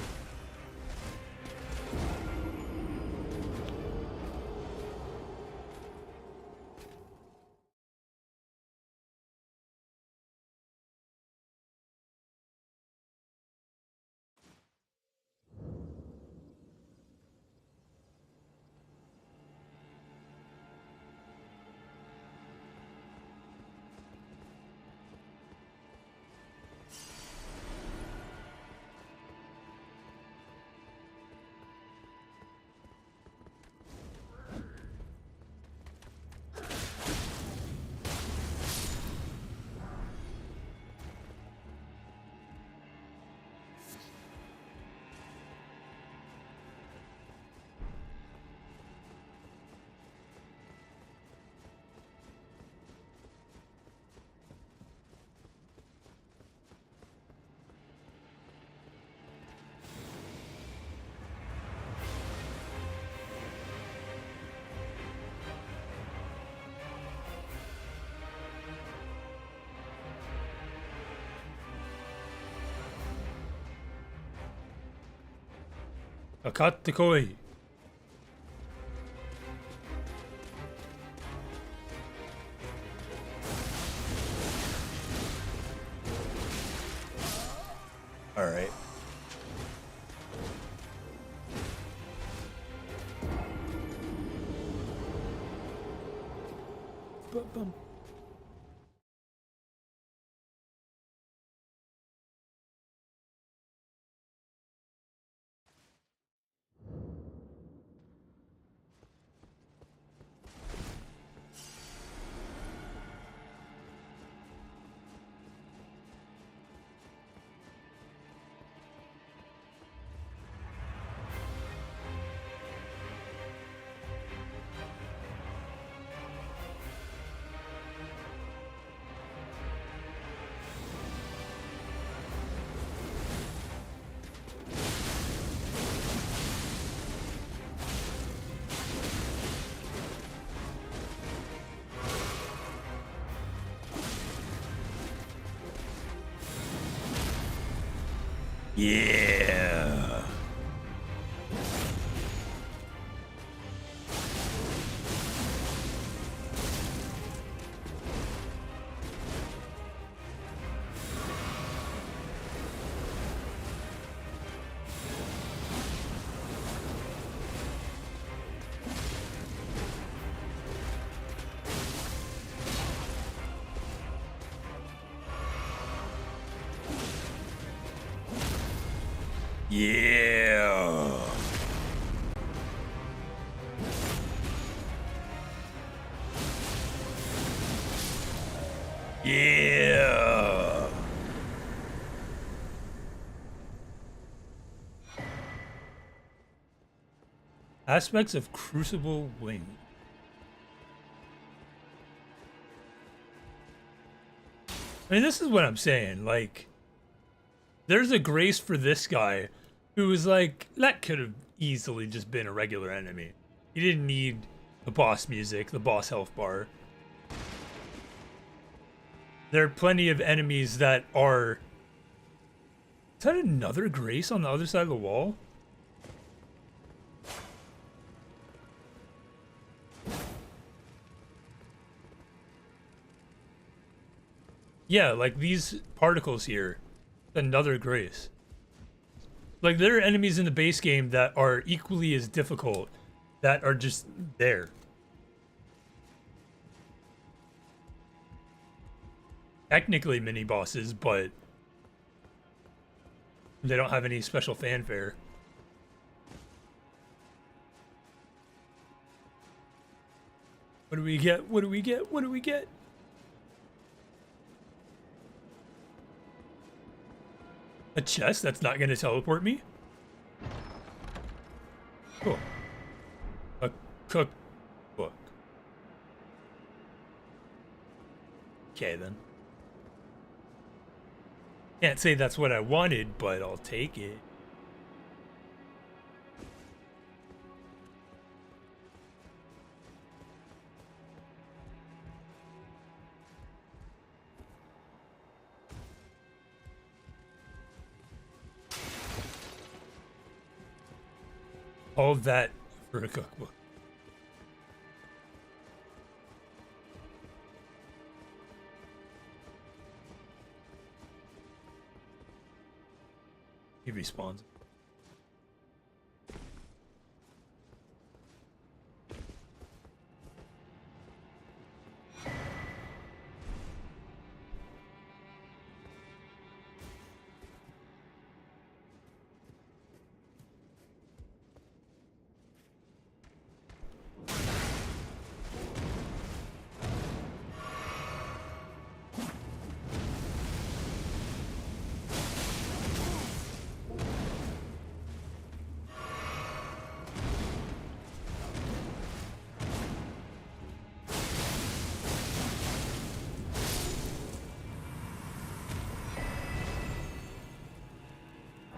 Akatakoi. All right. Bum. Yeah. Yeah. Yeah. Aspects of Crucible Wing. I mean, this is what I'm saying. Like, there's a grace for this guy who was like, that could have easily just been a regular enemy. He didn't need the boss music, the boss health bar. There are plenty of enemies that are... Is that another grace on the other side of the wall? Yeah, like these particles here. Another grace. Like, there are enemies in the base game that are equally as difficult that are just there. Technically mini bosses, but they don't have any special fanfare. What do we get? What do we get? What do we get? A chest that's not going to teleport me? Cool. A cookbook. Okay, then. Can't say that's what I wanted, but I'll take it. All that for a cookbook. He respawns.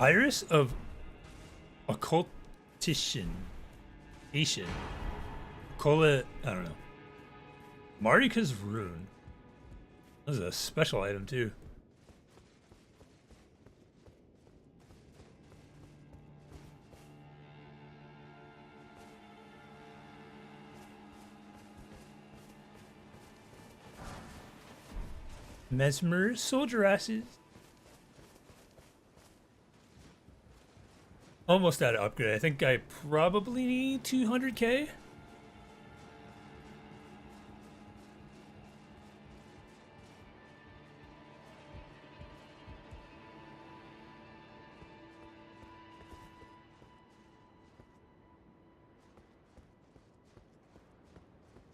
Iris of occultation. Cola, I don't know. Marika's rune. This is a special item too. Mesmer soldier asses. Almost out of upgrade. I think I probably need 200k.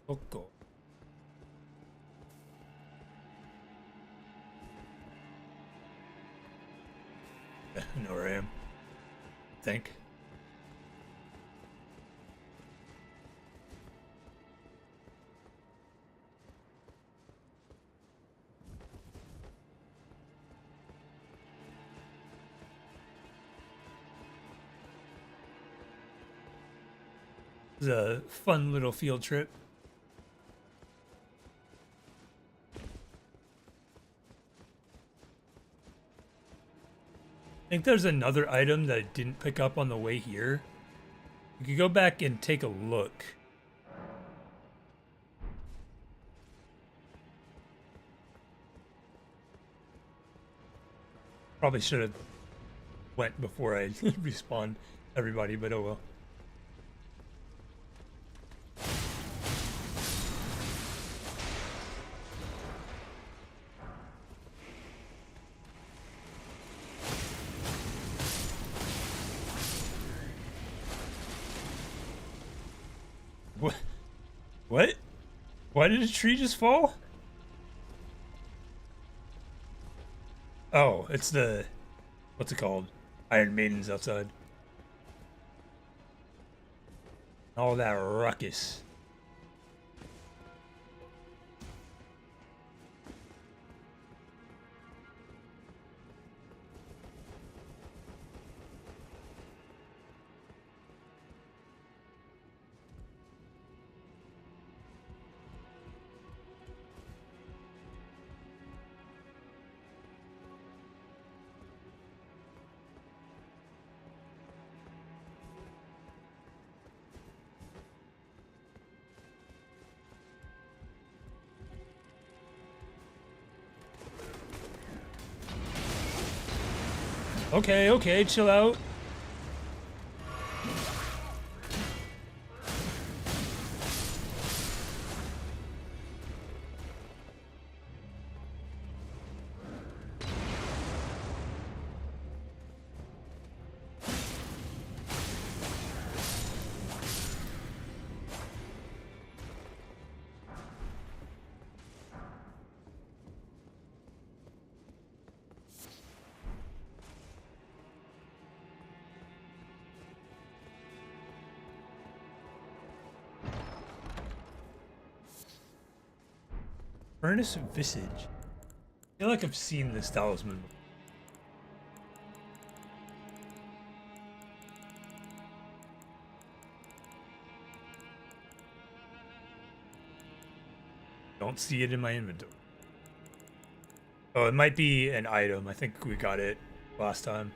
Oh, go. I know where I am. Think. It was a fun little field trip. I think there's another item that I didn't pick up on the way here. You could go back and take a look. Probably should have went before I respawned everybody, but oh well. What? Why did a tree just fall? Oh, it's the... What's it called? Iron Maiden's outside. All that ruckus.
Okay, okay, chill out. Furnace Visage. I feel like I've seen this talisman before. Don't see it in my inventory. Oh, it might be an item. I think we got it last time.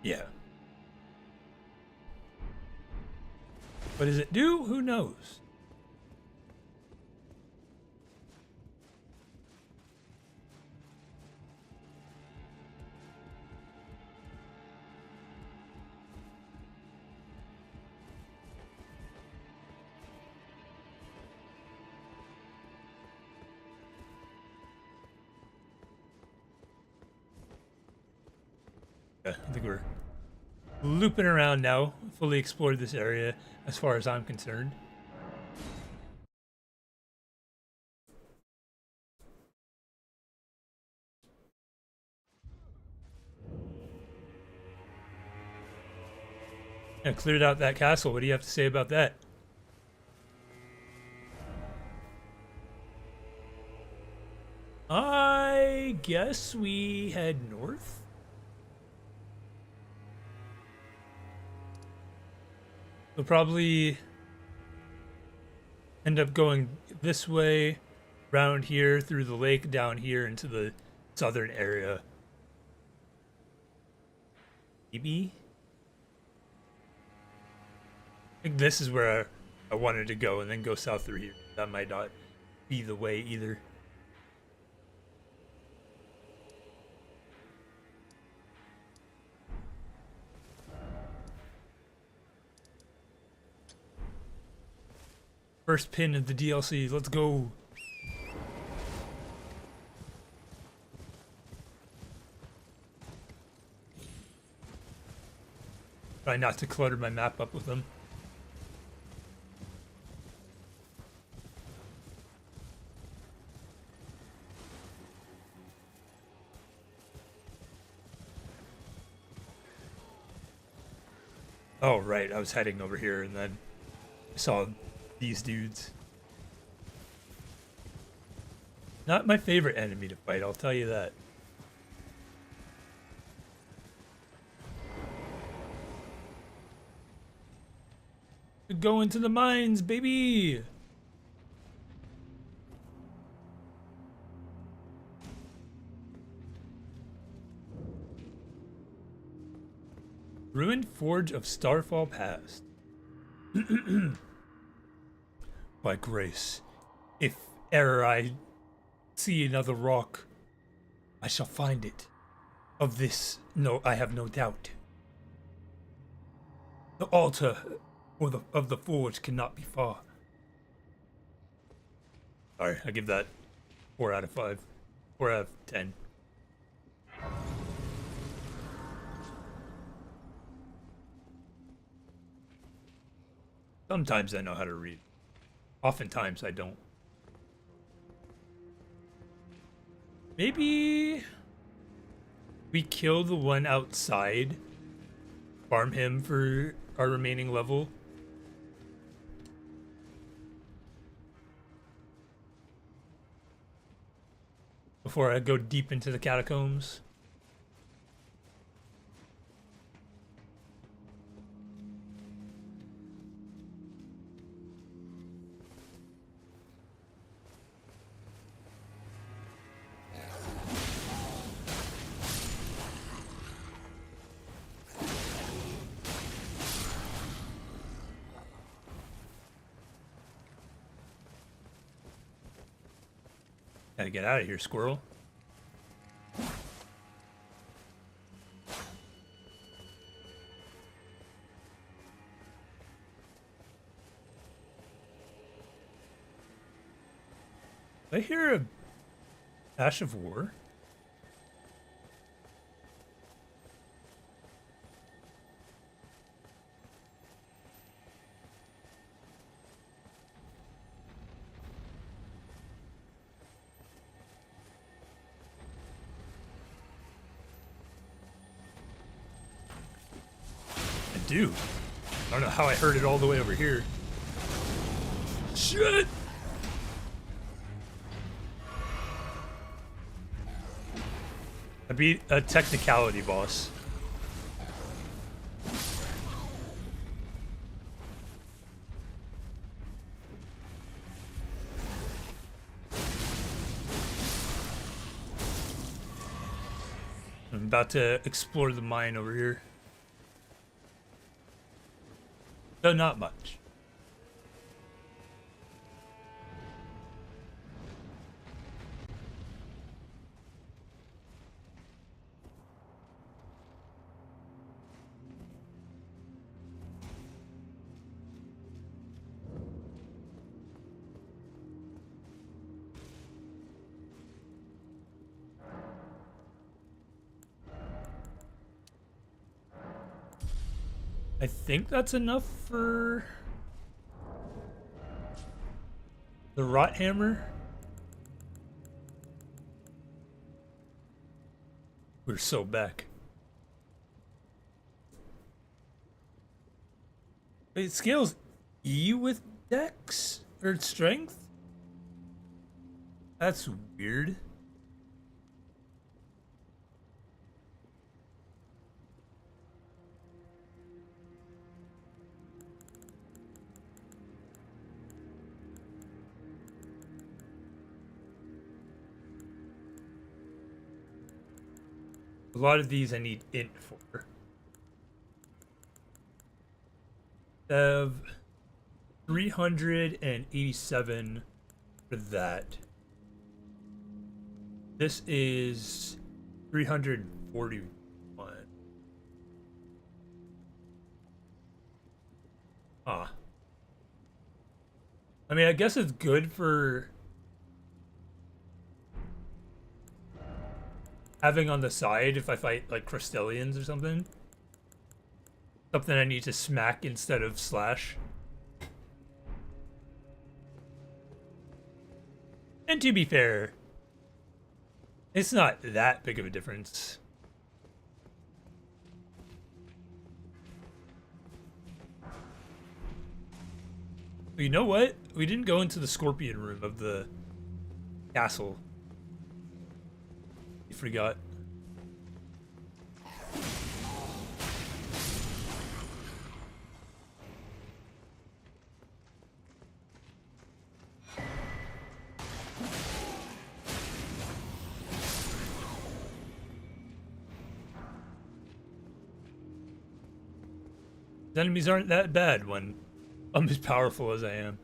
Yeah. What does it do? Who knows? Yeah, I think we're looping around now. Fully explored this area as far as I'm concerned. Yeah, cleared out that castle. What do you have to say about that? I guess we head north. We'll probably end up going this way, around here, through the lake, down here into the southern area. Maybe? I think this is where I wanted to go, and then go south through here. That might not be the way either. First pin of the DLC, let's go. Try not to clutter my map up with them. Oh, right, I was heading over here and then I saw these dudes. Not my favorite enemy to fight, I'll tell you that. Go into the mines, baby! Ruined Forge of Starfall Past. By grace, if e'er I see another rock, I shall find it. Of this, no, I have no doubt. The altar of the forge cannot be far. Sorry, I give that 4 out of 5. 4 out of 10. Sometimes I know how to read. Oftentimes I don't. Maybe we kill the one outside, farm him for our remaining level. Before I go deep into the catacombs.
Gotta get out of here, squirrel. I hear a Ash of War. I do. I don't know how I heard it all the way over here. Shit! I beat a technicality boss. I'm about to explore the mine over here. Though not much. I think that's enough for the rot hammer. We're so back. Wait, it scales E with dex or strength? That's weird. A lot of these I need int for. Have 387 for that. This is 341. Ah. I mean, I guess it's good for having on the side if I fight like Crystallians or something. Something I need to smack instead of slash. And to be fair, it's not that big of a difference. But you know what? We didn't go into the scorpion room of the castle. You forgot. The enemies aren't that bad when I'm as powerful as I am.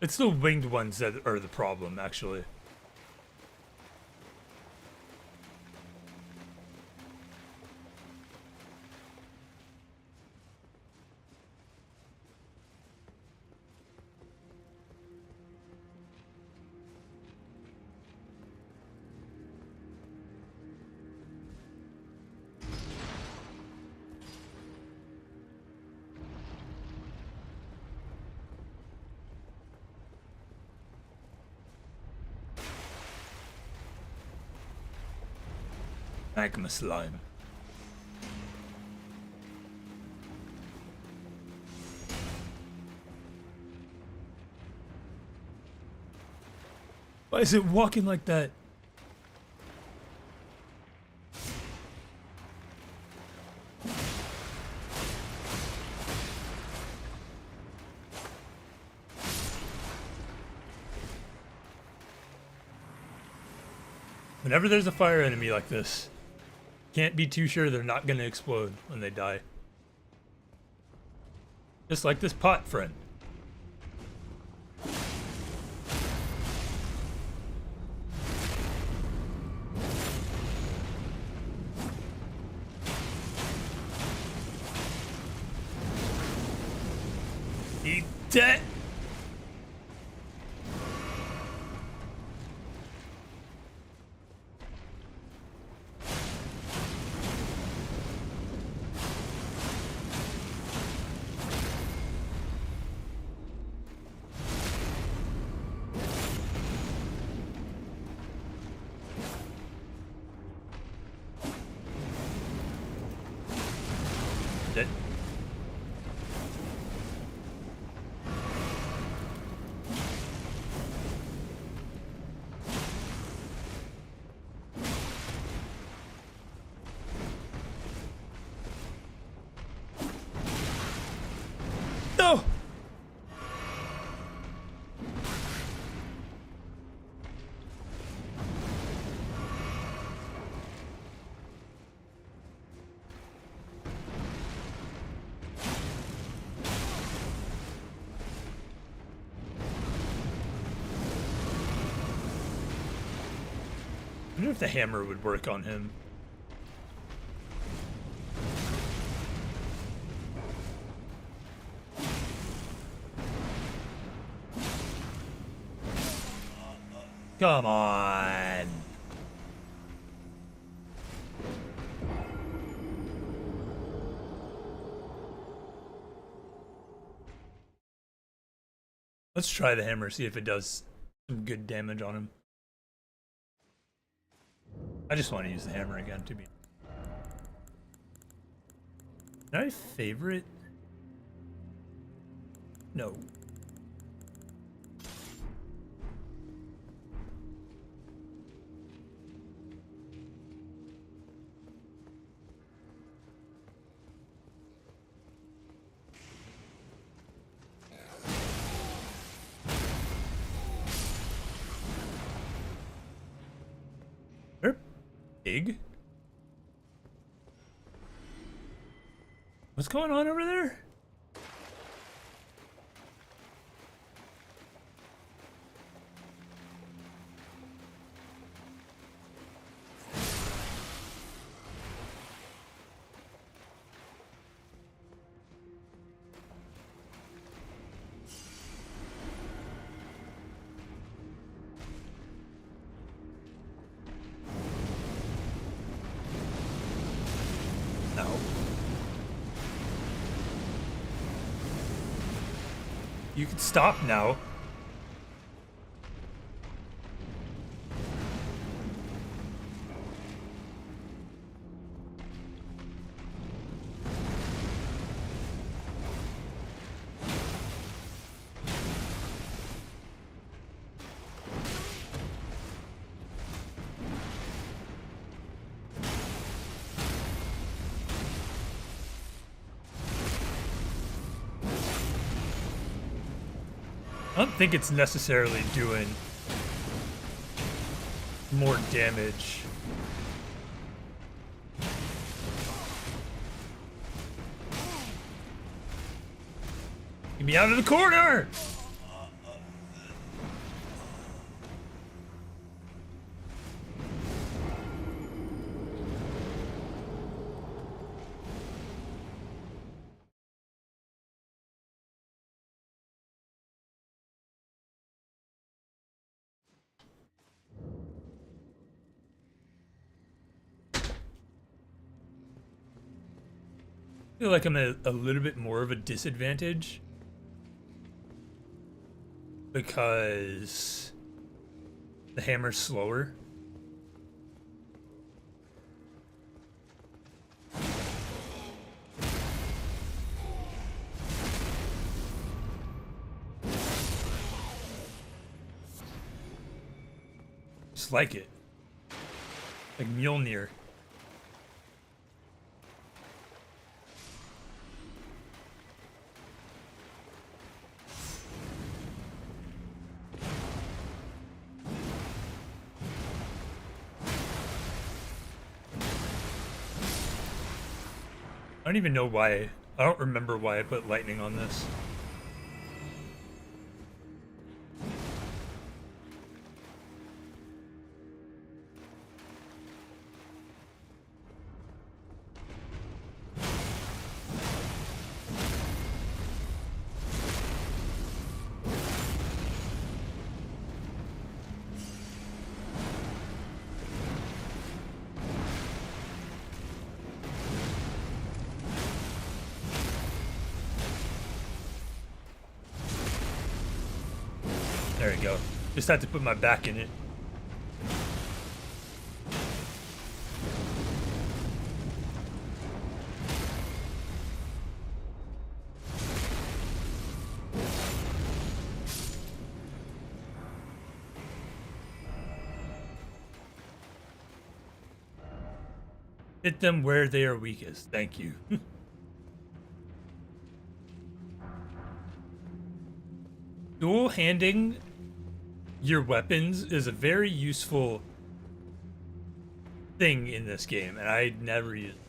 It's the winged ones that are the problem, actually. Magma slime. Why is it walking like that? Whenever there's a fire enemy like this, can't be too sure they're not gonna explode when they die. Just like this pot friend. Eat that! Dead. No! I wonder if the hammer would work on him. Come on. Let's try the hammer, see if it does some good damage on him. I just want to use the hammer again to be. Did I favorite? No. They're big. What's going on over there? No. You can stop now. I don't think it's necessarily doing more damage. Get me out of the corner! I feel like I'm at a little bit more of a disadvantage because the hammer's slower. Just like it. Like Mjolnir. I don't even know why. I don't remember why I put lightning on this. There we go. Just had to put my back in it. Hit them where they are weakest. Thank you. Dual handing your weapons is a very useful thing in this game, and I never use it.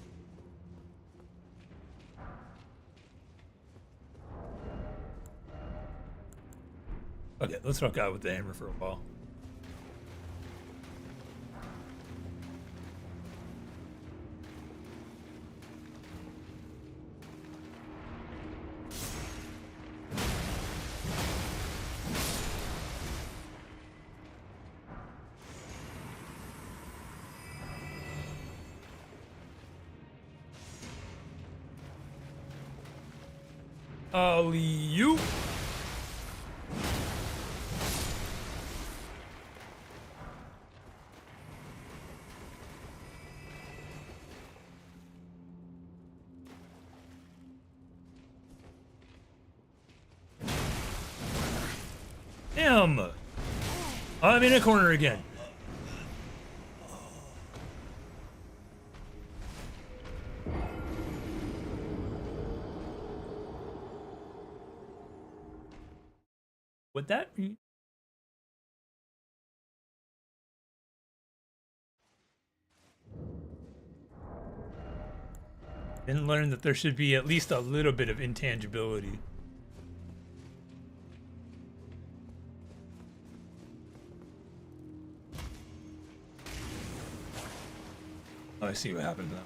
Okay, let's rock out with the hammer for a while. You. Damn. I'm in a corner again. Would that be? Didn't learn that there should be at least a little bit of intangibility. Oh, I see what happened now.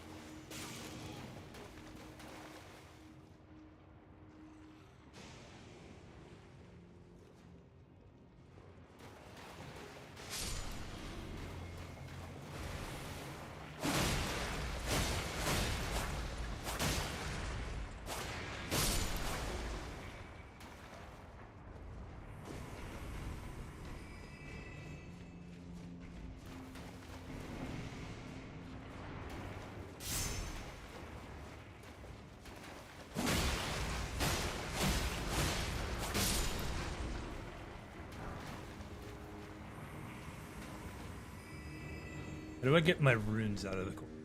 How do I get my runes out of the corner?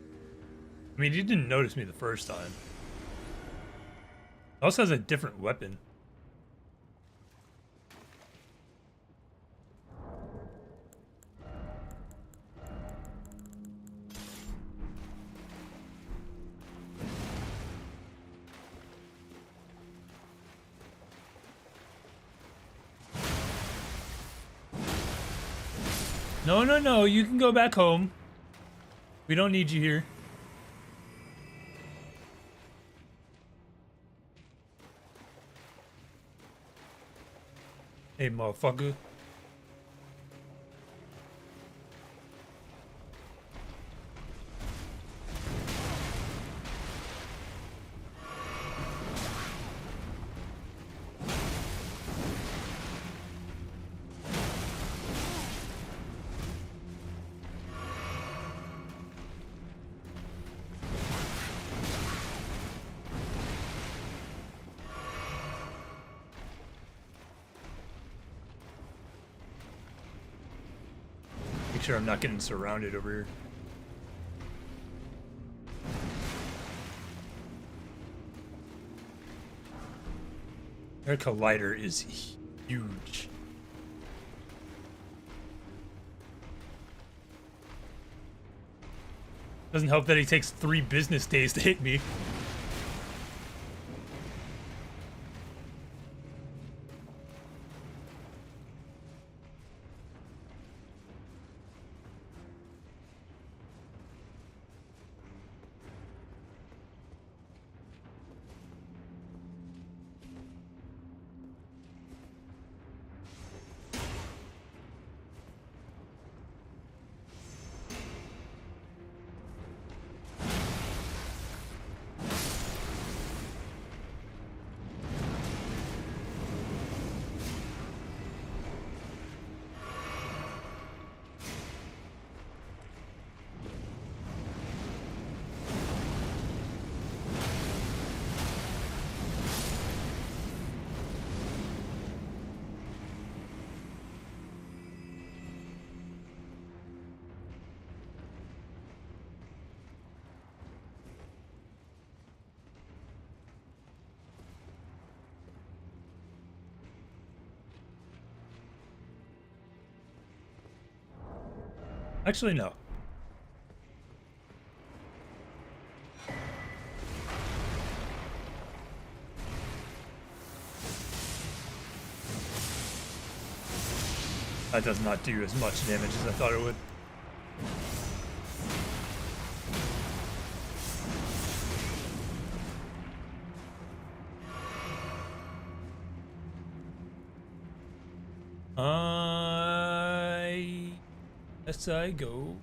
I mean, he didn't notice me the first time. Also has a different weapon. No, no, no, you can go back home. We don't need you here. Hey, motherfucker. Make sure I'm not getting surrounded over here. Their collider is huge. Doesn't help that he takes 3 business days to hit me.
Actually, no. That does not do as much damage as I thought it would. Yes, I go.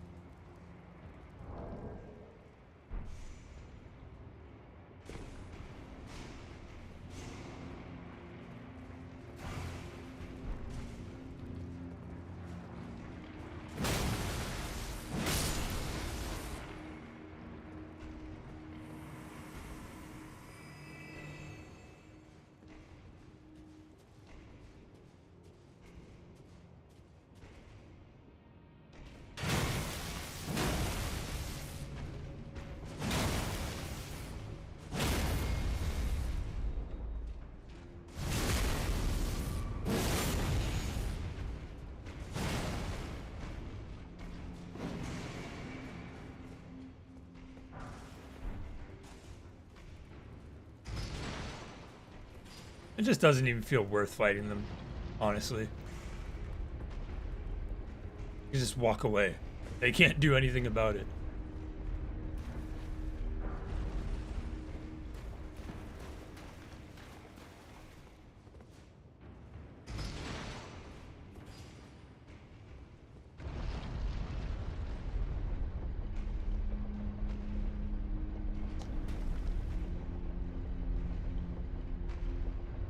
It just doesn't even feel worth fighting them, honestly. You just walk away. They can't do anything about it.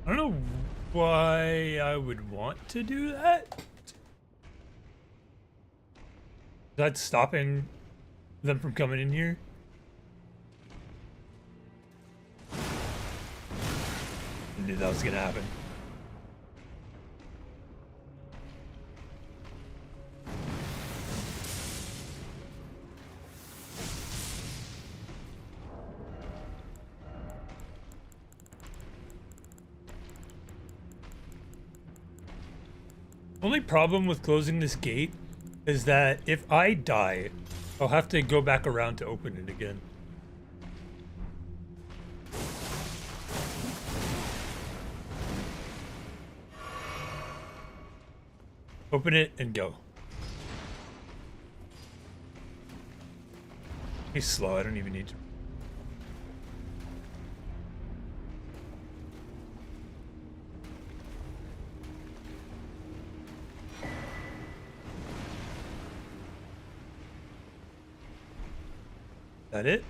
I don't know why I would want to do that. That's stopping them from coming in here. I knew that was gonna happen. Only problem with closing this gate is that if I die, I'll have to go back around to open it again. Open it and go. He's slow, I don't even need to. That it?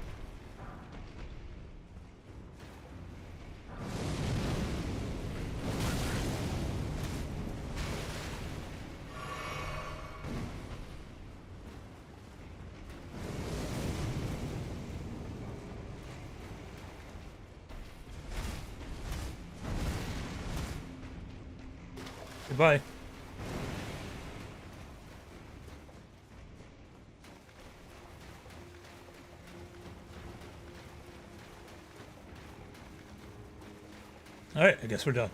Goodbye. Alright, I guess we're done.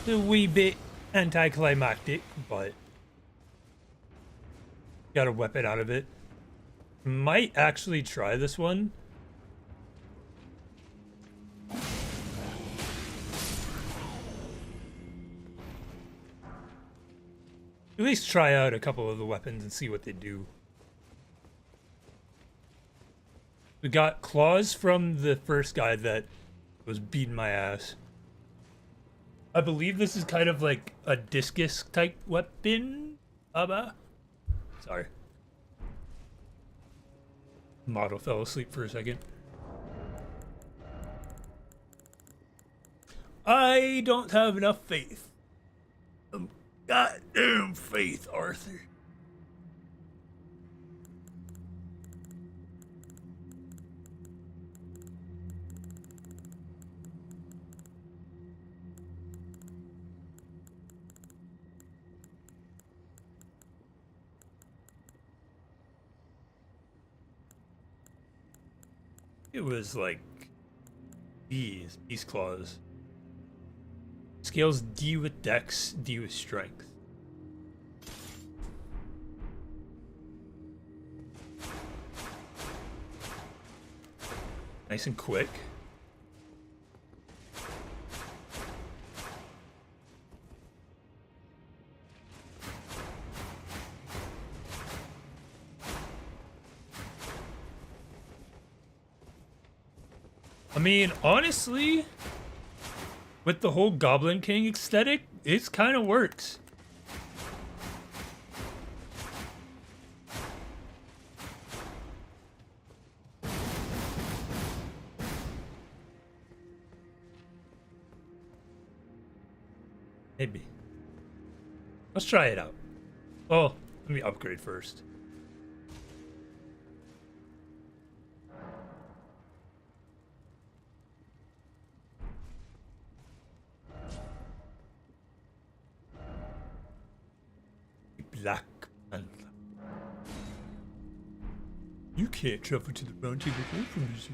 It's a wee bit anticlimactic, but got a weapon out of it. Might actually try this one. At least try out a couple of the weapons and see what they do. We got claws from the first guy that was beating my ass. I believe this is kind of like a discus type weapon. Sorry. Model fell asleep for a second. I don't have enough faith. Goddamn faith, Arthur. It was like beast claws.
Scales D with Dex, D with Strength. Nice and quick. I mean, honestly, with the whole Goblin King aesthetic, it kind of works. Maybe. Let's try it out. Oh, let me upgrade first. Black Panther. You can't travel to the round table from this.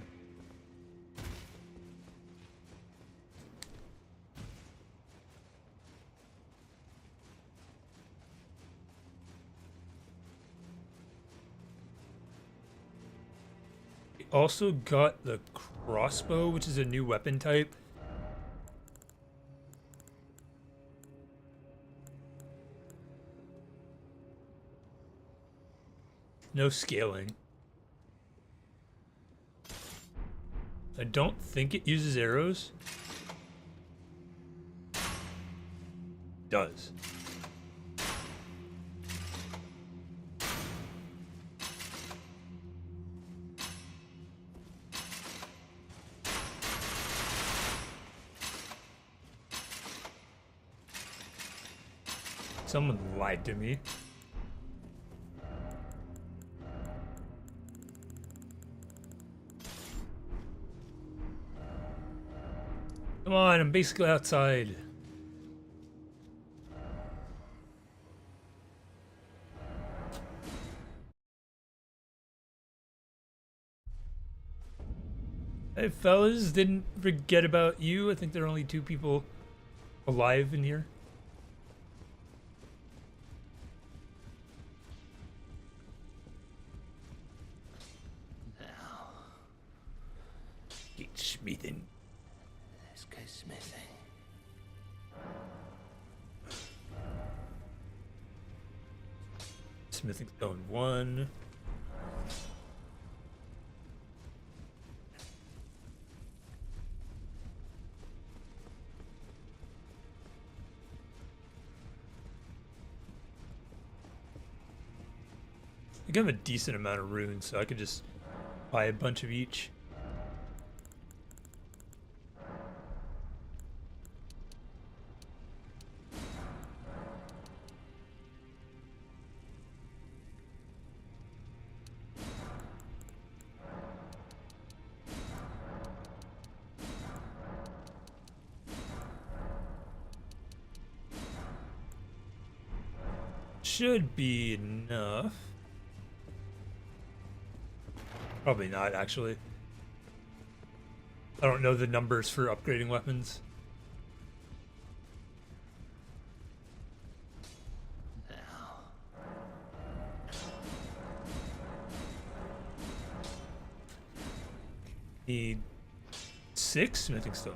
We also got the crossbow, which is a new weapon type. No scaling. I don't think it uses arrows. Does. Someone lied to me. Come on, I'm basically outside. Hey fellas, didn't forget about you. I think there are only 2 people alive in here.
Now,
Get smithing.
let's go smithing.
Smithing stone 1. I think I have a decent amount of runes, so I could just buy a bunch of each. Should be enough. Probably not, actually. I don't know the numbers for upgrading weapons.
Now,
Need 6 smithing stone.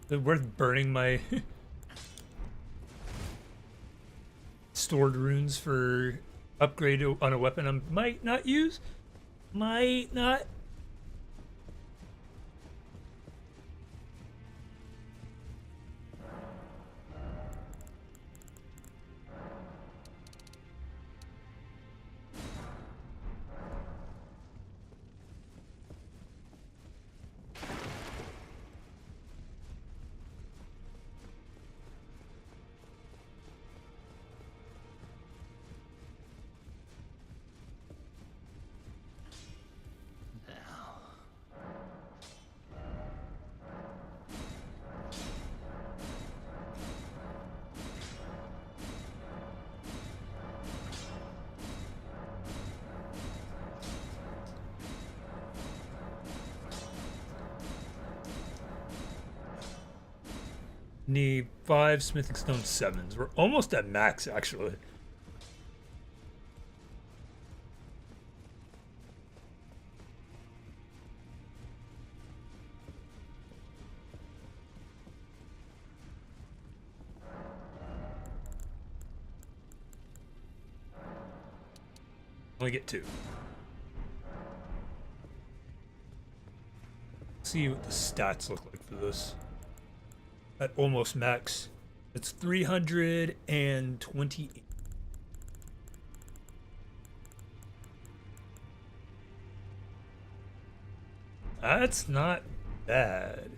Is it worth burning my stored runes for upgrade on a weapon I might not use? Might not.
now.
Need 5 smithing stone 7s. We're almost at max, actually. Only get 2. See what the stats look like for this. At almost max. It's 328. That's not bad.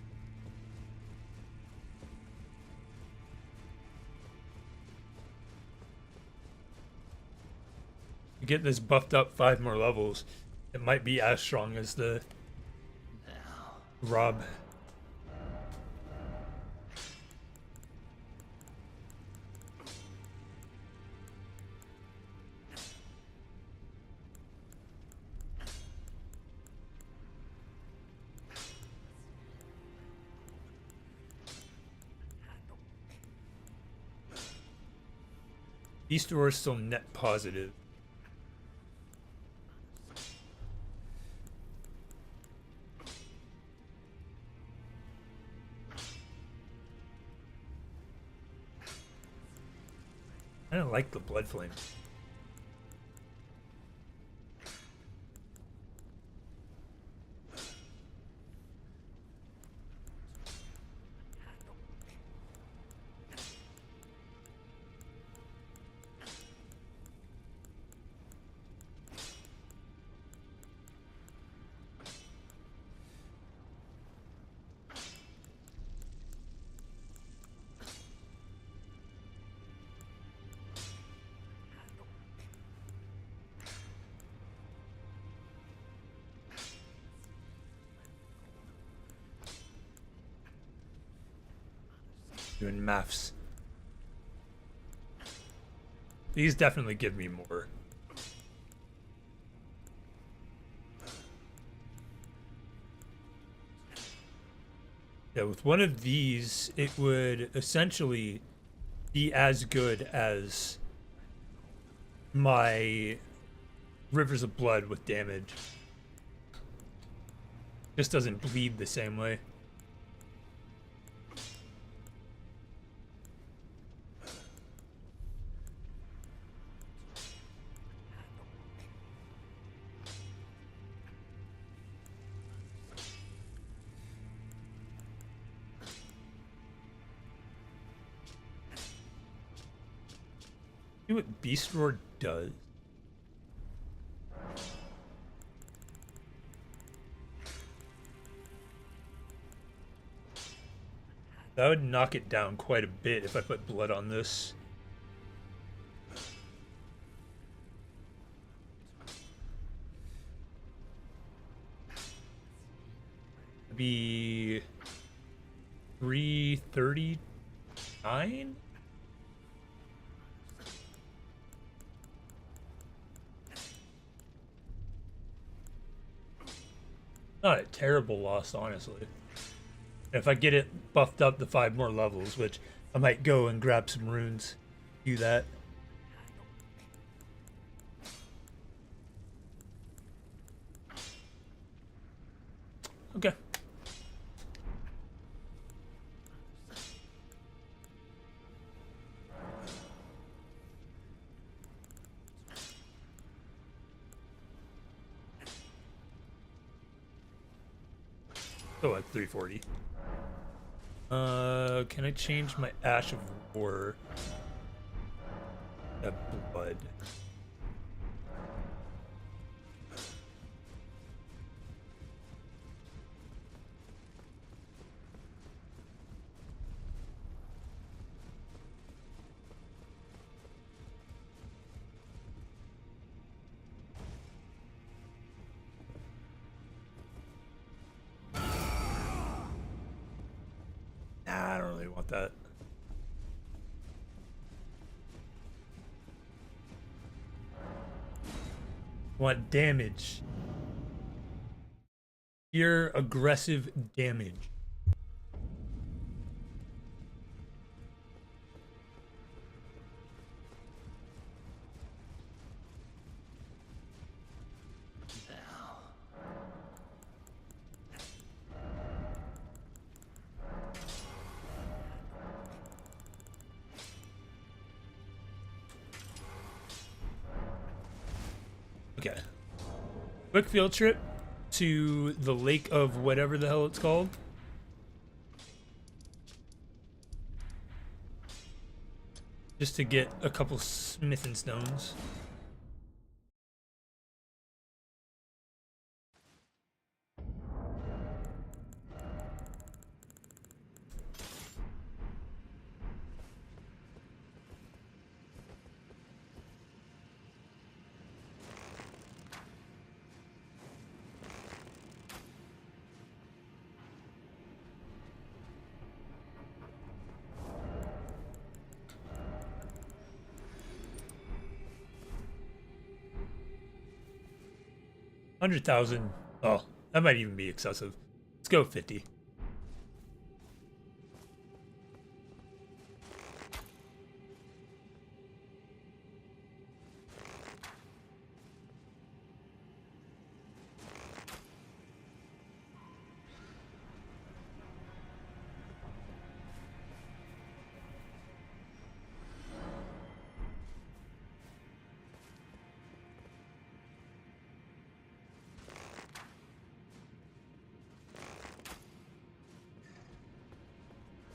You get this buffed up 5 more levels, it might be as strong as the Rob. These stores still net positive. I don't like the blood flame. Doing maths. These definitely give me more. Yeah, with one of these, it would essentially be as good as my Rivers of Blood with damage. Just doesn't bleed the same way. See what Beast Roar does? That would knock it down quite a bit if I put blood on this. It'd be 339? Not a terrible loss, honestly. If I get it buffed up to 5 more levels, which I might go and grab some runes, do that. Okay. Oh, at 340. Can I change my Ash of War to blood? Nah, I don't really want that. Want damage. Pure aggressive damage. Okay. Quick field trip to the lake of whatever the hell it's called. Just to get a couple smithing stones. $100,000. Oh, that might even be excessive. Let's go 50.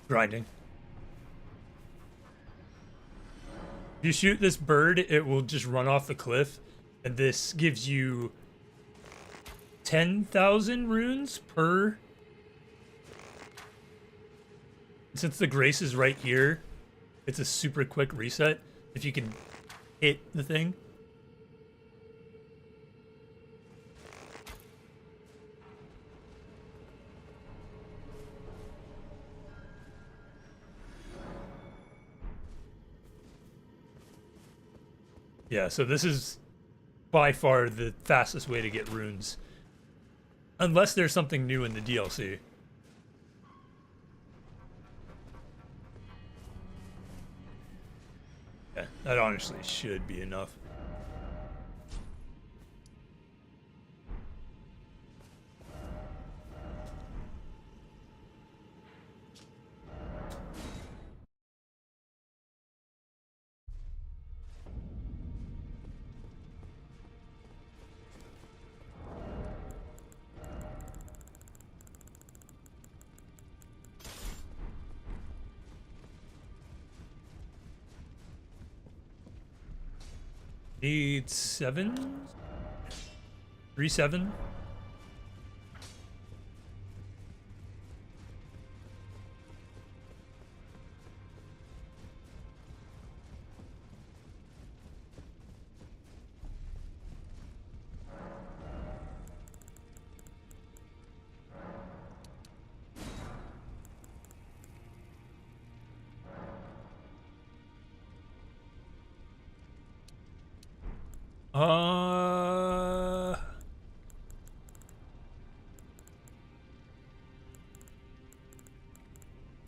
Grinding. If you shoot this bird, it will just run off the cliff, and this gives you 10,000 runes per. Since the grace is right here, it's a super quick reset if you can hit the thing. Yeah, so this is by far the fastest way to get runes. Unless there's something new in the DLC. Yeah, that honestly should be enough. Need 7? 3 7?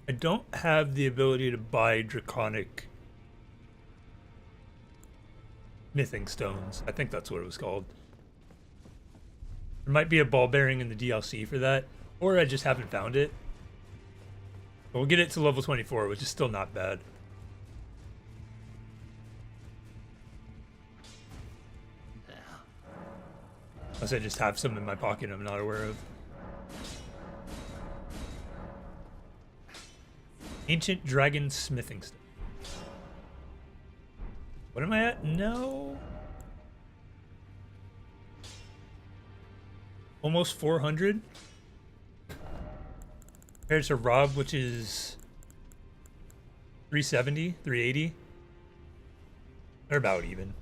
I don't have the ability to buy draconic smithing stones. I think that's what it was called. There might be a ball bearing in the DLC for that, or I just haven't found it. But we'll get it to level 24, which is still not bad. Unless I just have some in my pocket I'm not aware of. Ancient Dragon Smithing Stone. What am I at? No. Almost 400. Compared to Rob, which is 370, 380. They're about even.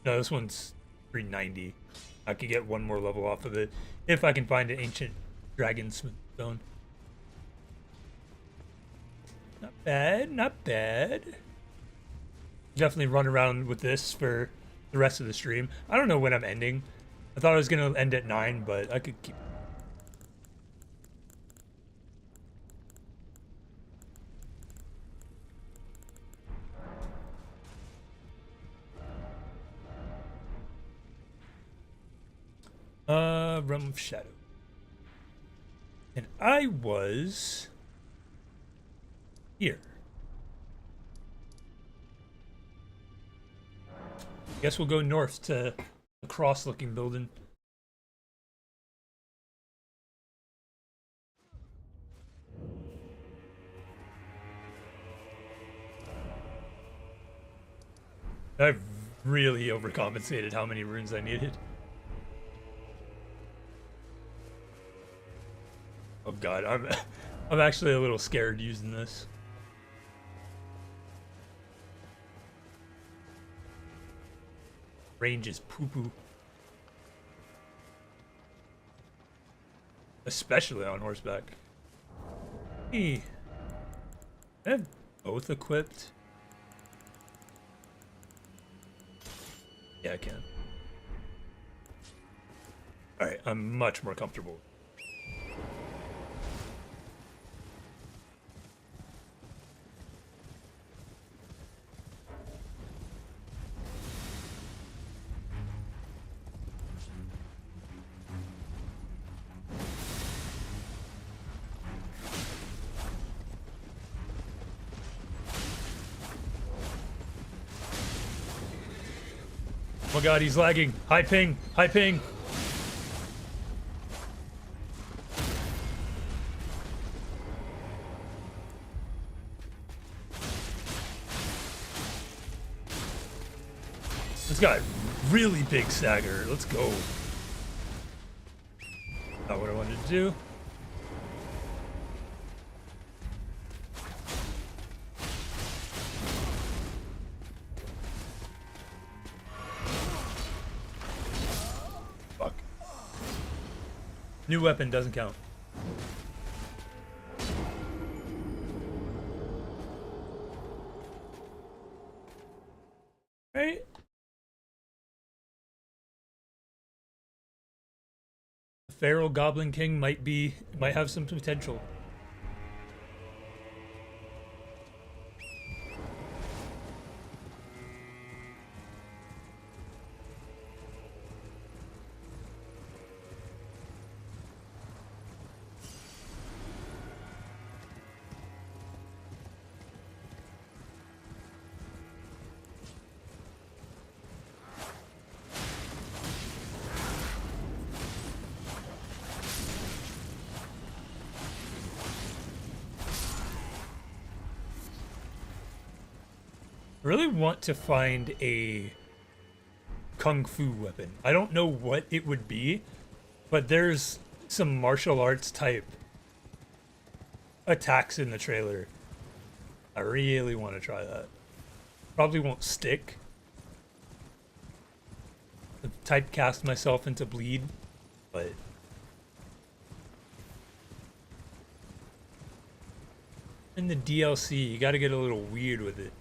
No, this one's 390. I could get one more level off of it if I can find an Ancient Dragon Smith Stone. Not bad, not bad. Definitely run around with this for the rest of the stream. I don't know when I'm ending. I thought I was gonna end at 9, but I could keep. Realm of Shadow. And I was here. Guess we'll go north to the cross-looking building. I've really overcompensated how many runes I needed. Oh god, I'm actually a little scared using this. Range is poo-poo. Especially on horseback. Hey. I have both equipped. Yeah, I can. Alright, I'm much more comfortable. Oh my god, he's lagging. High ping, high ping. This guy, really big stagger. Let's go. Not what I wanted to do. Fuck. New weapon doesn't count. Right? The Feral Goblin King might have some potential. I really want to find a kung fu weapon. I don't know what it would be, but there's some martial arts type attacks in the trailer. I really want to try that. Probably won't stick. I've typecast myself into bleed, but in the DLC, you gotta get a little weird with it.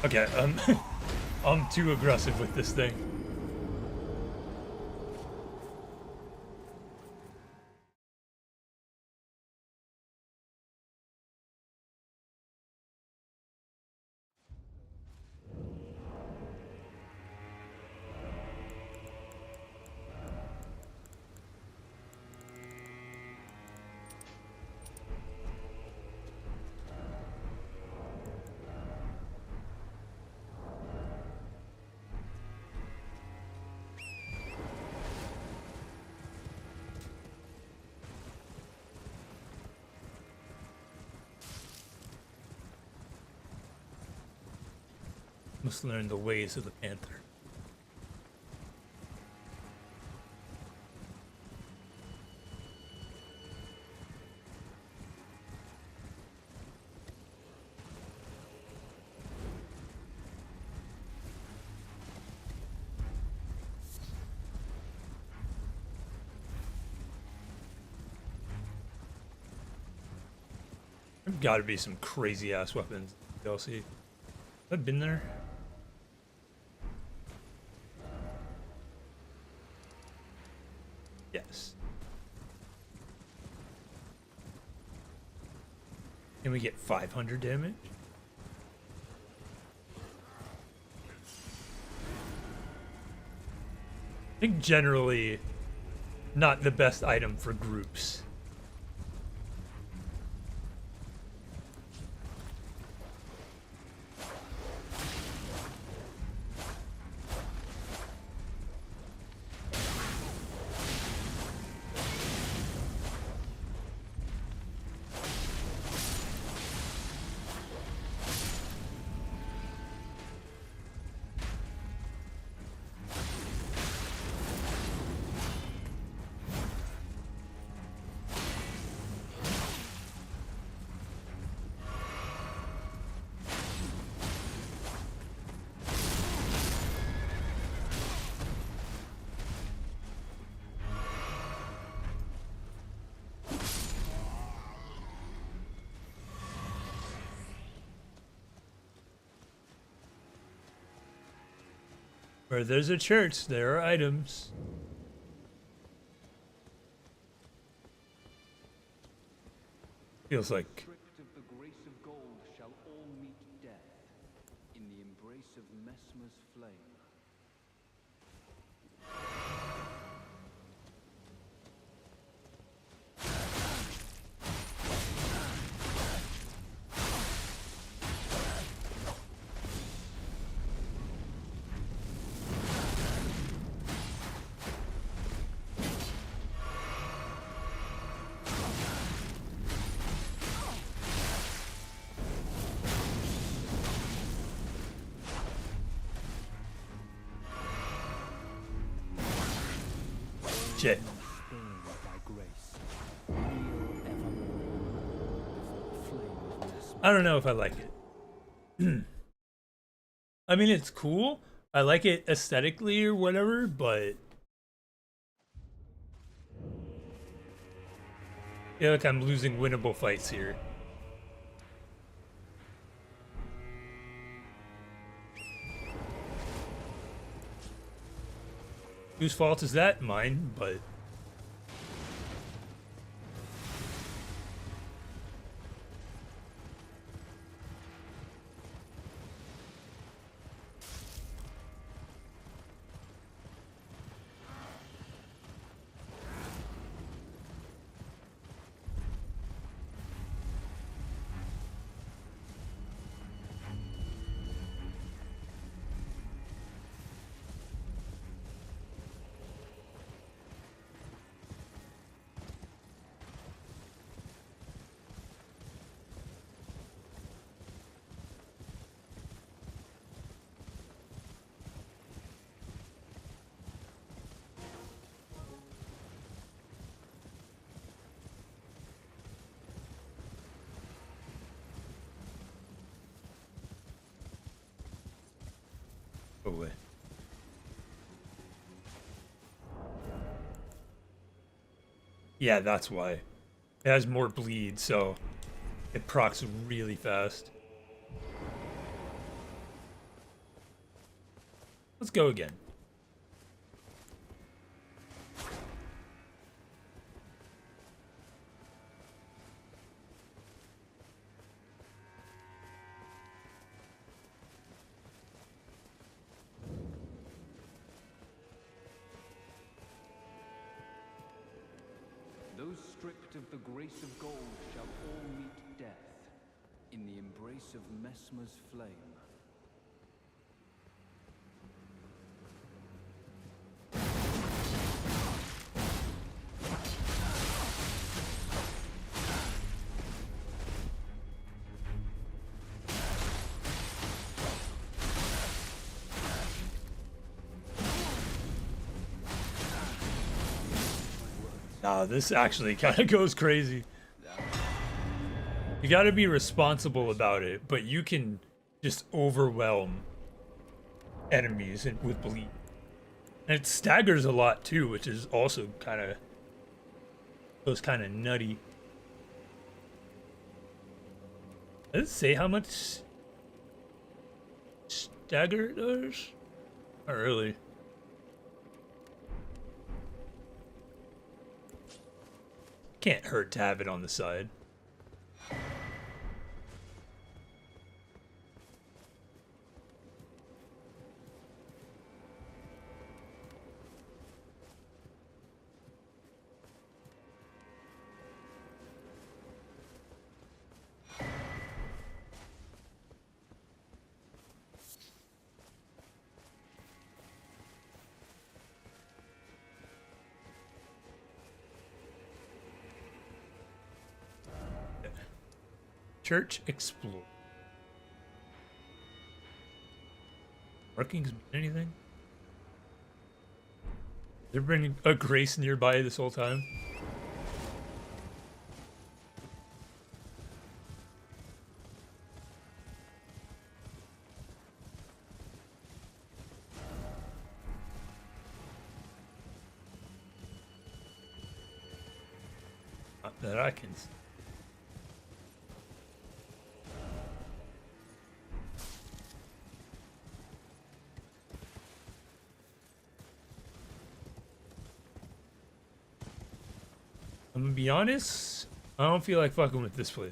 Okay, I'm too aggressive with this thing. Must learn the ways of the panther. There's gotta be some crazy ass weapons in DLC. Have I been there? Yes. Can we get 500 damage? I think generally not the best item for groups. Where there's a church, there are items. Feels like
Stripped of the grace of gold shall all meet death in the embrace of Messmer's flame.
shit.
Spared by grace, kneel evermore before the flame of Messmer.
I don't know if I like it. I mean, it's cool. I like it aesthetically or whatever, but I feel like I'm losing winnable fights here. Whose fault is that? Mine, but go away. Yeah, that's why. It has more bleed, so it procs really fast. Let's go again.
Those stripped of the grace of gold shall all meet death in the embrace of Messmer's flame.
Nah, this actually kind of goes crazy. You gotta be responsible about it, but you can just overwhelm enemies with bleed. And it staggers a lot too, which is also goes kind of nutty. Does it say how much stagger it does? Not really. Can't hurt to have it on the side. Church explore. Markings mean anything? There been a grace nearby this whole time? Not that I can see. I'm gonna be honest, I don't feel like fucking with this place.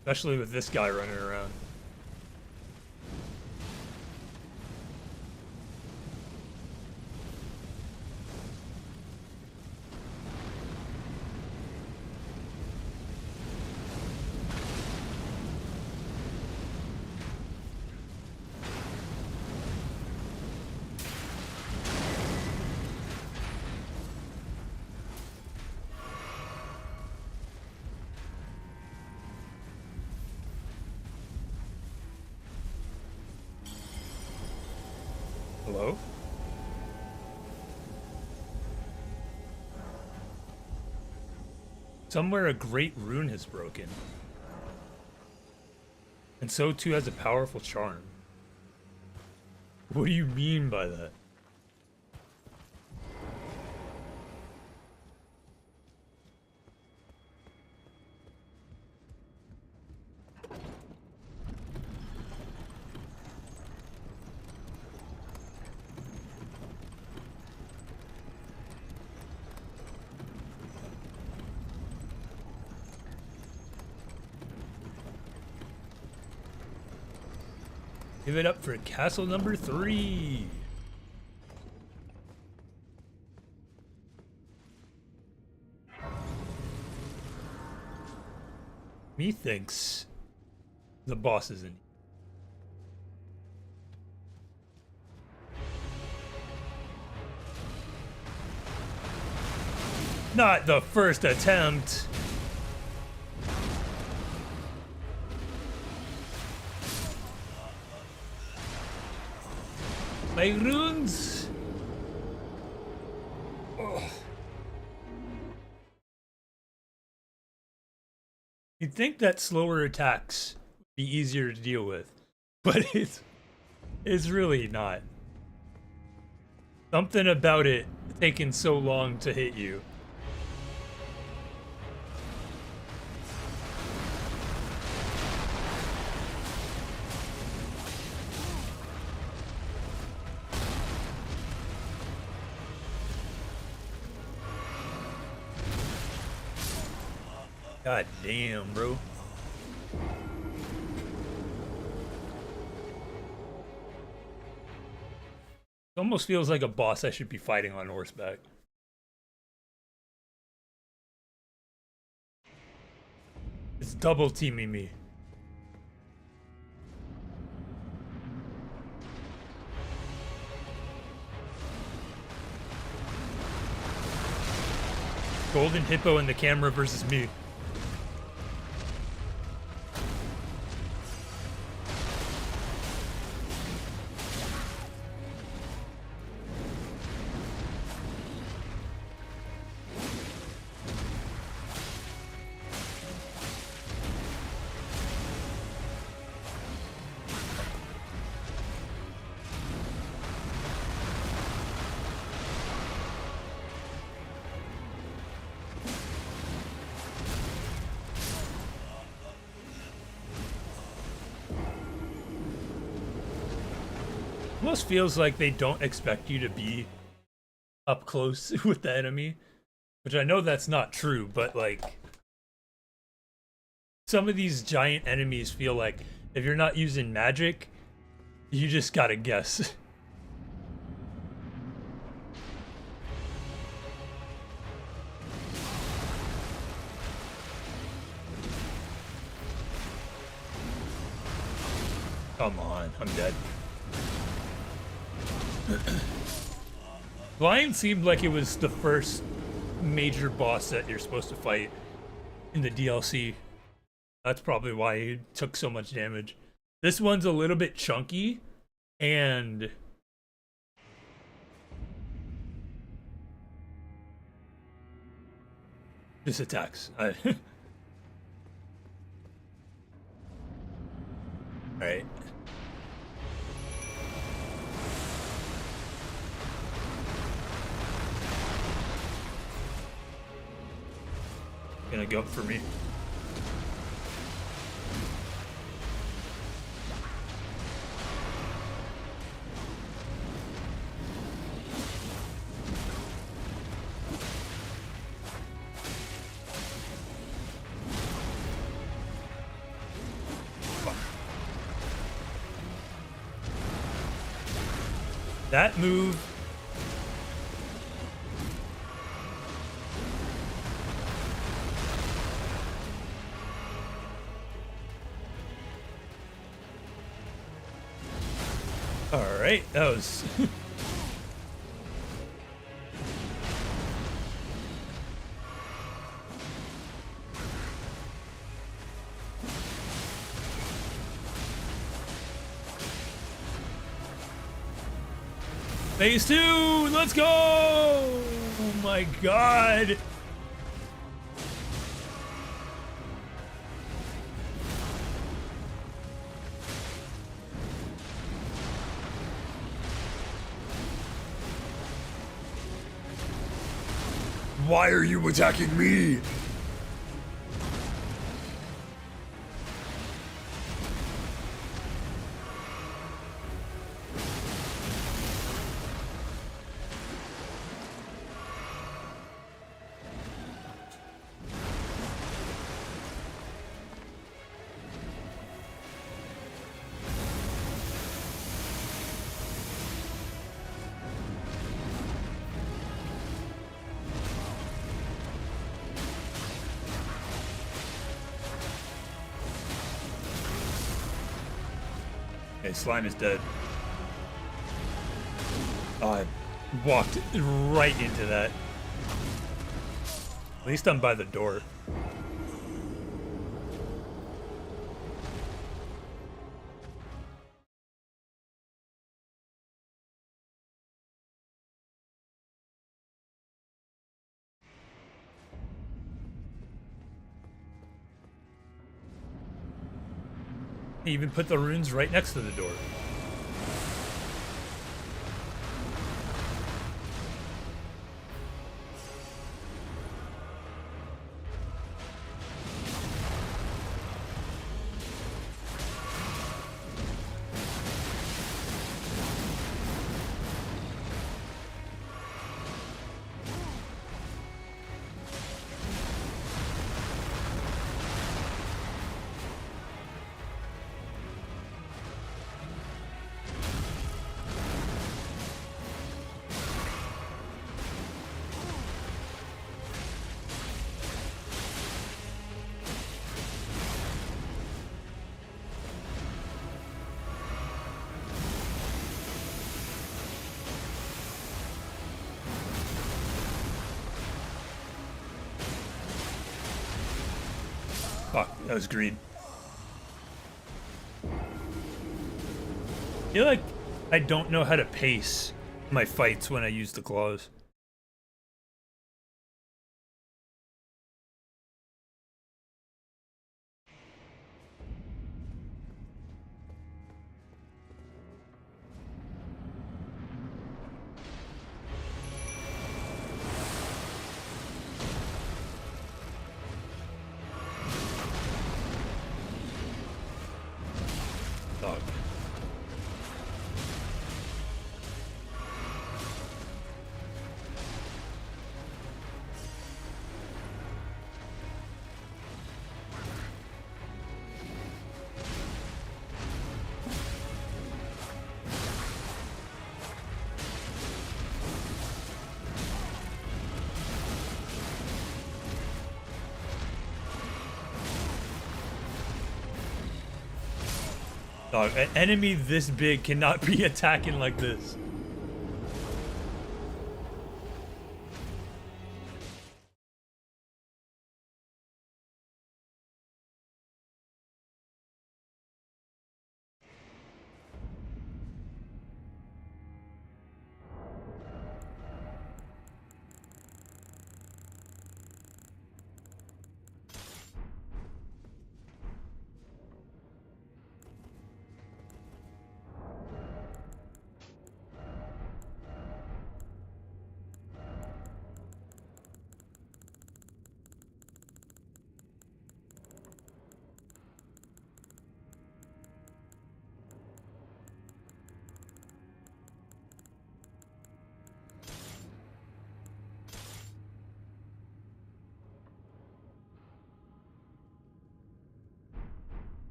Especially with this guy running around. Hello? Somewhere a great rune has broken. And so too has a powerful charm. What do you mean by that? Give it up for castle number 3. Methinks the boss is in. Not the first attempt. My runes. Ugh. You'd think that slower attacks would be easier to deal with, but it's really not. Something about it taking so long to hit you. God damn, bro. It almost feels like a boss I should be fighting on horseback. It's double teaming me. Golden Hippo and the camera versus me. Almost feels like they don't expect you to be up close with the enemy, which I know that's not true, but like some of these giant enemies feel like if you're not using magic, you just gotta guess. Come on, I'm dead. Lion seemed like it was the first major boss that you're supposed to fight in the DLC. That's probably why he took so much damage. This one's a little bit chunky, and just attacks. Alright. Gonna go up for me. That move. All right, that was Phase 2, let's go! Oh my god. Why are you attacking me? Okay, slime is dead. Oh, I walked right into that. At least I'm by the door. He even put the runes right next to the door. Fuck, that was green. I feel like I don't know how to pace my fights when I use the claws. Dog. Dog, an enemy this big cannot be attacking like this.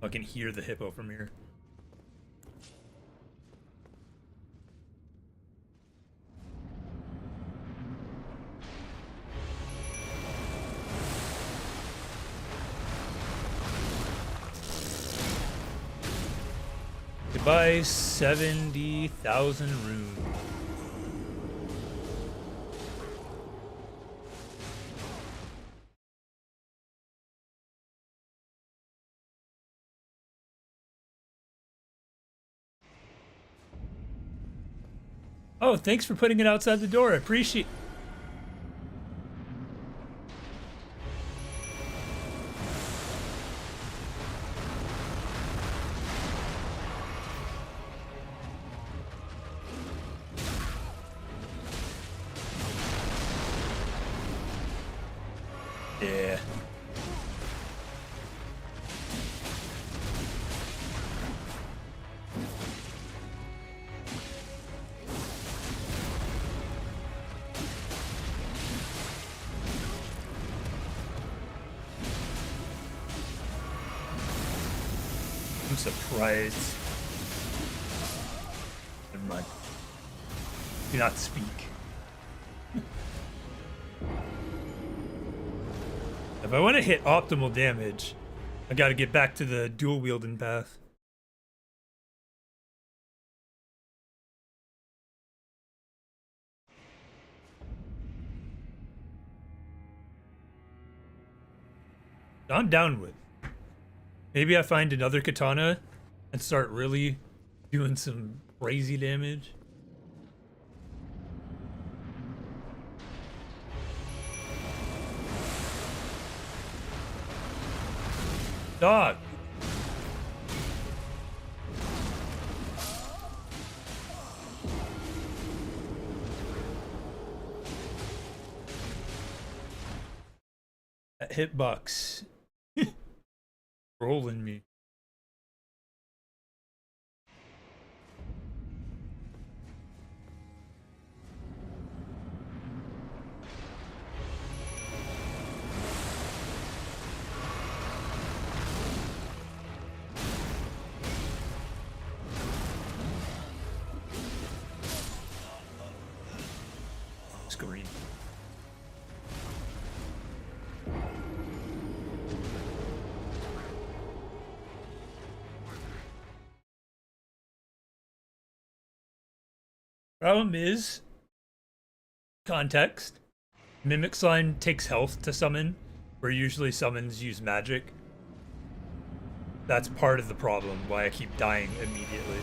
I can hear the hippo from here. Goodbye, 70,000 runes. Oh, thanks for putting it outside the door. I appreciate. Yeah. I'm surprised. Never mind. Do not speak. If I want to hit optimal damage, I gotta get back to the dual wielding path. I'm down with. Maybe I find another katana and start really doing some crazy damage. Dog. That hitbox. Rolling me. Screen. Problem is, context. Mimic Slime takes health to summon, where usually summons use magic. That's part of the problem, why I keep dying immediately.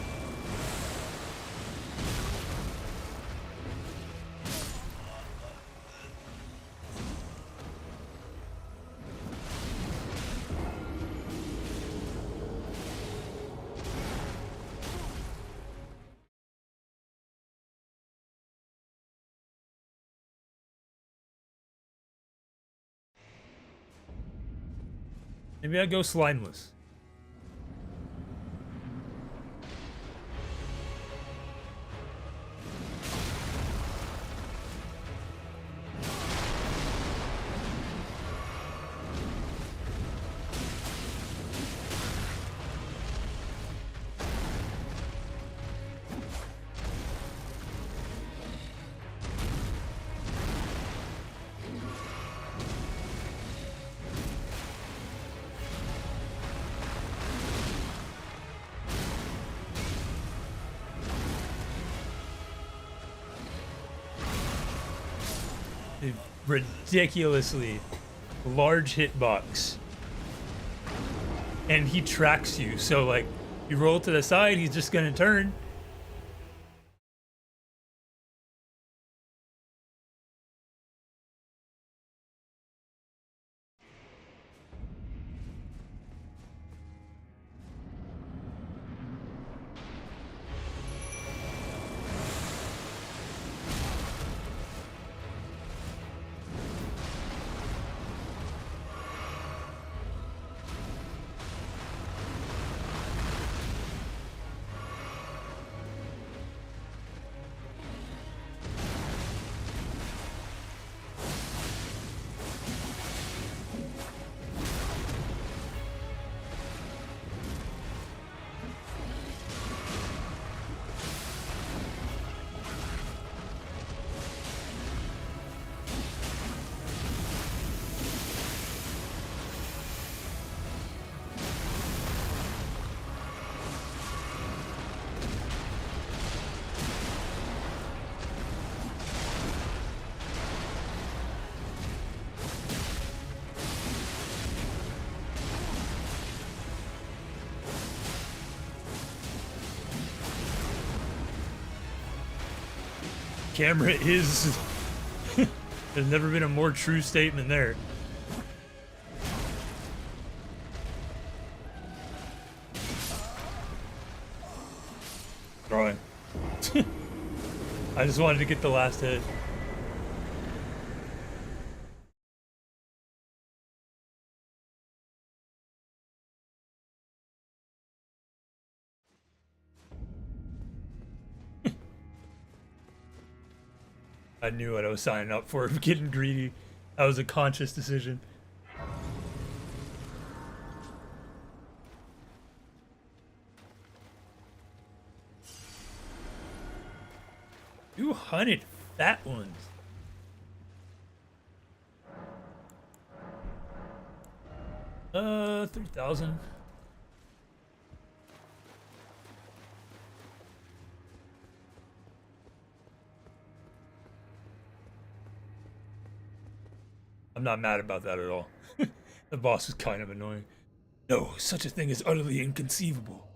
Maybe I go slimeless. A ridiculously large hitbox. And he tracks you, so like, you roll to the side, he's just gonna turn. camera is... There's never been a more true statement there. Drawing. I just wanted to get the last hit. I knew what I was signing up for, getting greedy. That was a conscious decision. You hunted fat ones. Uh, 3,000. I'm not mad about that at all. The boss is kind of annoying. No, such a thing is utterly inconceivable.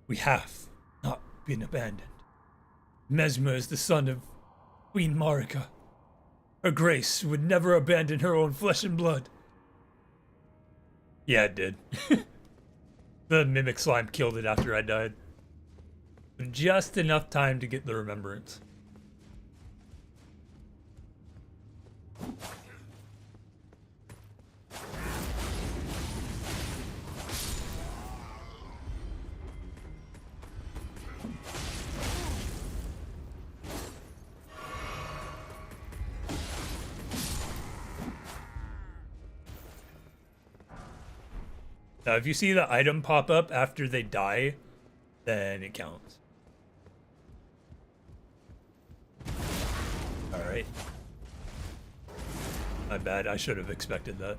We have not been abandoned. Mesmer is the son of Queen Marika. Her grace would never abandon her own flesh and blood. Yeah, it did. The mimic slime killed it after I died. Just enough time to get the remembrance. Now, if you see the item pop up after they die, then it counts. Alright. My bad, I should have expected that.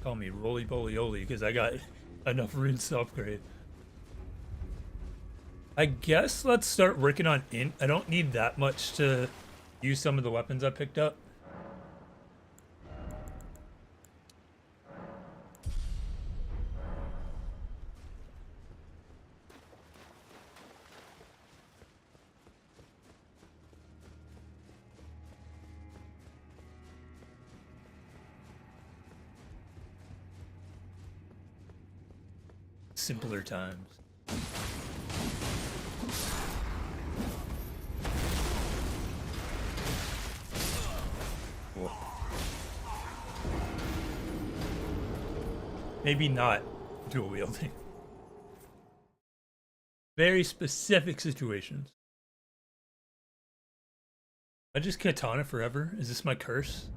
Call me Roly Poly Oly because I got enough runes to upgrade. I guess let's start working on int. I don't need that much to use some of the weapons I picked up. Simpler times. Cool. Maybe not dual wielding. Very specific situations. I just katana forever? Is this my curse?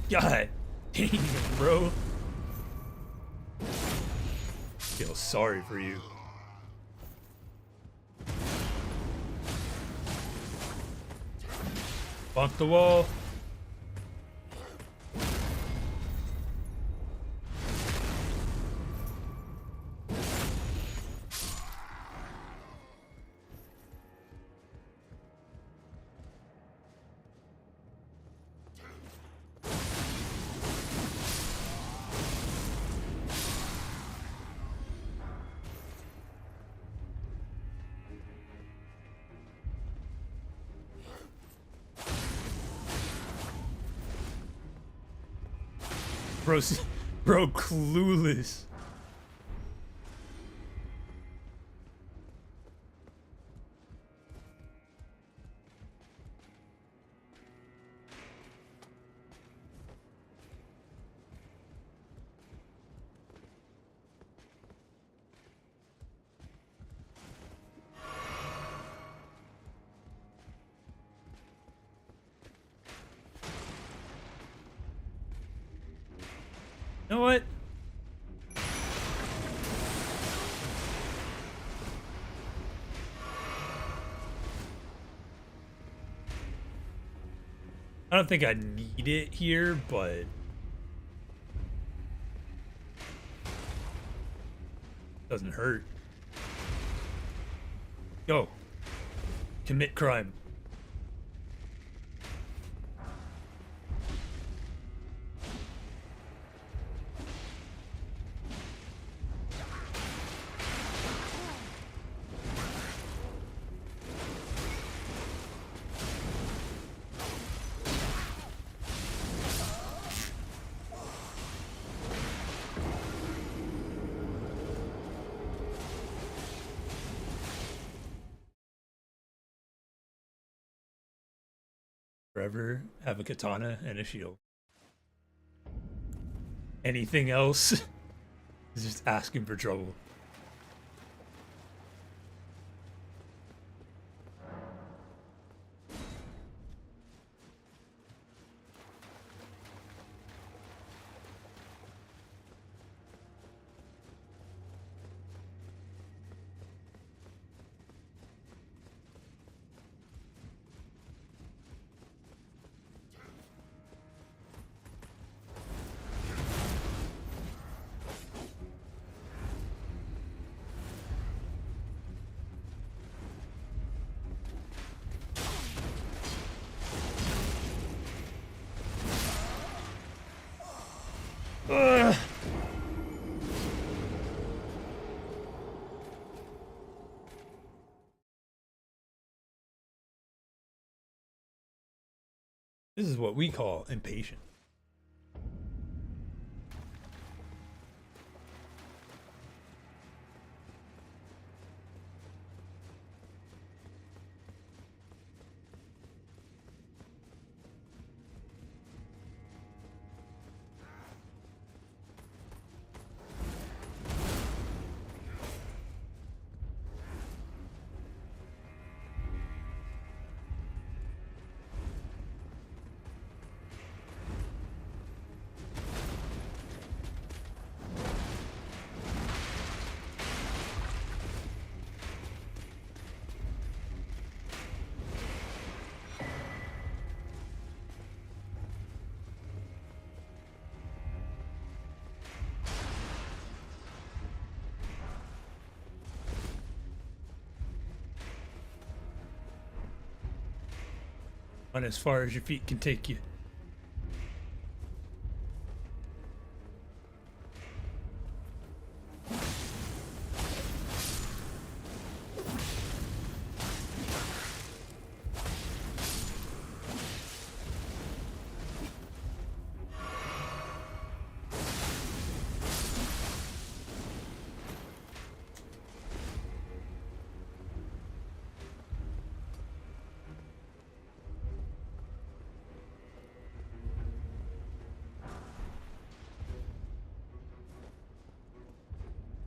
God dang, bro. Feel sorry for you. Bonk the wall. Bro, clueless. You know what? I don't think I need it here, but doesn't hurt. Go. Commit crime. Forever have a katana and a shield. Anything else is just asking for trouble. Ugh. This is what we call impatient. Run as far as your feet can take you.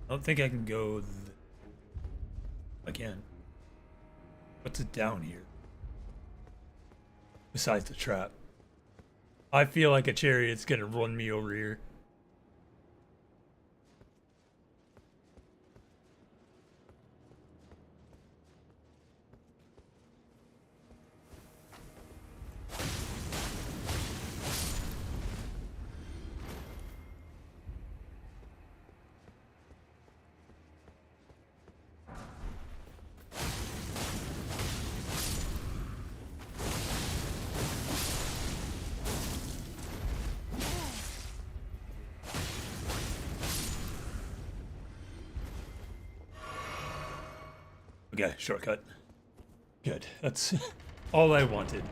I don't think I can go again. What's it down here? Besides the trap. I feel like a chariot's gonna run me over here. Okay, shortcut. Good. That's all I wanted.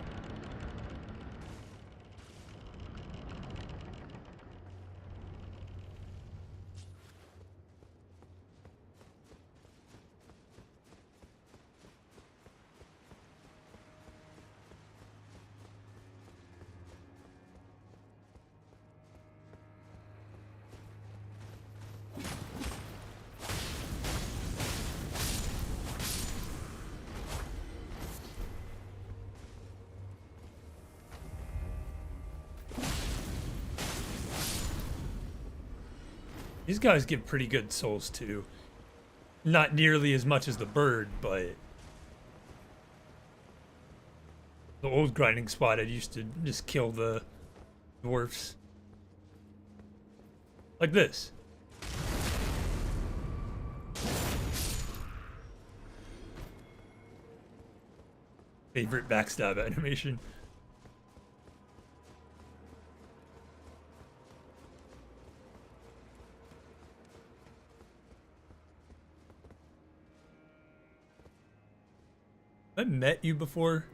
These guys give pretty good souls too. Not nearly as much as the bird, but The old grinding spot I used to just kill the dwarfs. Like this. Favorite backstab animation. Have I met you before?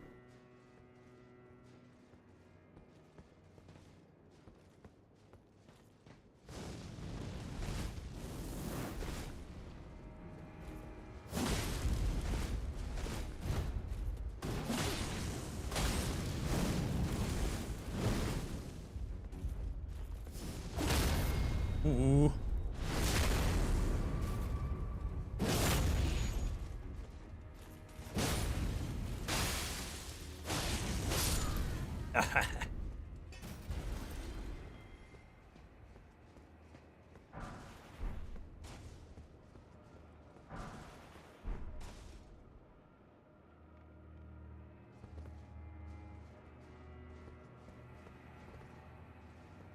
Ooh.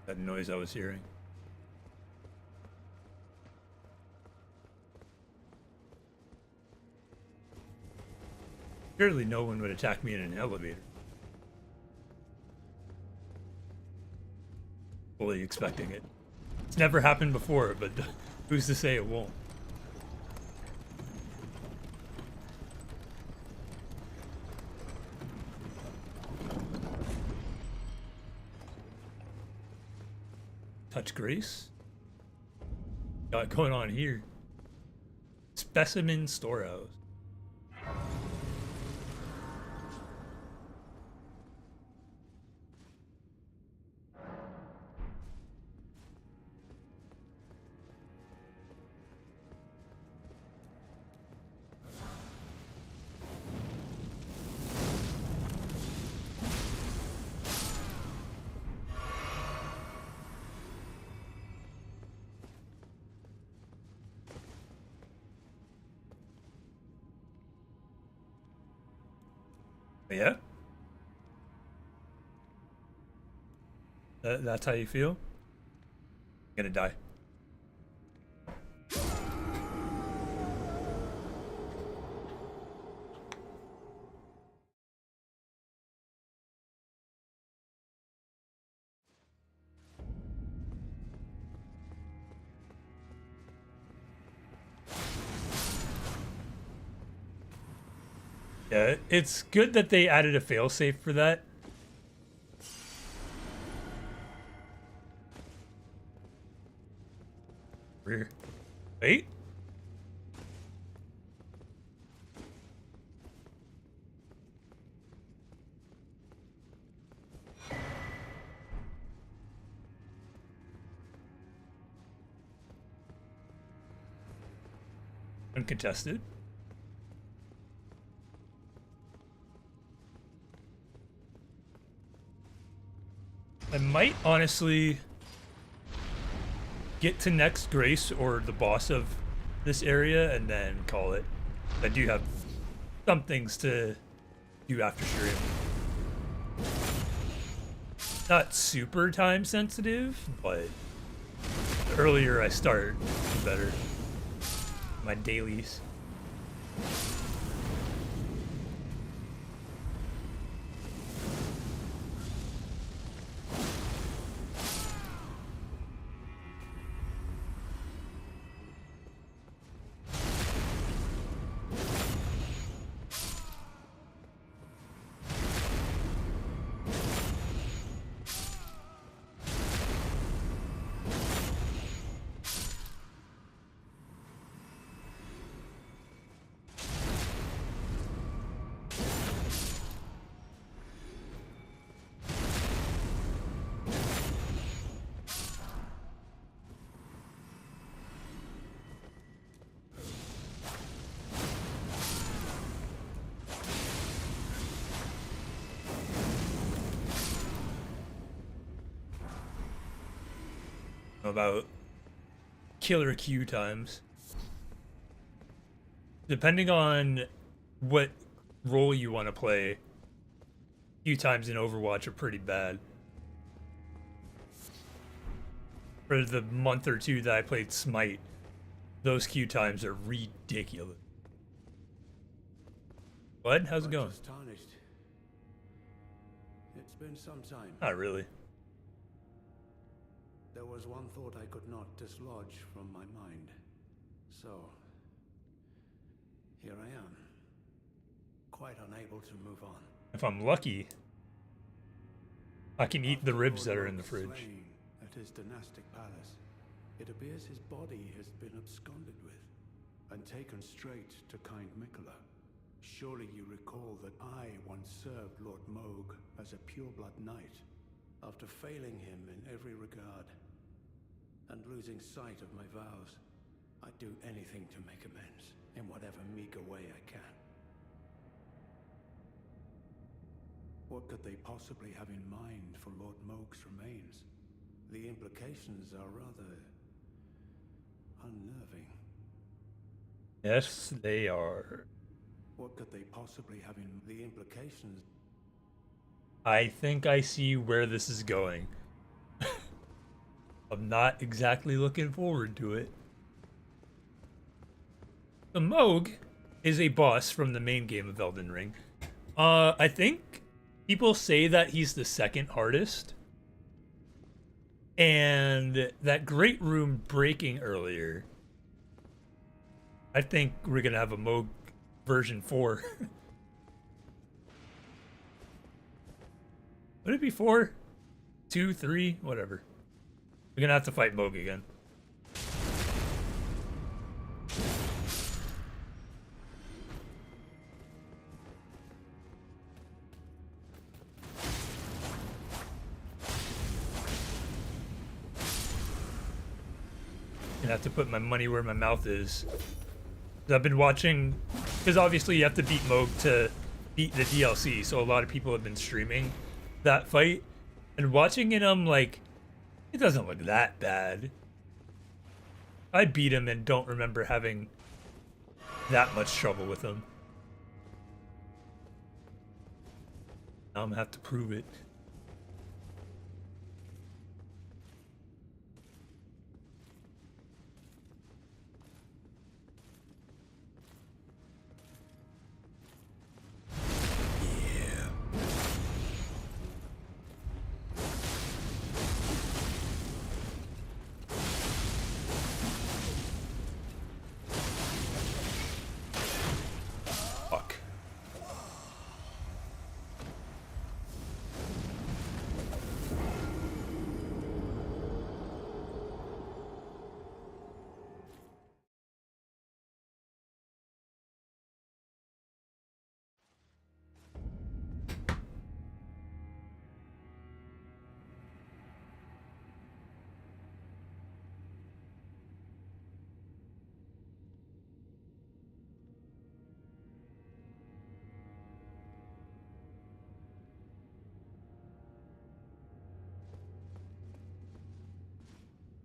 That noise I was hearing. Surely no one would attack me in an elevator. Fully expecting it. It's never happened before, but who's to say it won't? Touch Grace? Got going on here. Specimen Storehouse. Yeah? That's how you feel? You're gonna die. Yeah, it's good that they added a failsafe for that. Rear. Wait. Uncontested. I might honestly get to next Grace or the boss of this area and then call it. I do have some things to do after stream. Not super time sensitive, but the earlier I start, the better. My dailies. About killer Q times. Depending on what role you want to play, queue times in Overwatch are pretty bad. For the month or two that I played Smite, those queue times are ridiculous. What? How's it going?
Righteous tarnished. It's been some time.
Not really.
There was one thought I could not dislodge from my mind. So, here I am. Quite unable to move on.
If I'm lucky, I can eat the ribs that are in the fridge.
Slain at his dynastic palace, it appears his body has been absconded with and taken straight to kind Mikola. Surely you recall that I once served Lord Moog as a pureblood knight, after failing him in every regard and losing sight of my vows. I'd do anything to make amends in whatever meager way I can. What could they possibly have in mind for Lord Moog's remains? The implications are rather unnerving.
Yes, they are.
What could they possibly have in the implications?
I think I see where this is going. I'm not exactly looking forward to it. The Moog is a boss from the main game of Elden Ring. I think people say that he's the second hardest. And that great room breaking earlier, I think we're gonna have a Moog version 4. Would it be 4? 2, 3, whatever. We're gonna have to fight Moog again. Gonna have to put my money where my mouth is. I've been watching, because obviously you have to beat Moog to beat the DLC, so a lot of people have been streaming that fight, and watching it, I'm like, it doesn't look that bad. I beat him and don't remember having that much trouble with him. Now I'm gonna have to prove it. Fuck.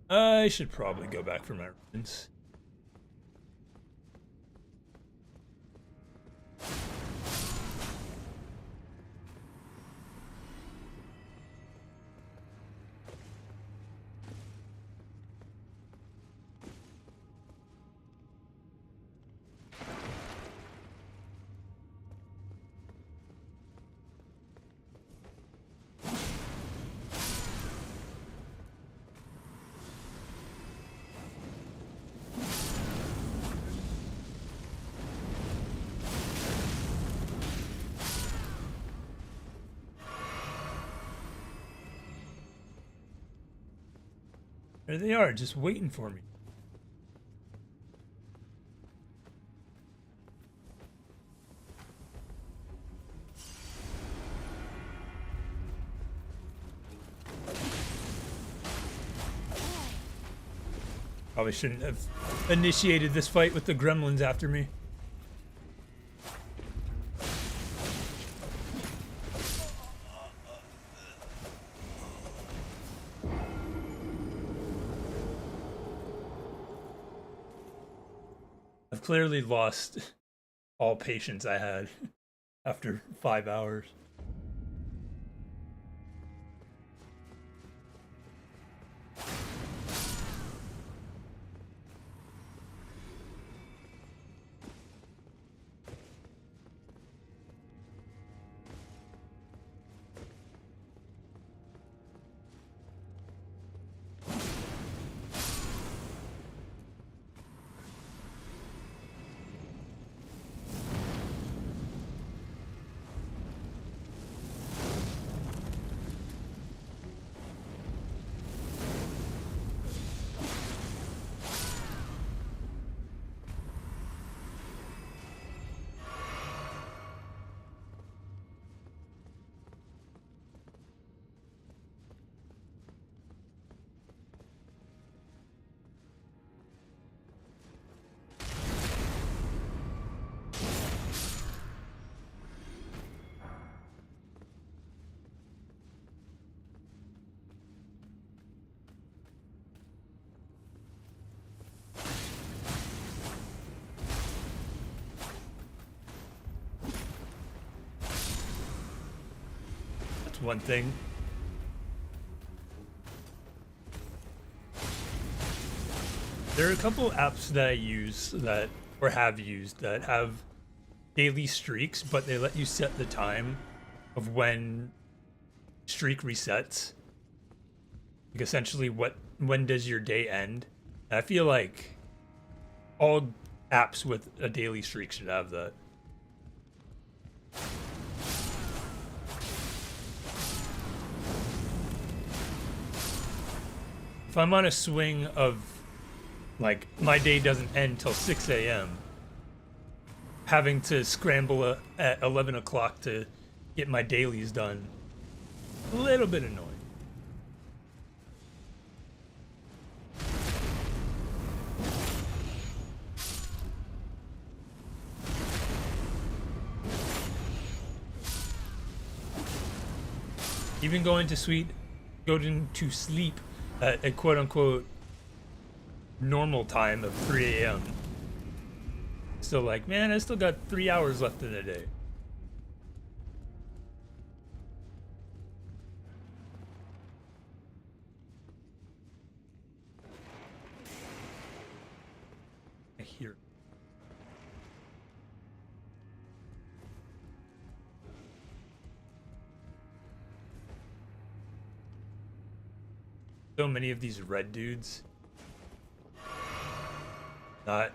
I should probably go back for my runes. There they are, just waiting for me. Probably shouldn't have initiated this fight with the gremlins after me. I've clearly lost all patience I had after 5 hours. one thing. There are a couple apps that I use that, or have used, that have daily streaks, but they let you set the time of when streak resets. Like essentially when does your day end? And I feel like all apps with a daily streak should have that. If I'm on a swing of, like, my day doesn't end till 6 a.m., having to scramble at 11 o'clock to get my dailies done, a little bit annoying. Even going to sleep at a quote-unquote normal time of 3 a.m. Still like, man, I still got 3 hours left in the day. I hear. So many of these red dudes not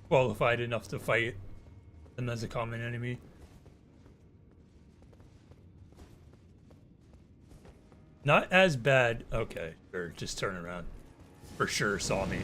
qualified enough to fight them as a common enemy. Not as bad. Okay, sure, just turn around. For sure saw me.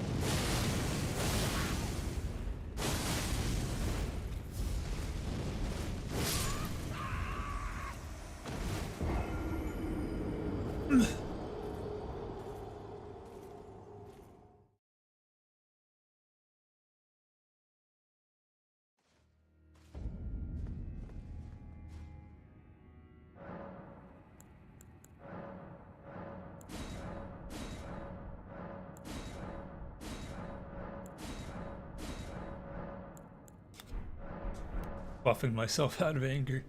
Buffing myself out of anger.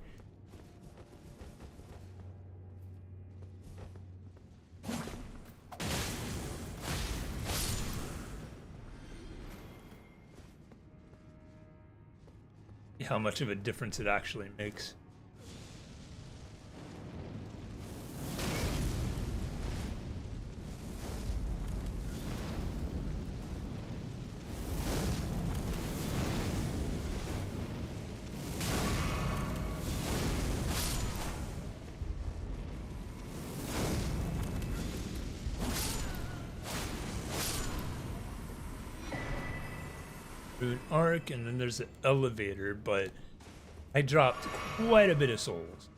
How much of a difference it actually makes. An arc, and then there's an elevator, but I dropped quite a bit of souls.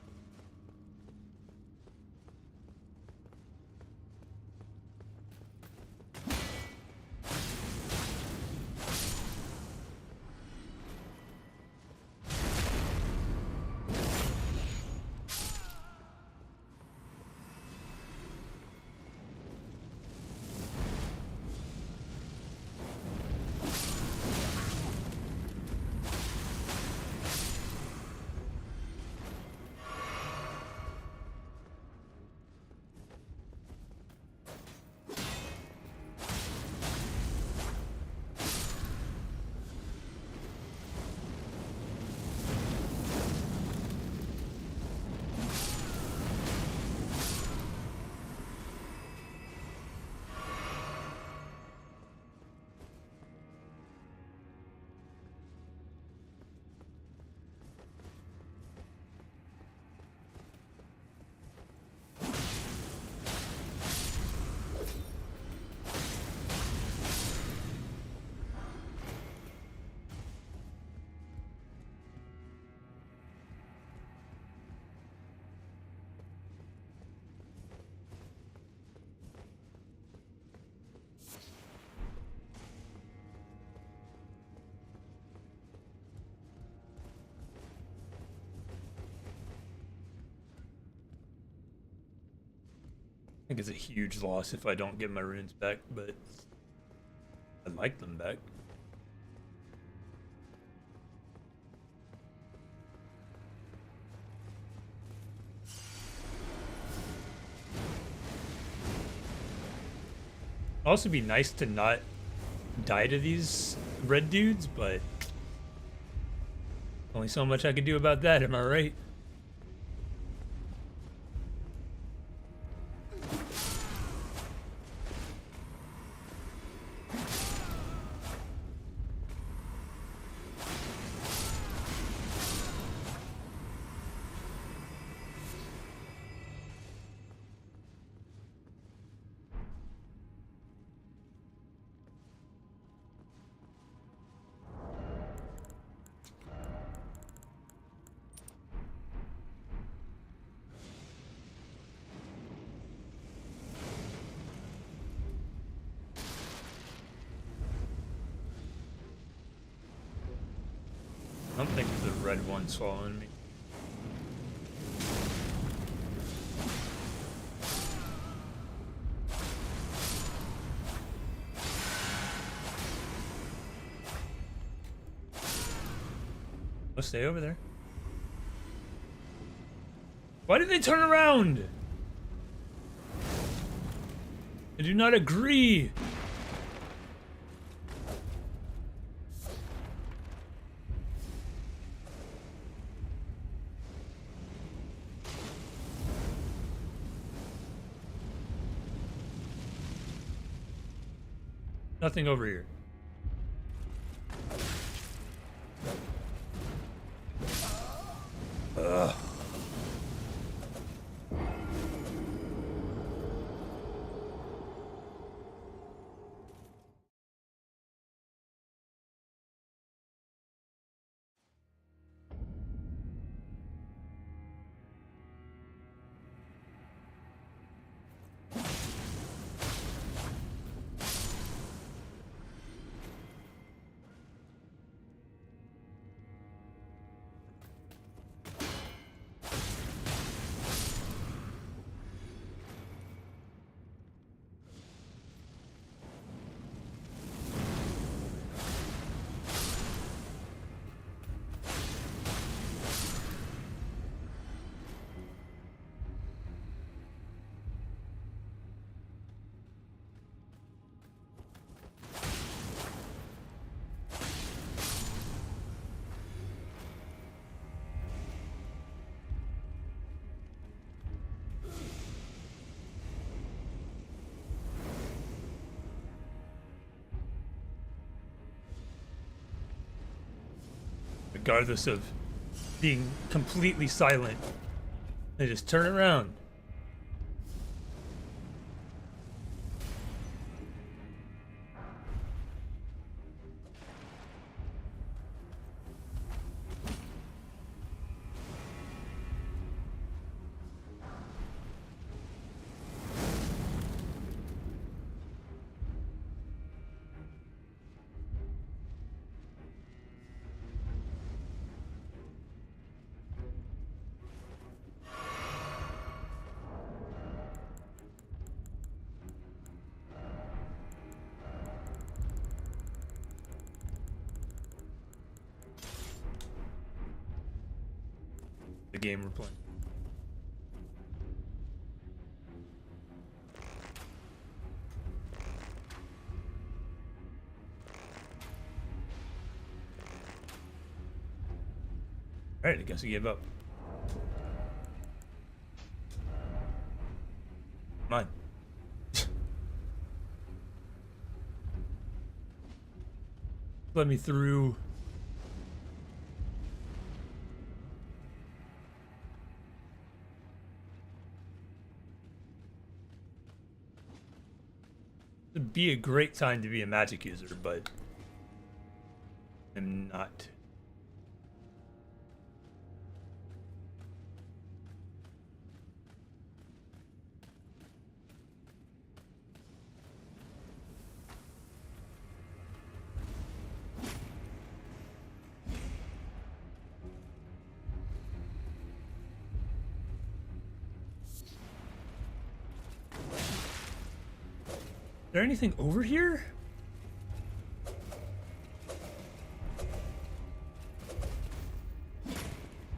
I think it's a huge loss if I don't get my runes back, but I'd like them back. Also be nice to not die to these red dudes, but only so much I can do about that, am I right? I don't think the red one's following me. Let's stay over there. Why did they turn around? I do not agree. Nothing over here. Ugh. Regardless of being completely silent, they just turn around. The game we're playing. Alright, I guess we gave up. Come on. Let me through. It'd be a great time to be a magic user, but I'm not. Is there anything over here?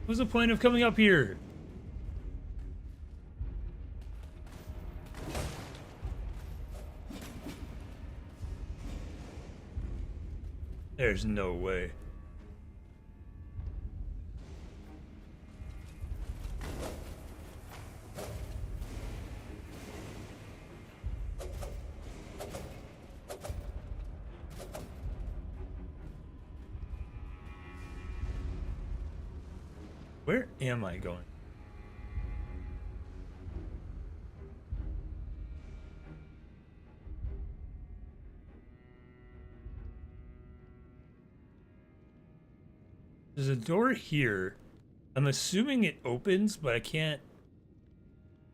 What's the point of coming up here? There's no way. Where am I going? There's a door here. I'm assuming it opens, but I can't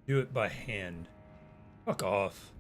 do it by hand. Fuck off.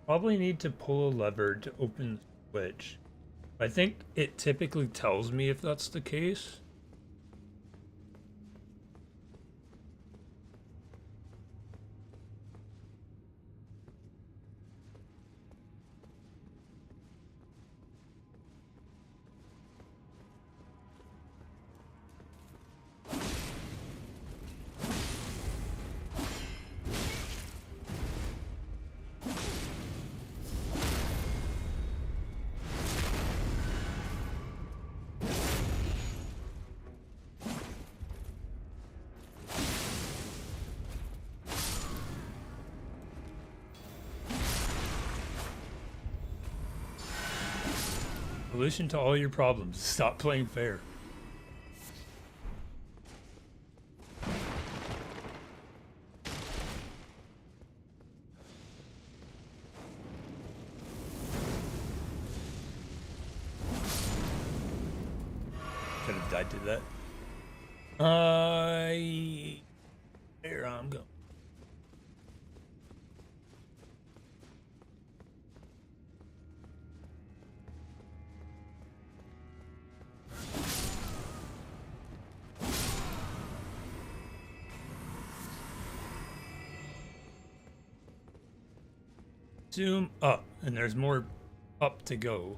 Probably need to pull a lever to open the switch. I think it typically tells me if that's the case. Solution to all your problems. Stop playing fair. Could have died to that. Here I'm going. Zoom up, and there's more up to go.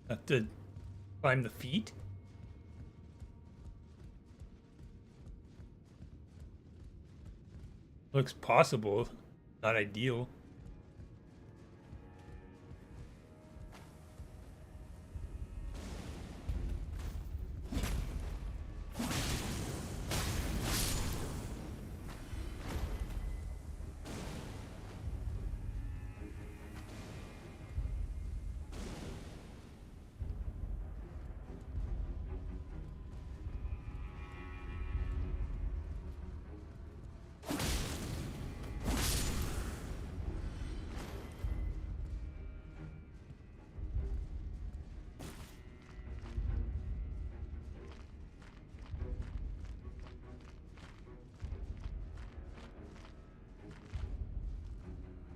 Have to climb the feet? Looks possible, not ideal.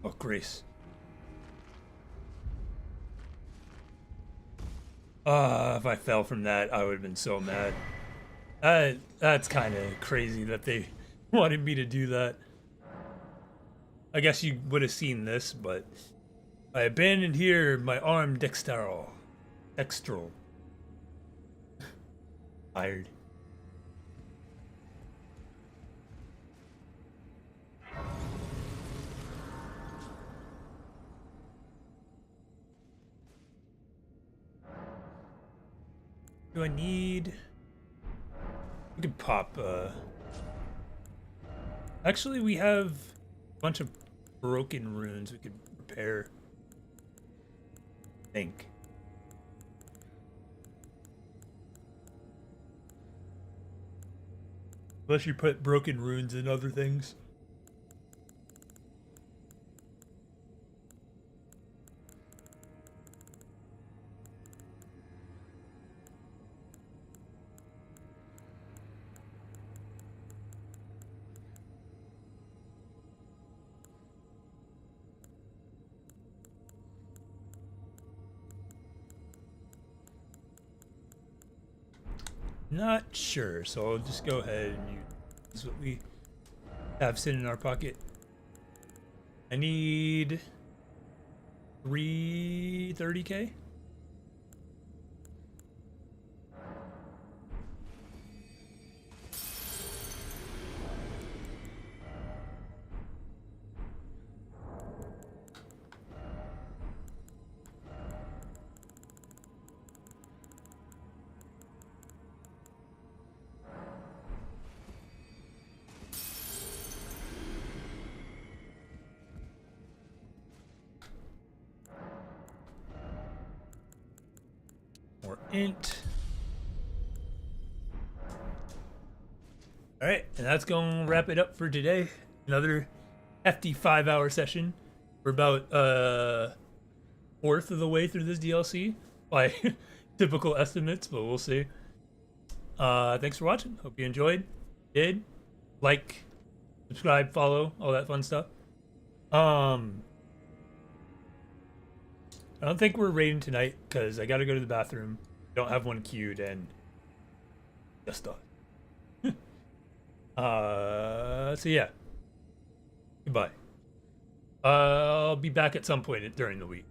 Oh, Grace. If I fell from that, I would have been so mad. That's kind of crazy that they wanted me to do that. I guess you would have seen this, but I abandoned here my arm dextral. Dextral. Tired. Do I need... We could pop, Actually, we have a bunch of broken runes we could repair. I think. Unless you put broken runes in other things. Not sure, so I'll just go ahead and use what we have sitting in our pocket. I need 330k. More int. All right, and that's gonna wrap it up for today. Another hefty 5-hour session. We're about fourth of the way through this DLC by typical estimates, but we'll see. Thanks for watching. Hope you enjoyed. Did like, subscribe, follow, all that fun stuff. I don't think we're raiding tonight because I gotta go to the bathroom. Don't have one queued and just thought. So yeah. Goodbye. I'll be back at some point during the week.